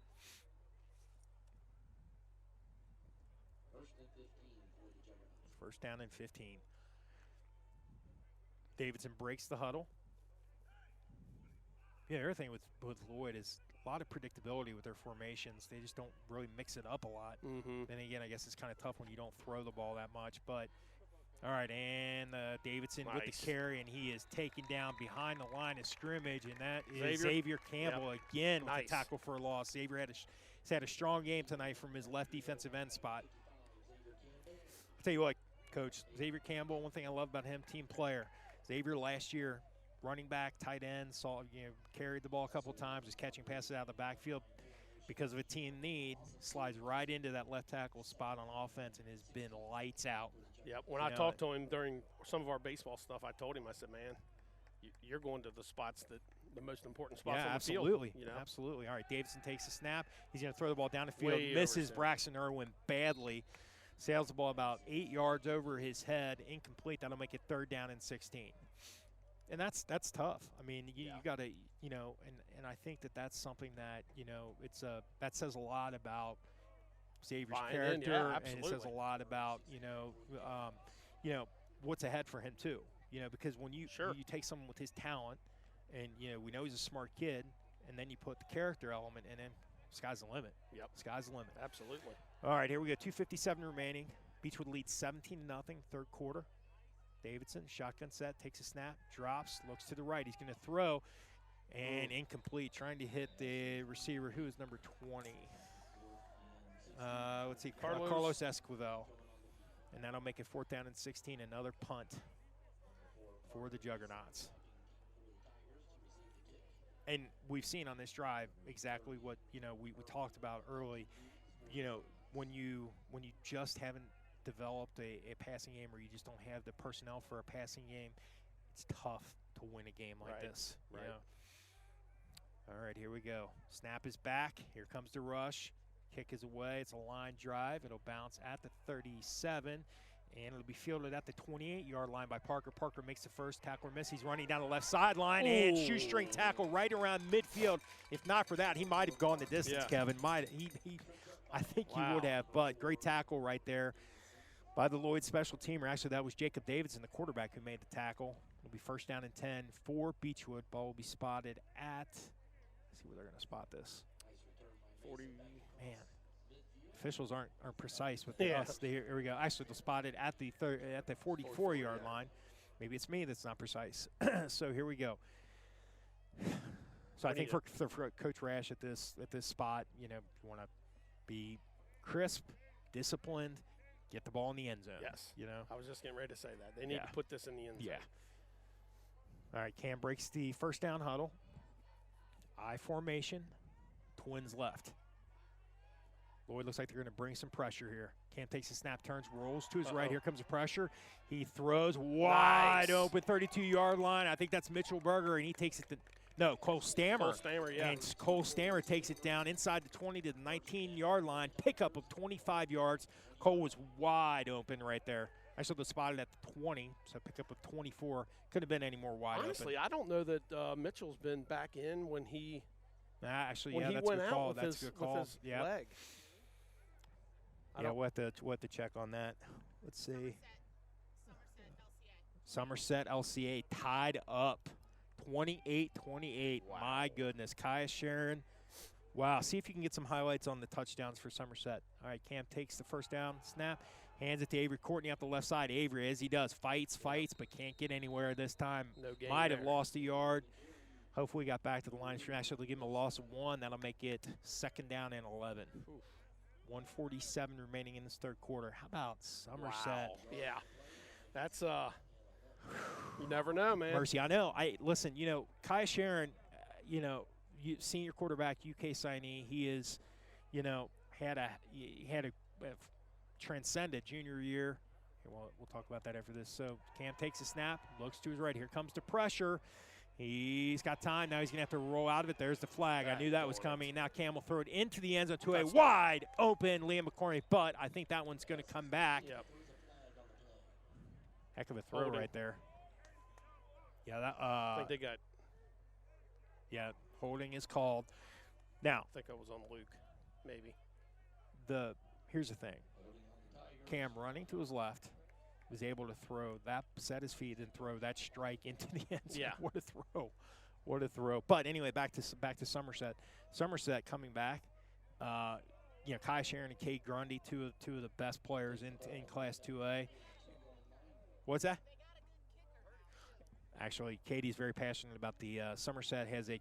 1st down and 15. Davidson breaks the huddle. Yeah, everything with Lloyd is a lot of predictability with their formations. They just don't really mix it up a lot. Then again, I guess it's kind of tough when you don't throw the ball that much. But, all right, and Davidson with the carry, and he is taken down behind the line of scrimmage, and that is Xavier Campbell again with a tackle for a loss. Xavier has had a strong game tonight from his left defensive end spot. I'll tell you what, Coach, Xavier Campbell, one thing I love about him, team player. Xavier last year, running back, tight end, carried the ball a couple times, was catching passes out of the backfield. Because of a team need, slides right into that left tackle spot on offense and has been lights out. Yep. When I talked to him during some of our baseball stuff, I told him, I said, man, you're going to the spots the most important spots on the field. Absolutely. Absolutely. All right, Davidson takes the snap. He's going to throw the ball down the field. Misses Braxton Irwin badly. Sails the ball about 8 yards over his head. Incomplete. That'll make it 3rd down and 16. And that's tough. I mean, you got to, and I think that's something that, that says a lot about Xavier's character, and it says a lot about, what's ahead for him too. Because when you take someone with his talent, and we know he's a smart kid, and then you put the character element in him, sky's the limit. Yep. Sky's the limit. Absolutely. All right, here we go. 2:57 remaining. Beechwood leads 17-0, 3rd quarter. Davidson, shotgun set, takes a snap, drops, looks to the right. He's going to throw, and incomplete, trying to hit the receiver, who is number 20. Let's see, Carlos Esquivel. And that'll make it 4th down and 16, another punt for the Juggernauts. And we've seen on this drive exactly what, we talked about early. When you just haven't developed a passing game, or you just don't have the personnel for a passing game, it's tough to win a game like this. All right, here we go. Snap is back. Here comes the rush. Kick is away. It's a line drive. It'll bounce at the 37, and it'll be fielded at the 28-yard line by Parker. Parker makes the first tackle or miss. He's running down the left sideline and shoestring tackle right around midfield. If not for that, he might have gone the distance, Kevin. I think he would have, but great tackle right there by the Lloyd special teamer. Actually, that was Jacob Davidson, the quarterback, who made the tackle. It'll be first down and 10 for Beechwood. Ball will be spotted at, let's see where they're going to spot this. 40. Man, officials aren't precise with us. Here we go. Actually, they'll spot it at the 44-yard line. Maybe it's me that's not precise. So here we go. So I think for Coach Rash at this spot, you want to be crisp, disciplined, get the ball in the end zone. Yes. I was just getting ready to say that. They need to put this in the end zone. Yeah. All right, Cam breaks the first down huddle. I formation, twins left. Lloyd looks like they're going to bring some pressure here. Cam takes a snap, turns, rolls to his right. Here comes the pressure. He throws wide open, 32-yard line. I think that's Mitchell Berger, and he takes it to Cole Stammer. Cole Stammer, yeah. And Cole Stammer takes it down inside the 20 to the 19-yard line. Pickup of 25 yards. Cole was wide open right there. I saw the spotted at the 20, so pickup of 24. Couldn't have been any more wide Honestly, open. I don't know that Mitchell's been back in when he that's a went good call. out with his leg. We'll have to check on that. Let's see. Somerset LCA tied up 28-28. Wow. My goodness. Kaya Sharon. Wow. See if you can get some highlights on the touchdowns for Somerset. All right, Cam takes the first down snap, hands it to Avery Courtney up the left side. Avery, as he does, fights, but can't get anywhere this time. No gain Might have there. lost a yard. Hopefully got back to the line. Actually, they'll give him a loss of 1. That'll make it second down and 11. Oof. 1:47 remaining in this third quarter. How about Somerset? Wow. Yeah. That's you never know, man. Mercy, I know. Listen, Kaya Sharon, senior quarterback, UK signee. He is, had a transcended junior year. We'll talk about that after this. So Cam takes a snap, looks to his right. Here comes the pressure. He's got time. Now he's going to have to roll out of it. There's the flag. I knew that was coming. Now Cam will throw it into the end zone to a wide open Liam McCormick, but I think that one's going to come back. Yep. Heck of a throw right there. Yeah, I think they got. Yeah, holding is called. Now, I think I was on Luke, maybe. Here's the thing. Cam running to his left was able to throw that, set his feet, and throw that strike into the end zone. Yeah. What a throw. What a throw. But anyway, back to Somerset. Somerset coming back. Kai Sharon and Kate Grundy, two of the best players in Class 2A. What's that? Actually, Katie's very passionate about the Somerset has a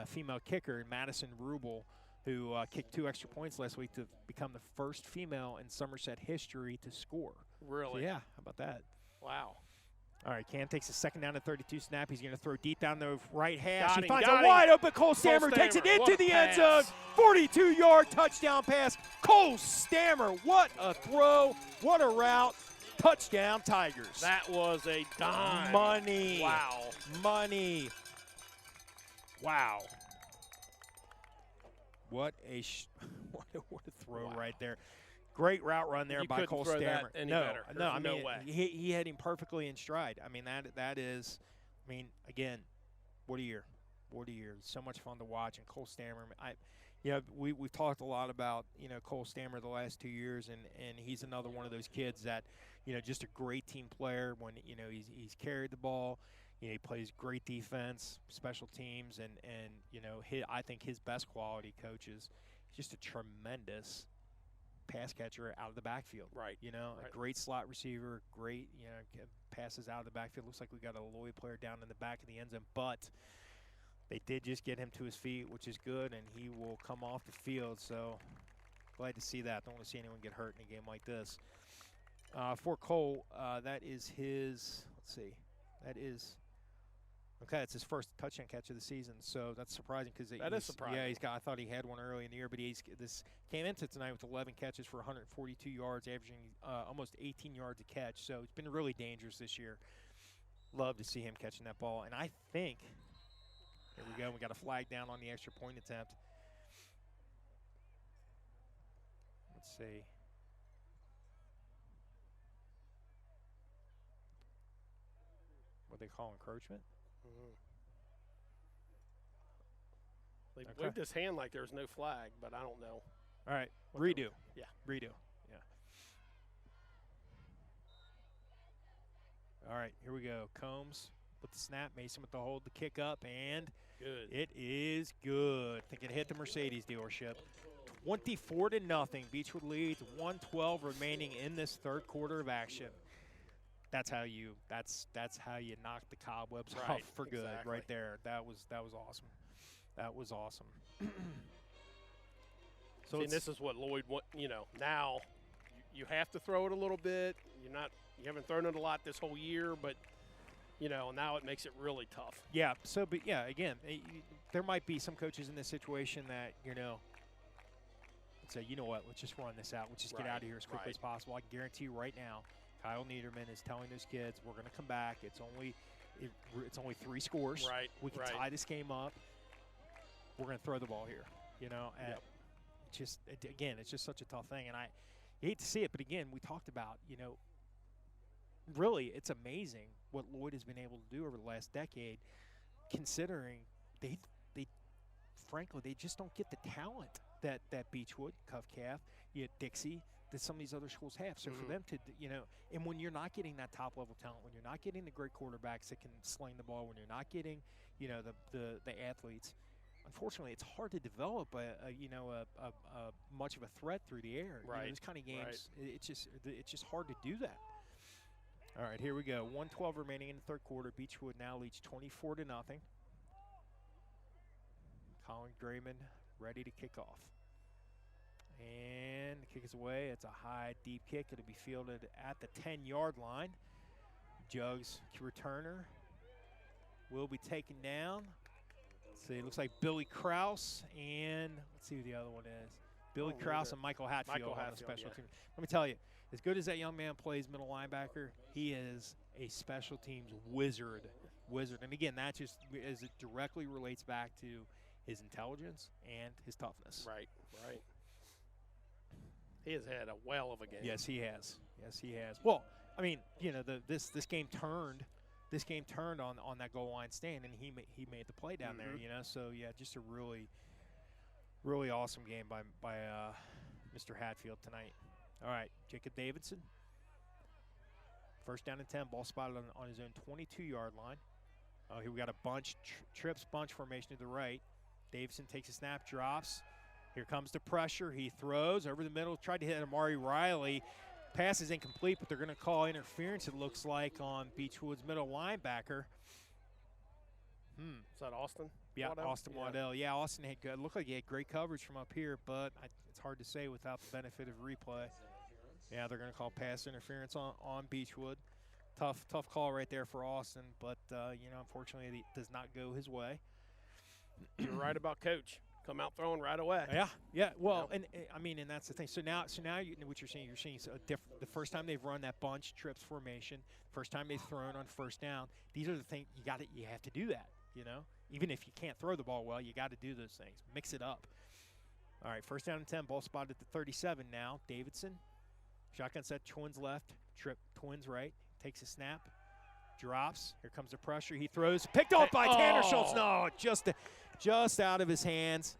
female kicker, Madison Rubel, who kicked 2 extra points last week to become the first female in Somerset history to score. Really? So, yeah, how about that? Wow. All right, Cam takes a second down and 32 snap. He's going to throw deep down the right hash. He finds got a him. wide open Cole Stammer, takes it into the end zone. 42-yard touchdown pass. Cole Stammer, what a throw, what a route. Touchdown, Tigers. That was a dime. Money. Wow. Money. Wow. What a throw right there. Great route run there by Cole Stammer. No way. He had him perfectly in stride. I mean, that is, again, what a year. What a year. So much fun to watch. And Cole Stammer, we've talked a lot about, Cole Stammer the last 2 years, and he's another one of those kids that, just a great team player when, he's carried the ball. He plays great defense, special teams, and I think his best quality, coach, is just a tremendous pass catcher out of the backfield. Right. A great slot receiver, great, passes out of the backfield. Looks like we got a Lloyd player down in the back of the end zone, but they did just get him to his feet, which is good, and he will come off the field. So glad to see that. Don't want to see anyone get hurt in a game like this. For Cole, that is his, it's his first touchdown catch of the season, so that's surprising because that is surprising. Yeah, I thought he had one early in the year, but this came into tonight with 11 catches for 142 yards, averaging almost 18 yards a catch. So it's been really dangerous this year. Love to see him catching that ball, and I think Here we go. We got a flag down on the extra point attempt. Let's see. What they call encroachment? They Okay. waved his hand like there was no flag, but I don't know. All right, What redo. Yeah. Redo. Yeah. All right, here we go. Combs with the snap. Mason with the hold, the kick up, and Good. it is good. I think it hit the Mercedes dealership. 24-0. Beechwood leads. 1:12 remaining in this third quarter of action. That's how you knock the cobwebs off for good right there. That was awesome. That was awesome. So See, and this is what Lloyd now you have to throw it a little bit. You haven't thrown it a lot this whole year, but now it makes it really tough. Yeah. So, but yeah, again, there might be some coaches in this situation that say, you know what, let's just run this out. Let's just get out of here as quickly as possible. I can guarantee you right now, Kyle Niederman is telling those kids, we're going to come back. It's only 3 scores. Right. We can tie this game up. We're going to throw the ball here. And it's just such a tough thing. And I hate to see it, but again, we talked about, really it's amazing what Lloyd has been able to do over the last decade, considering they frankly, they just don't get the talent that Beechwood, Cuff Calf, Dixie, that some of these other schools have. So for them to, and when you're not getting that top level talent, when you're not getting the great quarterbacks that can sling the ball, when you're not getting, the athletes, unfortunately, it's hard to develop a much of a threat through the air. Right. This kind of games, it's just hard to do that. All right, here we go. 1:12 remaining in the third quarter. Beechwood now leads 24-0. Colin Drayman ready to kick off. And the kick is away. It's a high, deep kick. It'll be fielded at the 10-yard line. Jugs returner will be taken down. Let's see, it looks like Billy Krause and let's see who the other one is. Billy Krause and Michael Hatfield on the special team. Let me tell you, as good as that young man plays middle linebacker, he is a special teams wizard. And again, that just as it directly relates back to his intelligence and his toughness. Right. He has had a whale of a game. Yes, he has. Well, I mean, this game turned. This game turned on that goal line stand, and he made the play down there. So yeah, just a really, really awesome game by Mr. Hatfield tonight. All right, Jacob Davidson. First down and 10, ball spotted on his own 22-yard line. Here we got a bunch, trips bunch formation to the right. Davidson takes a snap, drops. Here comes the pressure. He throws over the middle, tried to hit Amari Riley. Pass is incomplete, but they're going to call interference, it looks like, on Beechwood's middle linebacker. Is that Austin? Yeah, Waddell? Austin Waddell. Yeah, Austin had good. Looked like he had great coverage from up here, but it's hard to say without the benefit of replay. Yeah, they're going to call pass interference on Beechwood. Tough call right there for Austin, but unfortunately, it does not go his way. You're right about Coach. Come out throwing right away. Yeah. Well, and that's the thing. So now, what you're seeing the first time they've run that bunch trips formation, first time they've thrown on first down. These are the things you have to do that. Even if you can't throw the ball well, you got to do those things. Mix it up. All right, first down and 10, ball spotted at the 37 now. Davidson, shotgun set, twins left, trip, twins right. Takes a snap, drops. Here comes the pressure. He throws, picked off by Tanner Schultz. No, just out of his hands.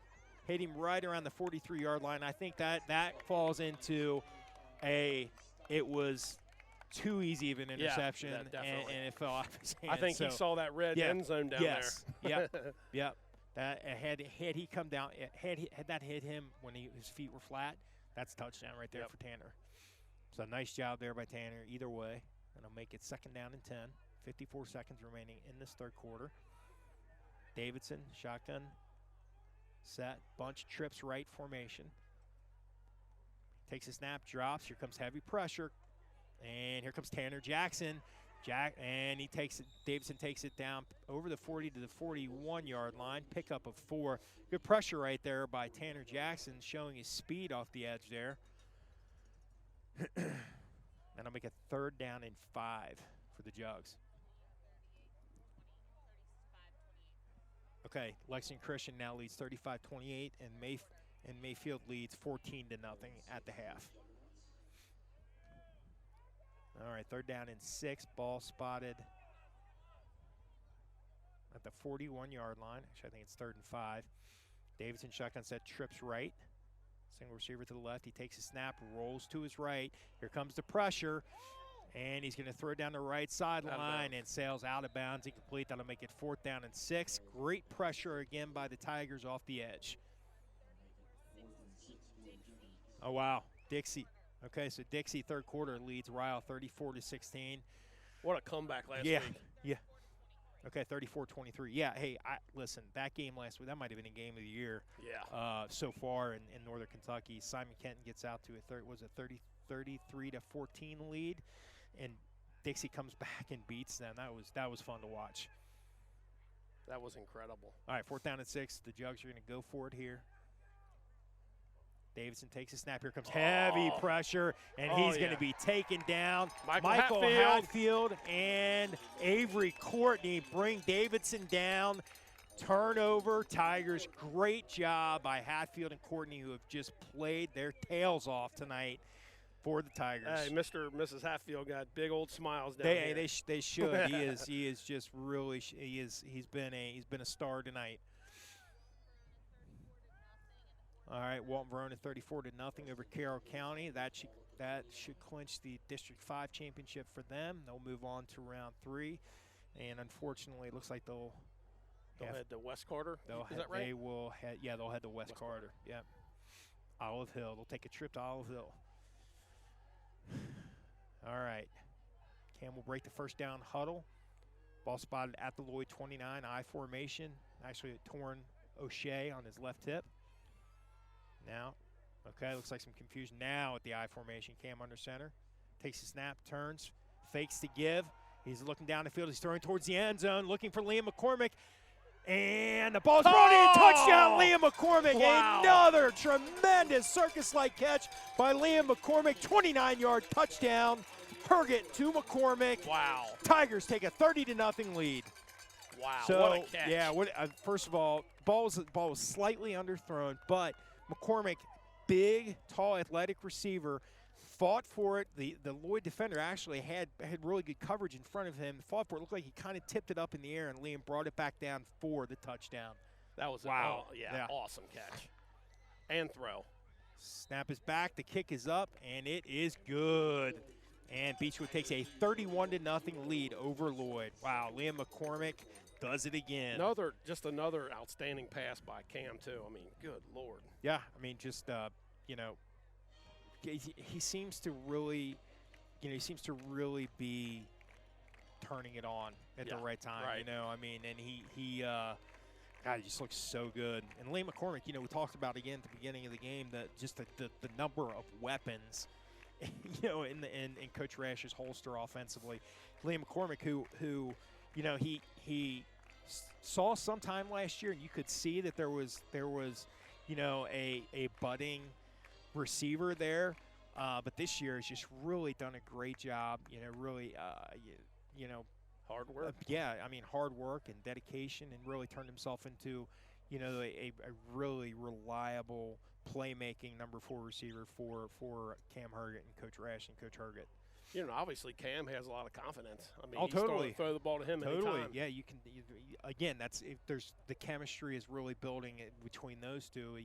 Hit him right around the 43-yard line. I think that falls into it was too easy of an interception, and it fell off his hands. I think he saw that red end zone down there. Yep. That had he come down, had that hit him when his feet were flat, that's a touchdown right there for Tanner. So nice job there by Tanner. Either way, and I'll make it second down and 10. 54 seconds remaining in this third quarter. Davidson, shotgun, set, bunch, trips right formation. Takes a snap, drops. Here comes heavy pressure. And here comes Tanner Jackson. And he takes it. Davidson takes it down over the 40 to the 41-yard line. Pickup of 4. Good pressure right there by Tanner Jackson, showing his speed off the edge there. And I'll make a third down and 5 for the Jugs. Okay, Lexington Christian now leads 35-28, and Mayfield leads 14-0 at the half. All right, 3rd down and 6. Ball spotted at the 41-yard line. Actually, I think it's 3rd and 5. Davidson shotgun set, trips right. Single receiver to the left. He takes a snap, rolls to his right. Here comes the pressure, and he's going to throw it down the right sideline and sails out of bounds. Incomplete. That'll make it 4th down and 6. Great pressure again by the Tigers off the edge. Oh, wow. Dixie. Okay, so Dixie, 3rd quarter, leads Ryle 34-16. What a comeback last Yeah, week. yeah. Okay, 34-23. Yeah, hey, listen, that game last week, that might have been a game of the year. Yeah. So far in Northern Kentucky. Simon Kenton gets out to a 33-14 lead, and Dixie comes back and beats them. That was fun to watch. That was incredible. All right, 4th down and 6. The Jugs are going to go for it here. Davidson takes a snap. Here comes heavy pressure, and he's going to be taken down. Michael Hatfield and Avery Courtney bring Davidson down. Turnover, Tigers. Great job by Hatfield and Courtney, who have just played their tails off tonight for the Tigers. Hey, Mr. and Mrs. Hatfield got big old smiles down here. They should. he is just really. He's been a star tonight. All right, Walton Verona 34-0 over Carroll County. That should clinch the District 5 championship for them. They'll move on to round 3, and unfortunately, it looks like they'll head to West Carter. Is that right? They will head. Yeah, they'll head to West Carter. Yep. Olive Hill. They'll take a trip to Olive Hill. All right. Cam will break the 1st down huddle. Ball spotted at the Lloyd 29 I formation. Actually, a torn O'Shea on his left hip. Now, okay, looks like some confusion now at the I formation. Cam under center. Takes a snap, turns, fakes to give. He's looking down the field. He's throwing towards the end zone, looking for Liam McCormick. And the ball's brought in. Touchdown, Liam McCormick. Wow. Another tremendous circus-like catch by Liam McCormick. 29-yard touchdown. Herget to McCormick. Wow. Tigers take a 30-0 lead. Wow, So, what a catch. yeah, first of all, ball was slightly underthrown, but McCormick, big, tall, athletic receiver, fought for it. The Lloyd defender actually had really good coverage in front of him. Fought for it. Looked like he kind of tipped it up in the air, and Liam brought it back down for the touchdown. That was wow. Awesome catch. And throw. Snap is back. The kick is up, and it is good. And Beechwood takes a 31-0 lead over Lloyd. Wow, Liam McCormick does it again. Another outstanding pass by Cam, too. I mean, good Lord. Yeah, I mean, just, he seems to really, be turning it on at the right time, right. I mean, and he just looks so good. And Liam McCormick, we talked about again at the beginning of the game, that just the number of weapons, in Coach Rash's holster offensively. Liam McCormick, who he saw sometime last year, and you could see that there was a budding receiver there, but this year has just really done a great job. Hard work. Hard work and dedication, and really turned himself into, a really reliable playmaking number 4 receiver for Cam Herget and Coach Rash and Coach Herget. Obviously Cam has a lot of confidence. I mean, totally. Throw the ball to him Totally. anytime. Yeah, you can. Again, the chemistry is really building between those two.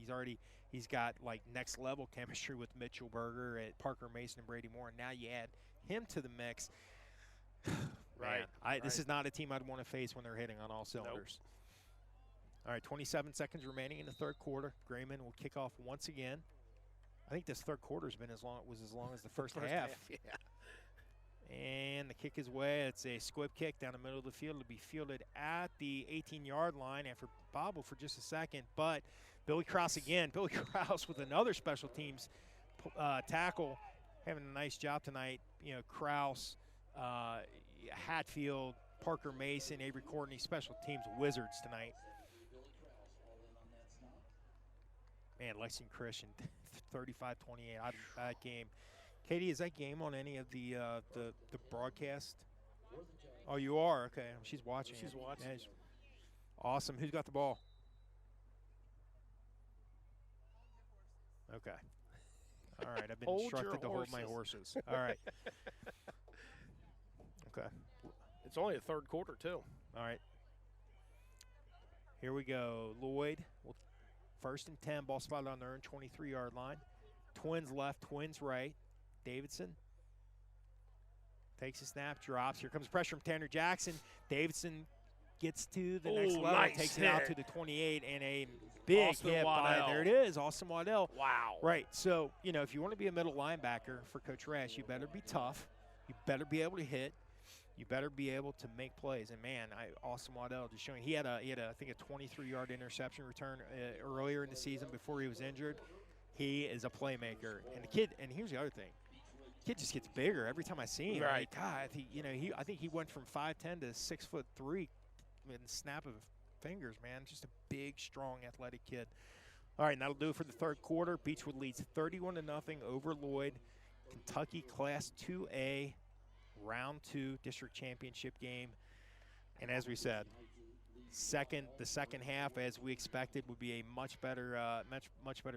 He's got like next level chemistry with Mitchell Berger, at Parker Mason, and Brady Moore. And now you add him to the mix. Right. This is not a team I'd want to face when they're hitting on all cylinders. Nope. All right, 27 seconds remaining in the 3rd quarter. Grayman will kick off once again. I think this 3rd quarter has been as long as the first half. Yeah. And the kick is away. It's a squib kick down the middle of the field. It'll be fielded at the 18-yard line after bobble for just a second. But Billy Krause again. Billy Krause with another special teams tackle, having a nice job tonight. Krause, Hatfield, Parker Mason, Avery Courtney, special teams wizards tonight. Man, Lexington Christian, 35-28. That game. Katie, is that game on any of the broadcast? Oh, you are? Okay. She's watching. She's watching. Yeah, Awesome. Who's got the ball? Okay. All right. I've been Hold instructed your to hold my horses. All right. Okay. It's only the third quarter, too. All right. Here we go. Lloyd, first and 10, ball spotted on their own 23-yard line. Twins left, twins right. Davidson takes a snap, drops. Here comes pressure from Tanner Jackson. Davidson gets to the next level, nice takes hit. it out to the 28, and a big Austin hit Waddell. by, there it is, Austin Waddell. Wow. Right, so, you know, if you want to be a middle linebacker for Coach Rash, you better be tough. You better be able to hit. You better be able to make plays. And, man, Austin Waddell just showing. He had I think, a 23-yard interception return earlier in the season before he was injured. He is a playmaker. And the kid, and here's the other thing. The kid just gets bigger every time I see him. Right. God, I think he went from 5'10" to 6'3" in the snap of fingers, man. Just a big, strong, athletic kid. All right, and that'll do it for the third quarter. Beechwood leads 31-0 over Lloyd. Kentucky Class 2A Round 2 District Championship game. And as we said, the second half, as we expected, would be a much better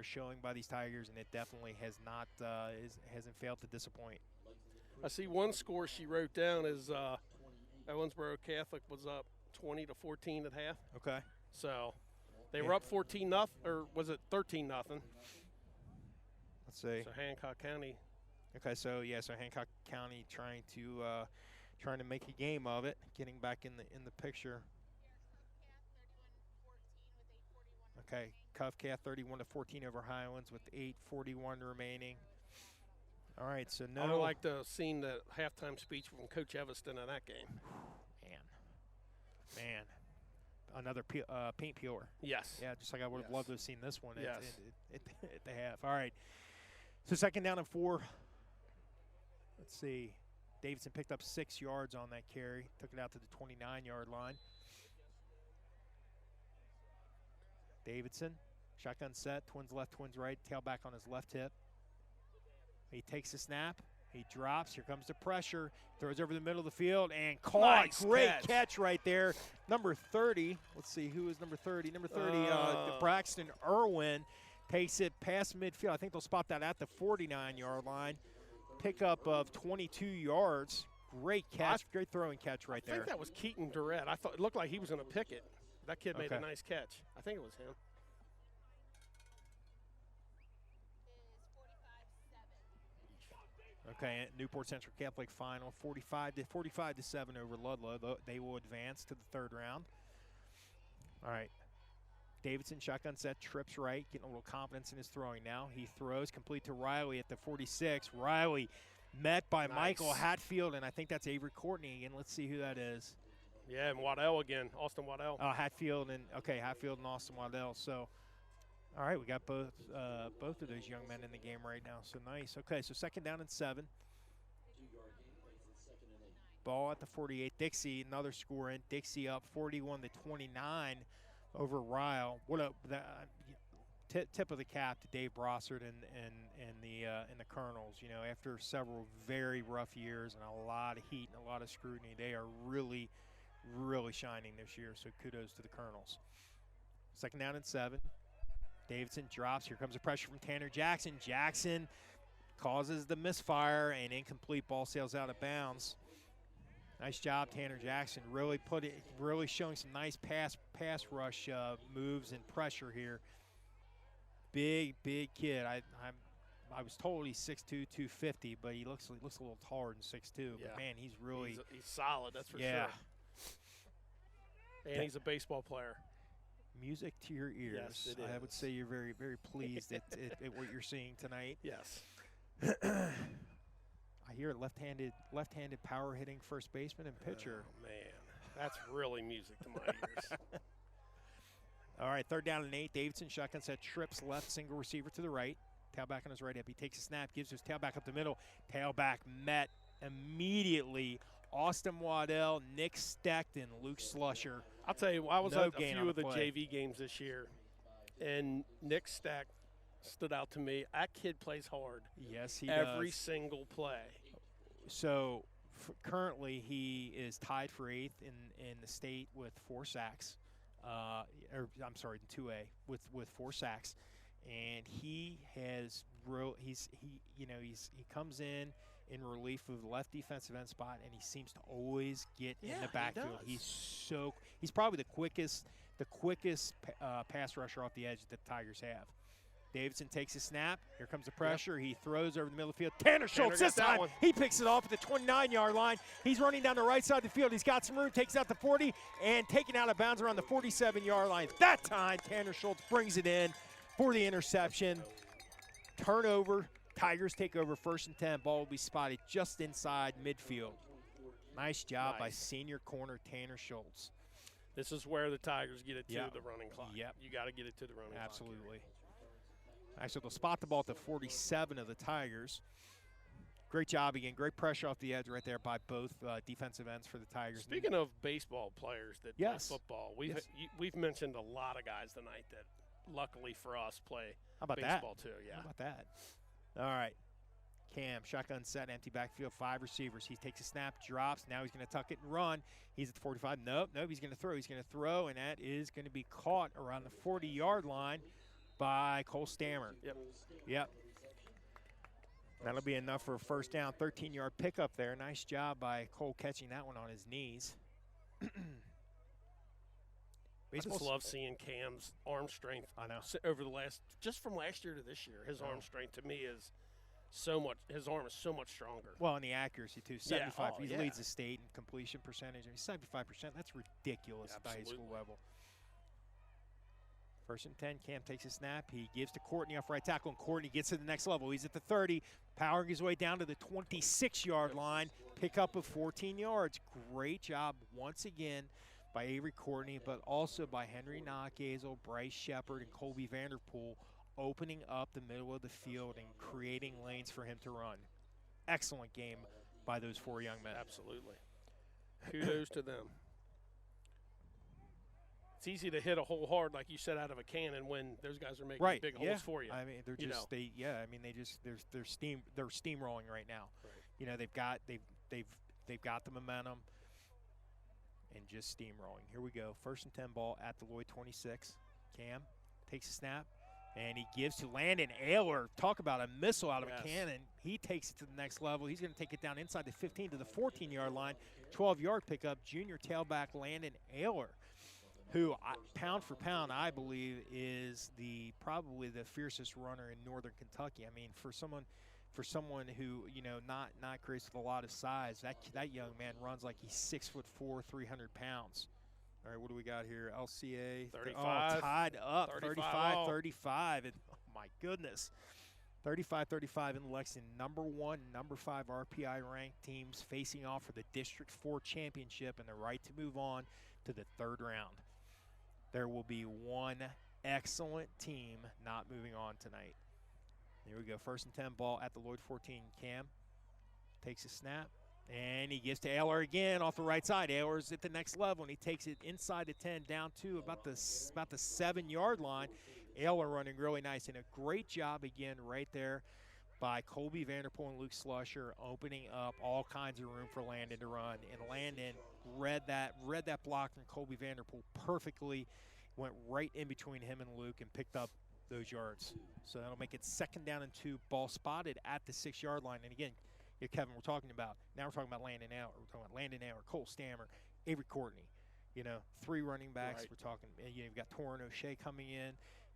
showing by these Tigers, and it definitely has not hasn't failed to disappoint. I see one score she wrote down is Owensboro Catholic was up 20-14 at half. Okay. So they were up 14-0, or was it 13-0? Let's see. So Hancock County. Okay, so Hancock County trying to make a game of it, getting back in the picture. Okay, Covcath 31-14 over Highlands with 8:41 remaining. All right, so no. I would like to have seen the halftime speech from Coach Evanston in that game. Man, another paint peeler. Yes. Yeah, just like I would have loved to have seen this one Yes. at the half. All right, so second down and 4. Let's see. Davidson picked up 6 yards on that carry, took it out to the 29-yard line. Davidson, shotgun set, twins left, twins right, tailback on his left hip. He takes the snap, he drops, here comes the pressure, throws over the middle of the field, and caught. Nice Great catch right there. Number 30, let's see, who is number 30? Number 30, Braxton Irwin takes it past midfield. I think they'll spot that at the 49-yard line. Pickup of 22 yards. Great catch, great throwing catch right there. I think that was Keaton Durrett. I thought it looked like he was going to pick it. That kid made a Okay. nice catch. I think it was him. Okay, Newport Central Catholic final, 45-7 over Ludlow. They will advance to the third round. All right. Davidson, shotgun set, trips right, getting a little confidence in his throwing now. He throws complete to Riley at the 46. Riley met by Michael Hatfield, and I think that's Avery Courtney again. Let's see who that is. Yeah, and Waddell again, Austin Waddell. Hatfield and Austin Waddell. So, all right, we got both of those young men in the game right now. So nice. Okay, so second down and 7. Ball at the 48. Dixie, another score in. Dixie up 41-29 over Ryle. What a tip of the cap to Dave Brossard and the Colonels. You know, after several very rough years and a lot of heat and a lot of scrutiny, they are really shining this year. So kudos to the Colonels. Second down and 7. Davidson drops. Here comes the pressure from Tanner Jackson. Jackson causes the misfire, and incomplete ball sails out of bounds. Nice job, Tanner Jackson. Really showing some nice pass rush moves and pressure here. Big kid. I was told he's 6'2", 250, but he looks a little taller than 6'2". Yeah. But man, he's really he's solid. That's for sure. And he's a baseball player. Music to your ears. Yes, it I is. would say you're very pleased at what you're seeing tonight. Yes. I hear left-handed power hitting first baseman and pitcher. Oh, man, that's really music to my ears. All right, third down and 8. Davidson shotgun set, trips left, single receiver to the right. Tailback on his right hip. He takes a snap, gives his tailback up the middle. Tailback met immediately. Austin Waddell, Nick Steckton, Luke Slusher. I'll tell you, I was No at a gain few on of the the play. JV games this year, and Nick Stack stood out to me. That kid plays hard. Yes, he Every does. single play. So currently he is tied for 8th in the state with 4 sacks. or I'm sorry, in 2A with 4 sacks, and he has he comes in relief of the left defensive end spot, and he seems to always get in the backfield. He's probably the quickest pass rusher off the edge that the Tigers have. Davidson takes a snap. Here comes the pressure. Yep. He throws over the middle of the field. Tanner Schultz this time. He picks it off at the 29-yard line. He's running down the right side of the field. He's got some room, takes out the 40, and taken out of bounds around the 47-yard line. That time, Tanner Schultz brings it in for the interception. Turnover. Tigers take over 1st and 10. Ball will be spotted just inside midfield. Nice job by senior corner Tanner Schultz. This is where the Tigers get it to the running clock. Yep. You got to get it to the running clock. Absolutely. Actually, they'll spot the ball at the 47 of the Tigers. Great job again. Great pressure off the edge right there by both defensive ends for the Tigers. Speaking of baseball players that play football, we've mentioned a lot of guys tonight that, luckily for us, play baseball too. Yeah. How about that? All right. Cam, shotgun set, empty backfield, 5 receivers. He takes a snap, drops. Now he's going to tuck it and run. He's at the 45. Nope, he's going to throw. He's going to throw, and that is going to be caught around the 40-yard line by Cole Stammer. Yep. That'll be enough for a first down, 13-yard pickup there. Nice job by Cole catching that one on his knees. I just love seeing Cam's arm strength. I know. Over the just from last year to this year, his arm strength to me is so much. His arm is so much stronger. Well, and the accuracy too. 75. Yeah. He leads the state in completion percentage. I mean, 75%. That's ridiculous at the high school level. 1st and 10. Cam takes a snap. He gives to Courtney off right tackle, and Courtney gets to the next level. He's at the 30, powering his way down to the 26-yard line. Pick up of 14 yards. Great job once again by Avery Courtney, but also by Henry Knockazel, Bryce Shepard, and Colby Vanderpool, opening up the middle of the field and creating lanes for him to run. Excellent game by those 4 young men. Absolutely. Kudos to them. It's easy to hit a hole hard, like you said, out of a cannon when those guys are making big holes for you. I mean, they're just they're steamrolling right now. Right. You know, they've got the momentum and just steamrolling. Here we go. 1st and 10 ball at the Lloyd 26. Cam takes a snap, and he gives to Landon Ayler. Talk about a missile out of a cannon. He takes it to the next level. He's going to take it down inside the 15 to the 14-yard line. 12-yard pickup, junior tailback Landon Ayler, who, pound for pound, I believe is probably the fiercest runner in Northern Kentucky. I mean, for someone who, you know, not crazy with a lot of size, that young man runs like he's 6'4", 300 pounds. All right, what do we got here? LCA 35, tied up, 35-35, and oh my goodness, 35-35 in Lexington. Number 1, number 5 RPI ranked teams facing off for the District 4 championship and the right to move on to the 3rd round. There will be one excellent team not moving on tonight. Here we go. 1st and 10 ball at the Lloyd 14. Cam takes a snap, and he gives to Ayler again off the right side. Ayler's at the next level, and he takes it inside the 10 down to about the 7-yard line. Ayler running really nice, and a great job again right there by Colby Vanderpool and Luke Slusher, opening up all kinds of room for Landon to run. And Landon read that block from Colby Vanderpool perfectly, went right in between him and Luke and picked up those yards. So that'll make it 2nd down and 2, ball spotted at the 6-yard line. And again, Kevin, we're talking about Landon Ayler. We're talking about Landon Ayler, Cole Stammer, Avery Courtney. You know, 3 running backs. Right. We're talking, you've got Torrin O'Shea coming in.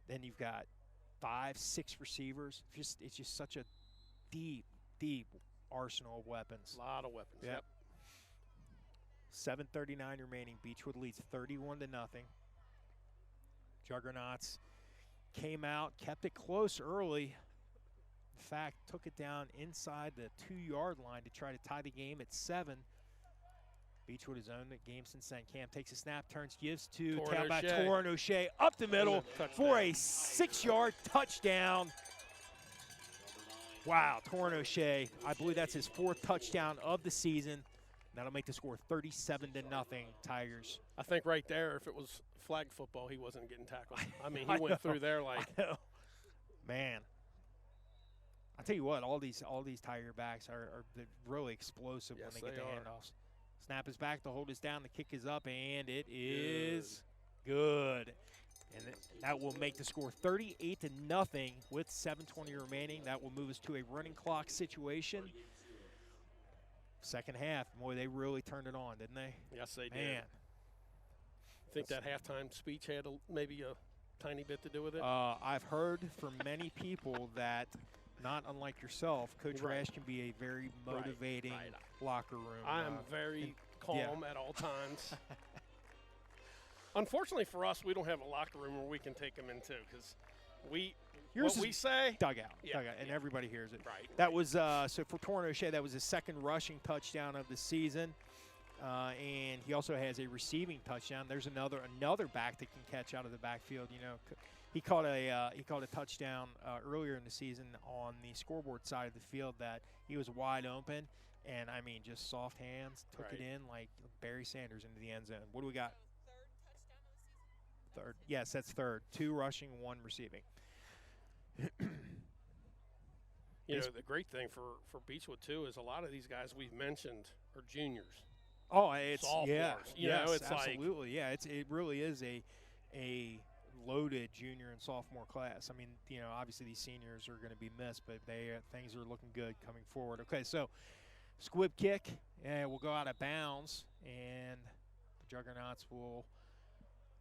Then you've got 5, 6 receivers. It's just such a deep arsenal of weapons. A lot of weapons. Yep. 7:39 remaining. Beechwood leads 31-0. Juggernauts came out, kept it close early. In fact, took it down inside the 2-yard line to try to tie the game at 7. Beechwood has owned the game since then. Cam takes a snap, turns, gives to tailback Torrin O'Shea up the middle for a 6-yard touchdown. Wow, Torrin O'Shea, I believe that's his 4th touchdown of the season. That'll make the score 37-0 Tigers. I think right there, if it was flag football, he wasn't getting tackled. I mean, he went through there like. Man. I tell you what, all these Tiger backs are really explosive when they get the handoffs. Snap is back, the hold is down, the kick is up, and it is Good. And that will make the score 38-0 with 7:20 remaining. That will move us to a running clock situation. Second half, boy, they really turned it on, didn't they? Yes, they did. Man. Think that halftime speech had maybe a tiny bit to do with it? I've heard from many people that, not unlike yourself, Coach Right. Rash can be a very motivating Right. locker room. I am very calm yeah. at all times. Unfortunately for us, we don't have a locker room where we can take them into because what we say. Dugout, Yeah, and everybody hears it. Right. That was so for Torrin O'Shea. That was his second rushing touchdown of the season, and he also has a receiving touchdown. There's another back that can catch out of the backfield. You know, he caught a touchdown earlier in the season on the scoreboard side of the field that he was wide open, and I mean just soft hands took it in like Barry Sanders into the end zone. What do we got? Third. Yes, that's third. 2 rushing, 1 receiving. You know, the great thing for Beechwood, too, is a lot of these guys we've mentioned are juniors. Oh, it's sophomores. You know, it's absolutely. Yeah, it really is a loaded junior and sophomore class. I mean, you know, obviously these seniors are going to be missed, but things are looking good coming forward. Okay, so squib kick, and we'll go out of bounds, and the Juggernauts will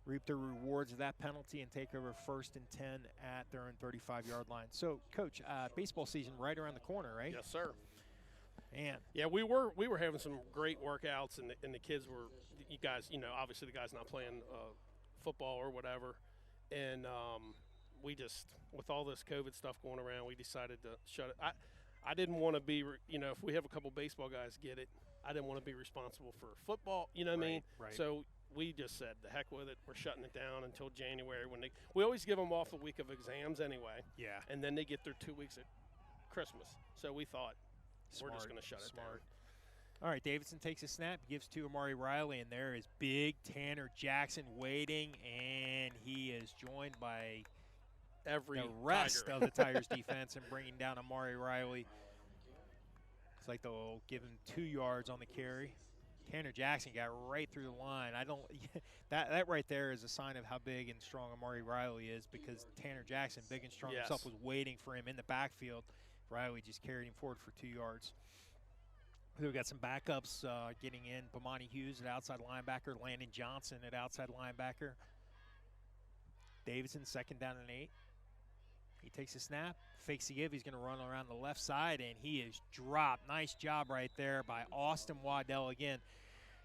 reap the rewards of that penalty and take over 1st and 10 at their own 35-yard line. So, Coach, baseball season right around the corner, right? Yes, sir. Man. Yeah, we were having some great workouts, and the kids were, you guys, you know, obviously the guys not playing football or whatever, and we just, with all this COVID stuff going around, we decided to shut it. I didn't want to be, you know, if we have a couple baseball guys get it, I didn't want to be responsible for football, you know what I mean? Right. So we just said, the heck with it. We're shutting it down until January we always give them off the week of exams anyway. Yeah. And then they get their 2 weeks at Christmas. So we thought we're just going to shut it down. All right, Davidson takes a snap, gives to Amari Riley, and there is big Tanner Jackson waiting, and he is joined by the rest of the Tigers defense and bringing down Amari Riley. It's like they'll give him 2 yards on the carry. Tanner Jackson got right through the line. That right there is a sign of how big and strong Amari Riley is, because Tanner Jackson, big and strong himself, was waiting for him in the backfield. Riley just carried him forward for 2 yards. We've got some backups getting in. Bomani Hughes at outside linebacker. Landon Johnson at outside linebacker. Davidson 2nd down and 8. He takes a snap, fakes the give. He's going to run around the left side, and he is dropped. Nice job right there by Austin Waddell again.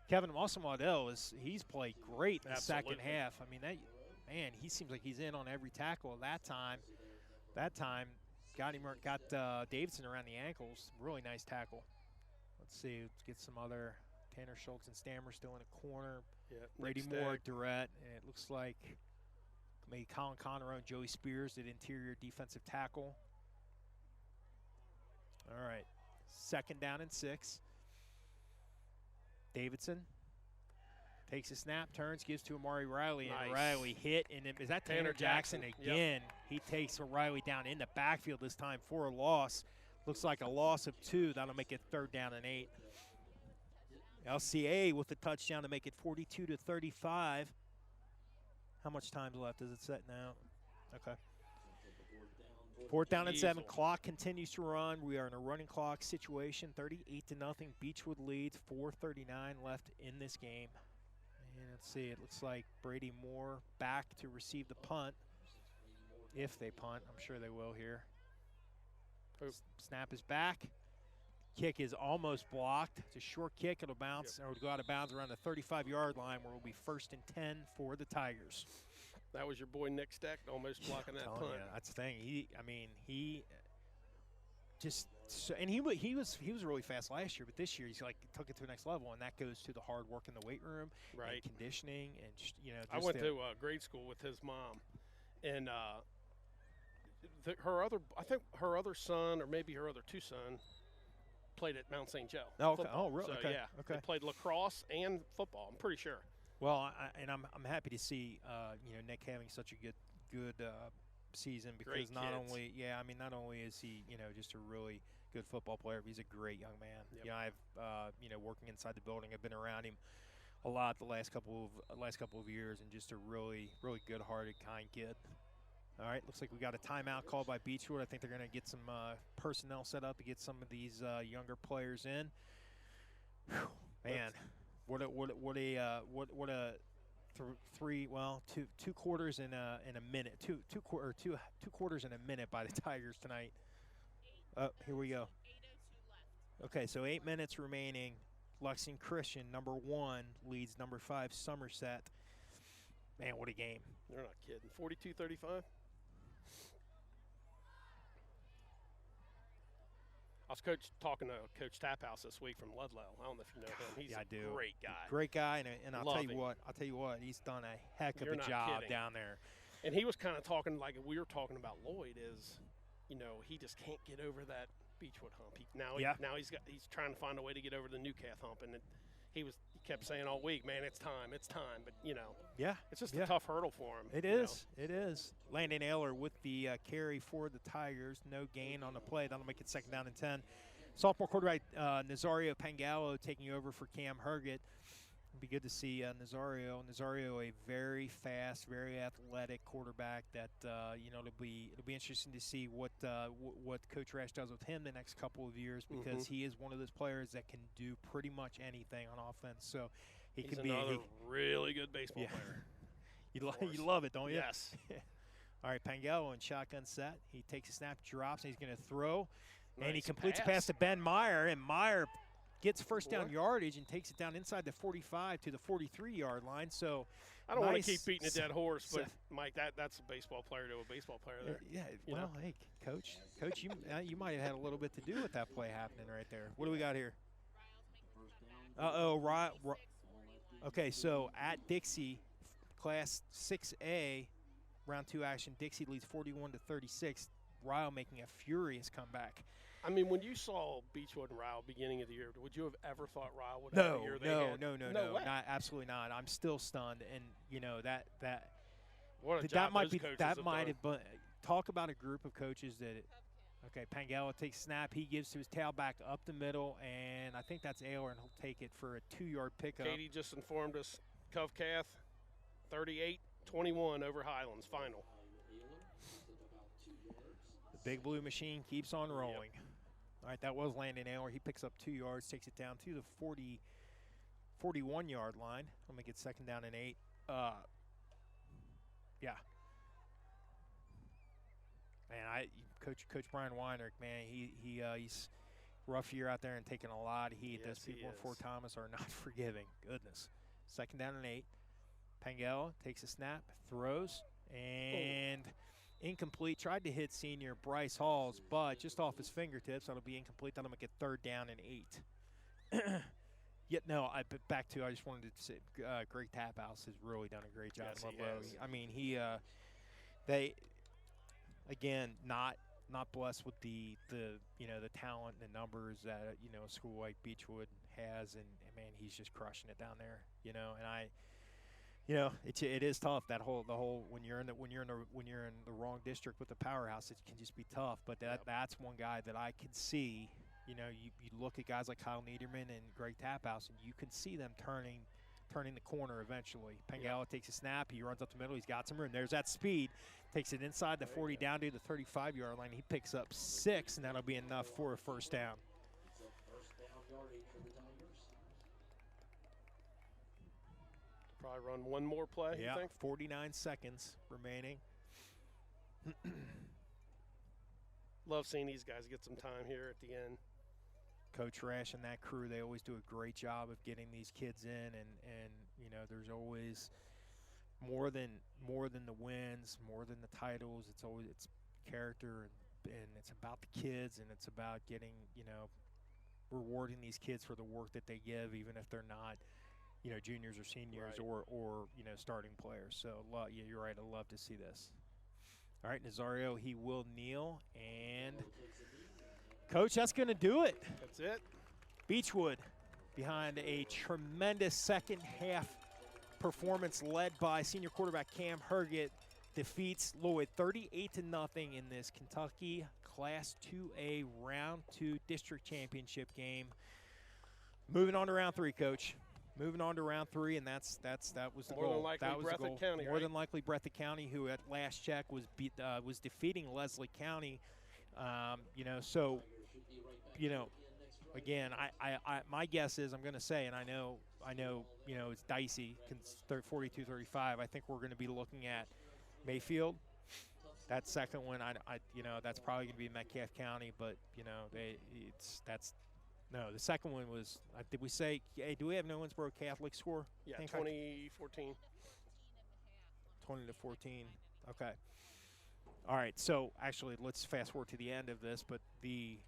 Kevin, Austin Waddell, he's played great in the second half. I mean, he seems like he's in on every tackle that time. That time got Davidson around the ankles. Really nice tackle. Let's see. Let's get some other. Tanner Schultz and Stammer still in a corner. Yeah, Brady Moore, Durrett, and it looks like maybe Colin Conroe and Joey Spears did interior defensive tackle. All right, 2nd down and 6. Davidson takes a snap, turns, gives to Amari Riley, and Riley hit. And is that Tanner Jackson again? Yep. He takes Riley down in the backfield this time for a loss. Looks like a loss of 2. That'll make it 3rd down and 8. LCA with the touchdown to make it 42-35. How much time's left? Does it set now? Okay. 4th down and 7. Clock continues to run. We are in a running clock situation. 38-0. Beechwood leads. 4:39 left in this game. And let's see. It looks like Brady Moore back to receive the punt. If they punt, I'm sure they will here. Snap is back. Kick is almost blocked. It's a short kick. It'll bounce or it'll go out of bounds around the 35-yard line, where it'll be 1st and 10 for the Tigers. That was your boy Nick Steck almost blocking that punt. Yeah, that's the thing. He just and he was really fast last year, but this year he's like took it to the next level, and that goes to the hard work in the weight room, and conditioning, and just, you know. I went to grade school with his mom, and I think her other son, or maybe her other 2 sons, played at Mount St. Joe. Oh, okay. Oh, really? So, okay. Yeah, they played lacrosse and football, I'm pretty sure. Well, I'm happy to see Nick having such a good season, because not only is he just a really good football player, but he's a great young man. Yep. I've working inside the building, I've been around him a lot the last couple of years, and just a really good-hearted, kind kid. All right, looks like we got a timeout called by Beechwood. I think they're going to get some personnel set up to get some of these younger players in. Whew, man, what a two quarters in a minute, two quarters in a minute by the Tigers tonight. Oh, here we go. Okay, so 8 minutes remaining. Lexington Christian, number 1, leads number 5 Somerset. Man, what a game! They're not kidding. 42-35. I was talking to Coach Taphouse this week from Ludlow. I don't know if you know him. He's a great guy. Great guy, and I'll tell you what, he's done a heck of a job down there. And he was kind of talking like we were talking about Lloyd is, he just can't get over that Beechwood hump. Now he's trying to find a way to get over the Newcath hump, and he kept saying all week, man, it's time. But it's just a tough hurdle for him. It is. Landon Ayler with the carry for the Tigers. No gain on the play. That'll make it 2nd down and 10. Sophomore quarterback Nazario Pangallo taking over for Cam Herget. It'll be good to see Nazario. Nazario, a very fast, very athletic quarterback that it'll be interesting to see what Coach Rash does with him the next couple of years, because he is one of those players that can do pretty much anything on offense. So he's another really good baseball player. You love it, don't you? Yes. All right, Pangallo in shotgun set. He takes a snap, drops, and he's going to throw. Nice and he completes a pass to Ben Meyer, and Meyer gets first down yardage and takes it down inside the 45 to the 43-yard line. So I don't want to keep beating a dead horse, but Mike, that's a baseball player to a baseball player there. Yeah. Hey, Coach, you might have had a little bit to do with that play happening right there. What do we got here? Okay, so at Dixie, Class 6A, round 2 action. Dixie leads 41-36. Ryle making a furious comeback. I mean, when you saw Beechwood and Ryle beginning of the year, would you have ever thought Ryle would have the year they had? No, not absolutely not. I'm still stunned, and what a job might have been talk about a group of coaches that. Okay, Pangallo takes a snap. He gives to his tailback up the middle, and I think that's Ayler, and he'll take it for a 2-yard pickup. Katie just informed us, Covcath, 38-21 over Highlands, final. The Big Blue Machine keeps on rolling. Yep. All right, that was Landon Ayler. He picks up 2 yards, takes it down to the 41-yard line. I'm going to get 2nd down and 8. Man, Coach Brian Weinrich, man, he's rough year out there and taking a lot of heat. Those people in Fort Thomas are not forgiving. Goodness. 2nd down and 8. Pangallo takes a snap, throws, and incomplete. Tried to hit senior Bryce Halls, but just off his fingertips. That'll be incomplete. That'll make it 3rd down and 8. I just wanted to say Greg Taphouse has really done a great job in Ludlow. I mean, they again not blessed with the talent and the numbers that a school like Beechwood has, and man, he's just crushing it down there. It is tough, the whole when you're in the wrong district with the powerhouse, it can just be tough. But that's one guy that I could see. You look at guys like Kyle Niederman and Greg Taphouse, and you can see them turning the corner eventually. Pangallo takes a snap, he runs up the middle, he's got some room. There's that speed, takes it inside the 40 down to the 35-yard line. He picks up 6, and that'll be enough for a 1st down. Probably run one more play, you think? 49 seconds remaining. Love seeing these guys get some time here at the end. Coach Rash and that crew, they always do a great job of getting these kids in, and there's always more than the wins, more than the titles. It's character, and it's about the kids, and it's about getting, rewarding these kids for the work that they give, even if they're not juniors or seniors, right, or starting players. So you're right, I love to see this. All right, Nazario, he will kneel, and Coach, that's going to do it. That's it. Beechwood behind a tremendous second half performance led by senior quarterback Cam Herget defeats Lloyd 38-0 in this Kentucky Class 2A Round 2 District Championship game. Moving on to Round 3, Coach. moving on to round 3, and that was the More goal. than likely that was the Breathitt goal. County, More right? than likely Breathitt County, who at last check was defeating Leslie County. So again, my guess is I'm going to say, and I know it's dicey, 42-35. I think we're going to be looking at Mayfield. That second one, that's probably going to be Metcalfe County, but the second one was. Did we say? Hey, do we have no Owensboro Catholic score? Yeah, 2014. 20-14. Okay. All right. So actually, let's fast forward to the end of this, but the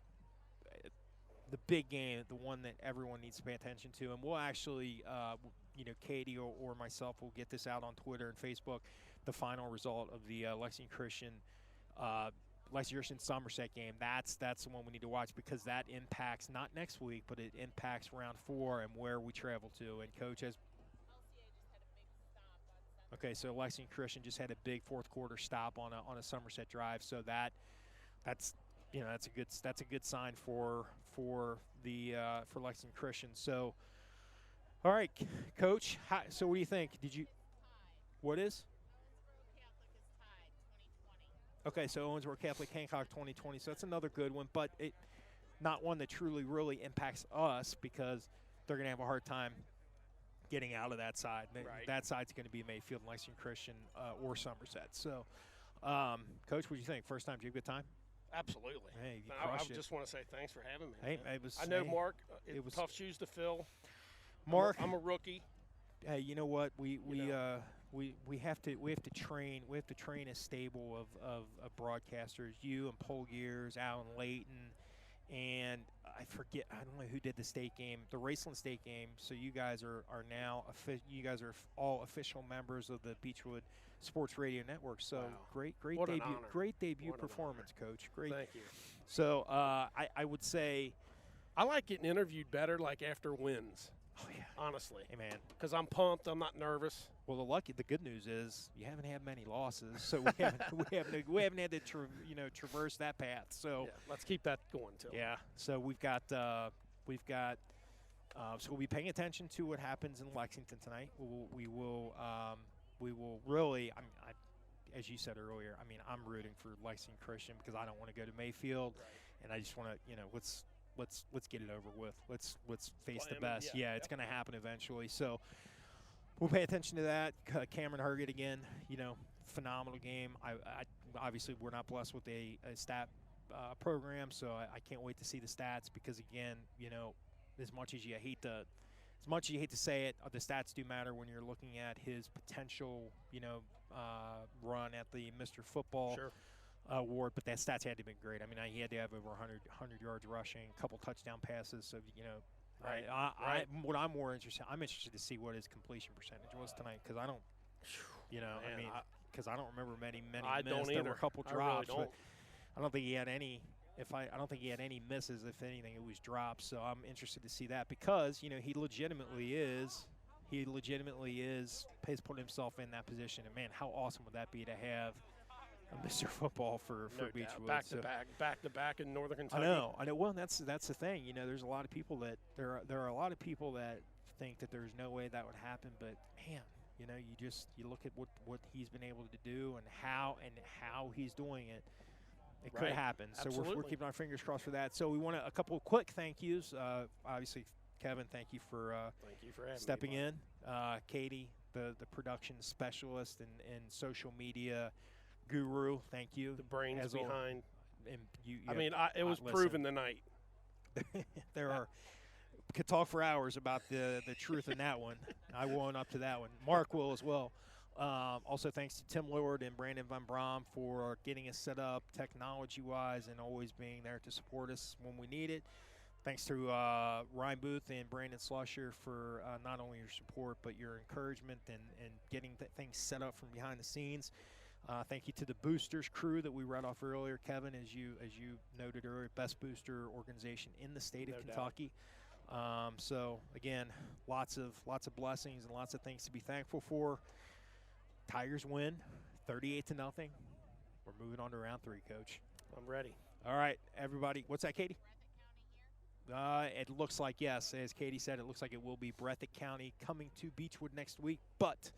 big game, the one that everyone needs to pay attention to, and we'll actually, Katie or myself will get this out on Twitter and Facebook, the final result of the Lexington Christian Somerset game. That's the one we need to watch, because that impacts not next week, but it impacts round 4 and where we travel to. And Coach has. Okay, so Lexington Christian just had a big fourth quarter stop on a Somerset drive, so that's a good sign for Lexington Christian. So, all right, Coach. So what do you think? What is? Okay, so Owensboro Catholic Hancock 2020. So that's another good one, but not one that truly really impacts us, because they're going to have a hard time getting out of that side. Right. That side's going to be Mayfield, Lexington Christian, or Somerset. So, Coach, what do you think? First time, did you have a good time? Absolutely. Hey, you I crushed it. just want to say thanks for having me. Hey, man. it was. I know, hey, Mark. it was tough shoes to fill. Mark, I'm a rookie. Hey, you know what? We have to train a stable of broadcasters. You and Paul Gears, Alan Layton, and I don't know who did the state game, the Raceland State game. So you guys are now all official members of the Beechwood Sports Radio Network. So wow. great What debut, an honor. great debut What an performance, Coach. Great. Thank you. So I would say, I like getting interviewed better, like after wins. oh yeah, Honestly, hey man. because I'm pumped. I'm not nervous. Well, the good news is you haven't had many losses, so we haven't had to traverse that path. So Yeah, let's keep that going too. yeah, so we've got so we'll be paying attention to what happens in Lexington tonight. We will really. As you said earlier, I'm rooting for Lexington Christian, because I don't want to go to Mayfield, and I just want to let's get it over with. Let's face the best. Yeah, it's going to happen eventually. So we'll pay attention to that. Cameron Herget again, phenomenal game. I obviously we're not blessed with a stat program, so I can't wait to see the stats, because again, as much as you hate to say it, the stats do matter when you're looking at his potential, run at the Mr. Football award. But that stats had to have been great. He had to have over 100 yards rushing, a couple touchdown passes. So, Right. I'm interested to see what his completion percentage was tonight, because I don't, because I don't remember many I misses. don't There either. were a couple I really drops, don't. but I don't think he had any. I don't think he had any misses. If anything, it was drops. So I'm interested to see that, because he legitimately is. Has put himself in that position, and man, how awesome would that be to have a Mr. Football for No Beechwood? doubt. Back to back in Northern Kentucky. I know. Well, that's the thing. There's a lot of people that there are a lot of people that think that there's no way that would happen. But man, you look at what he's been able to do and how he's doing it. It could happen. So we're keeping our fingers crossed for that. So we want a couple of quick thank yous. Obviously, Kevin, thank you for having stepping me, in. Katie, the production specialist and social media guru, thank you. The brains behind. And it was proven tonight. Could talk for hours about the truth in that one. I will own up to that one. Mark will as well. Also, thanks to Tim Lloyd and Brandon Van Brom for getting us set up technology-wise and always being there to support us when we need it. Thanks to Ryan Booth and Brandon Slusher for not only your support but your encouragement and getting things set up from behind the scenes. Thank you to the Boosters crew that we read off earlier. Kevin, as you noted earlier, best booster organization in the state of Kentucky. So again, lots of blessings and lots of things to be thankful for. Tigers win, 38-0. We're moving on to round 3, Coach. I'm ready. All right, everybody. What's that, Katie? It looks like, yes, as Katie said, it looks like it will be Breathitt County coming to Beechwood next week, but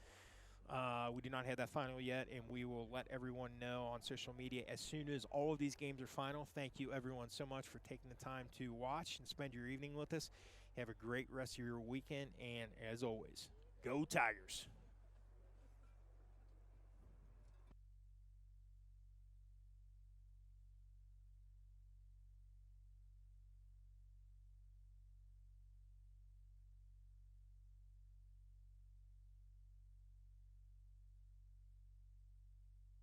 we do not have that final yet, and we will let everyone know on social media as soon as all of these games are final. Thank you, everyone, so much for taking the time to watch and spend your evening with us. Have a great rest of your weekend, and as always, go Tigers.